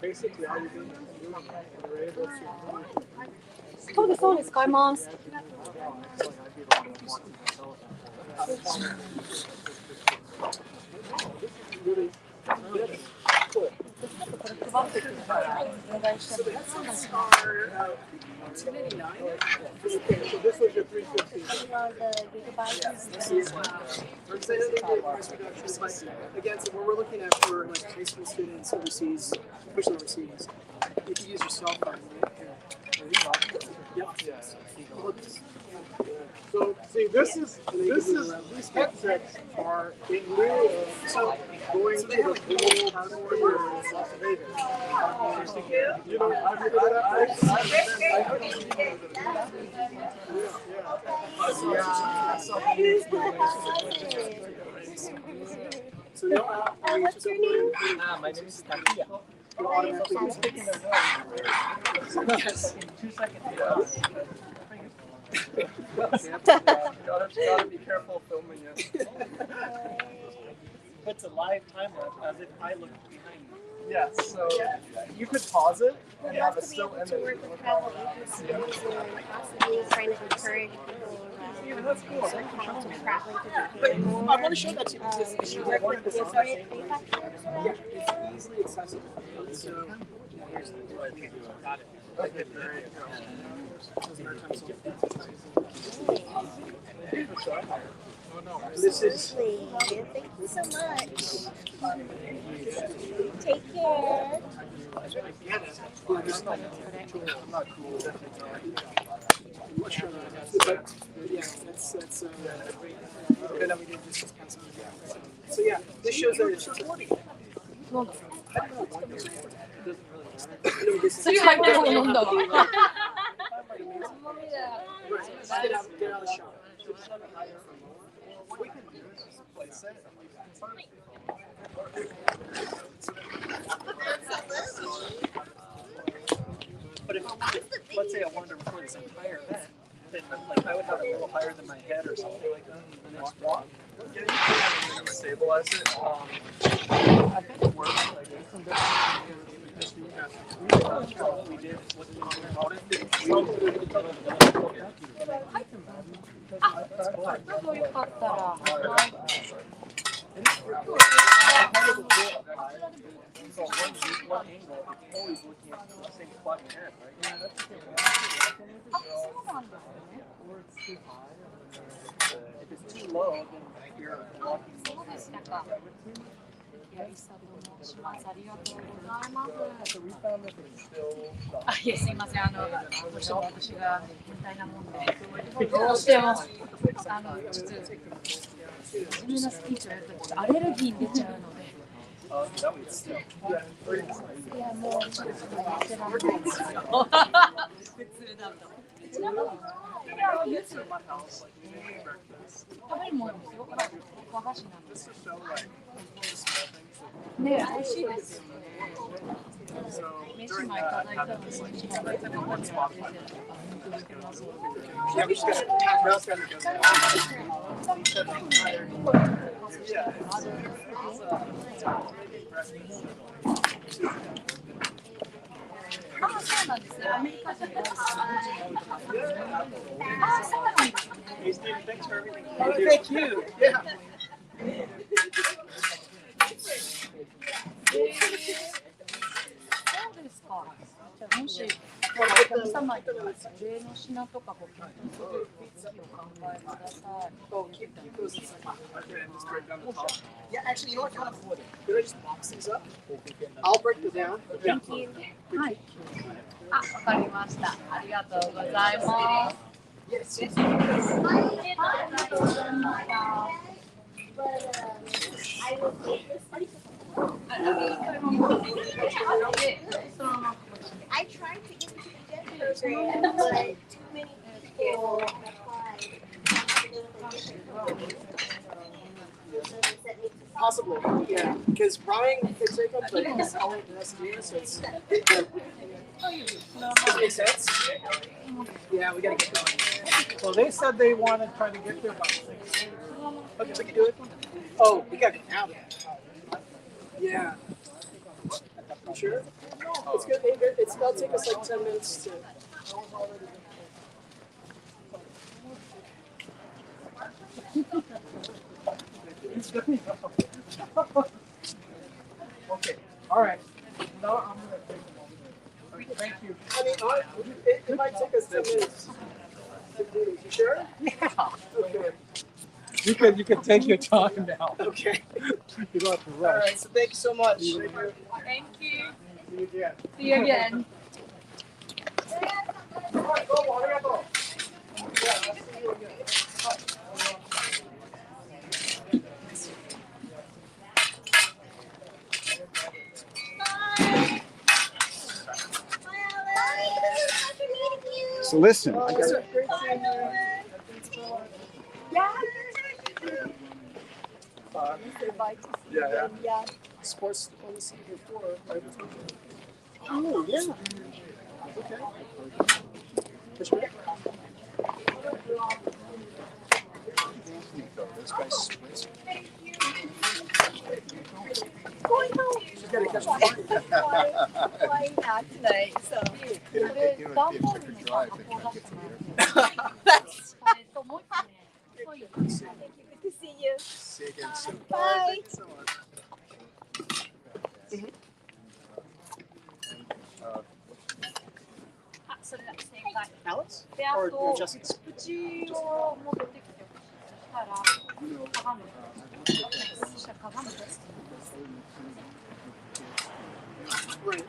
？Basically, all you're doing is you're able to. そうですそうです買います。 So that's on star 289. Okay, so this was your 350. Gigabytes. This is again, so what we're looking at for like high school students overseas, especially overseas, you can use your cell phone, right? Yep. So see, these headsets are in lieu of going to the pool or Las Vegas. You know, have you heard of that So what's your name? my name is Takia. Yes. In 2 seconds. Gotta be careful filming it. It's a live time lapse as if I look behind you. Yes, so you could pause it and You have have a to be still able to image. work with travel agencies and possibly trying to encourage people Yeah, that's cool. to traveling to But Japan. I want to show that to you because You work with different manufacturers. yeah, it's easily accessible. So here's the got it. Okay, very This is. Thank you so much. Take care. But yeah, that's good that we did this kind of stuff. So yeah, this shows that it's recording. 次入ってる方飲んだわ。 Get out of the shot. What we can do is just place it and we can sort of. But if let's say I wanted to record this entire event, then like I would have it a little higher than my head or something like that. And then just walk. Yeah, you can stabilize it. I think it works. Like there's some different we did what we promoted. So one angle is always looking at the same spot in your head, right? Yeah, that's okay. Or it's too high. If it's too low, then you're walking. あ、いえ、すいません。どうしても私が変態なもんで、どうしてもちょっと自分のスピーチをやるとちょっとアレルギーに出ちゃうので。いや、もうちょっとやってらんないんですよ。普通だと。ちなみに、食べるものもすごく和菓子なんですよ。ね、美味しいですよね。飯もいただいたので、飯もいただいたので、Yeah, we just gotta talk about that. Hey, Steve, thanks for everything. Oh, thank you. Yeah. そうですか。じゃあもしお客様にお礼の品とかご検討する時を考えてください。 Oh, keep those inside. Okay, and just break down the top. Yeah, actually, you know what? Could I just box these up? I'll break them down. Thank you. はい。あ、わかりました。ありがとうございます。Yes. Yes. ありがとうございました。 I tried to get into the gender program, but too many people applied. Possibly, yeah. Because Brian Cjscn, like, is only the last year, so it's. Does that make sense? Yeah, we gotta get going. Well, they said they want to try to get there by 6. Okay, we can do it. Oh, we gotta get out of it. Yeah. You sure? It's good. That'll take us like 10 minutes to. Okay. All right. Now I'm gonna take them over. Okay, thank you. I mean, it might take us 10 minutes to do it. You sure? Yeah. Okay. You can take your time now. Okay. You don't have to All rush. right. So thank you so much. Thank you. Thank you. See you again. See you again. All right. Go. Arigato. Yeah. I'll see you again. So listen. Oh, it's a great seeing you. Yeah. Yeah. Sports on the city before. Right? Oh, yeah. Okay. Which way? This guy's Swiss. She's got to catch a flight. Flying back tonight, so. It'll take you a different drive if you get to here. Good to see you. See you again soon. Bye. Thank you so much. Alex? Or Jessica? 口を持ってきてそしたら鏡そしたら鏡です Right.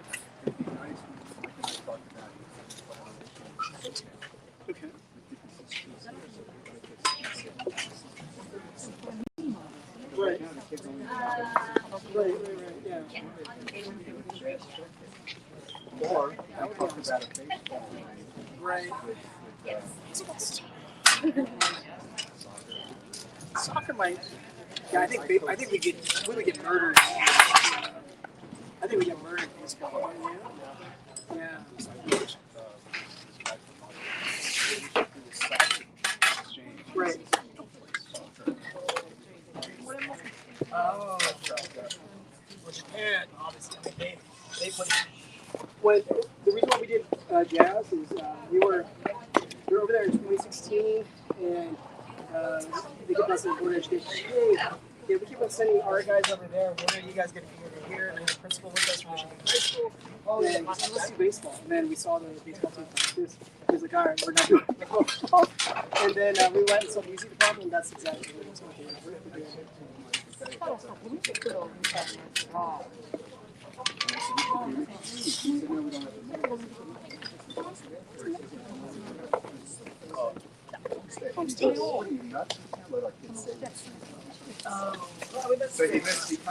Okay. Right. Right, yeah. Or I talk about a baseball game. Right. Yes. Soccer might. Yeah, I think we would get murdered. I think we get murdered in baseball. Yeah. when the reason why we did jazz is we were over there in 2016, and they gave us a board education. Hey, yeah, we keep on sending our guys over there. When are you guys going to come over here? And the principal with us from Michigan High School. And we said, let's do baseball. And then we saw the baseball team practice. He was like, all right, we're not doing baseball. And then we went and saw the music department, and that's exactly what it was going to do. So he kind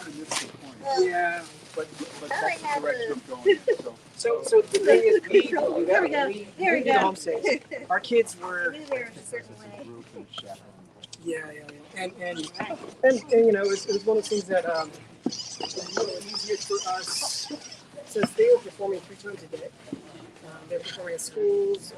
of missed the point. Yeah. But that's the direction I'm going in. So the thing is, we Here we go. Here we did go. homestays. Our kids were. Maybe they're a certain way. Yeah. And you know, it was one of those things that it was easier for us since they were performing 3 times a day. They were performing at schools.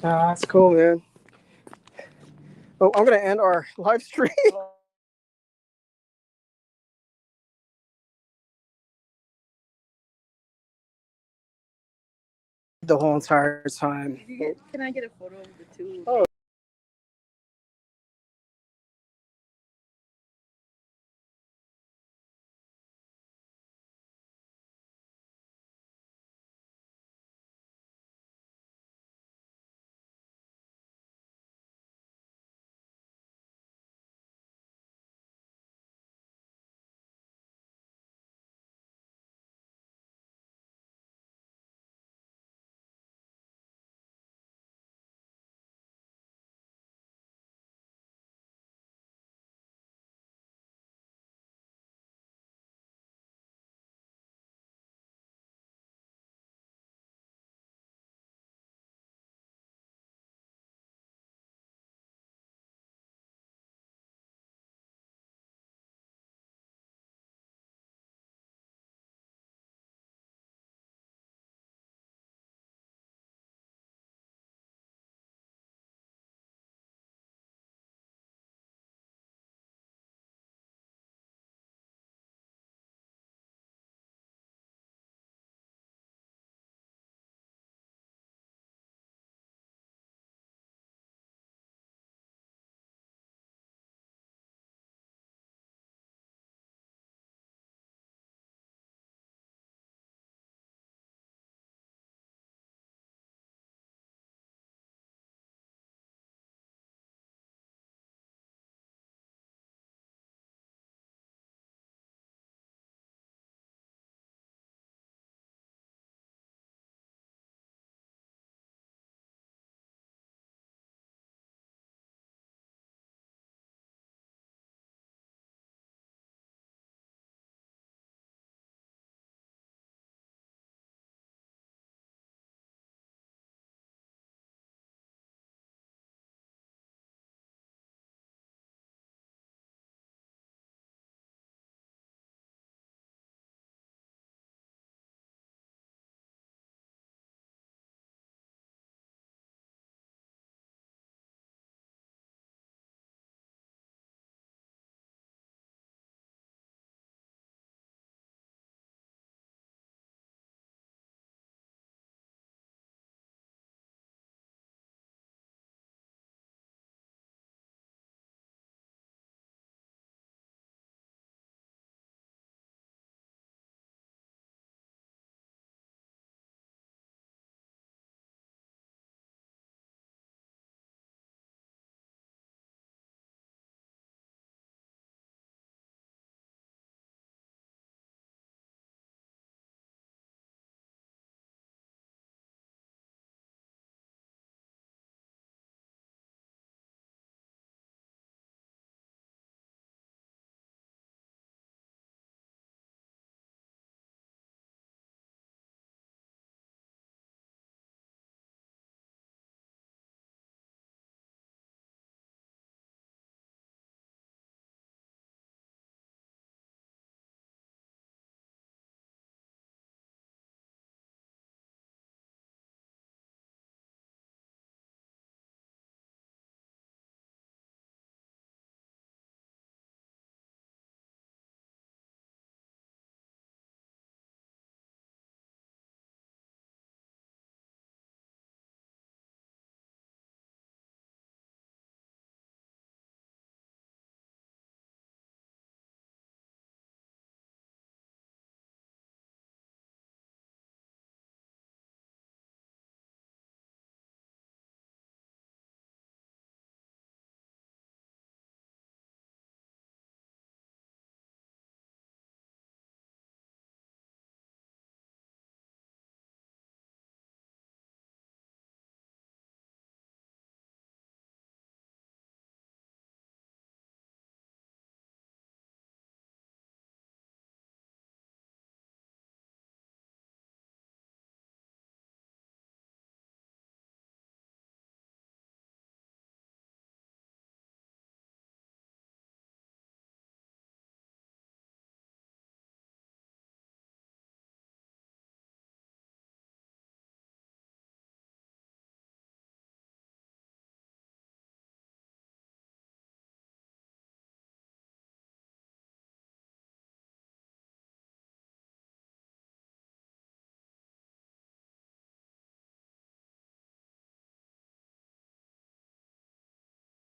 That's cool, man. Oh, I'm gonna end our live stream. The whole entire time. Can I get a photo of the two? Oh.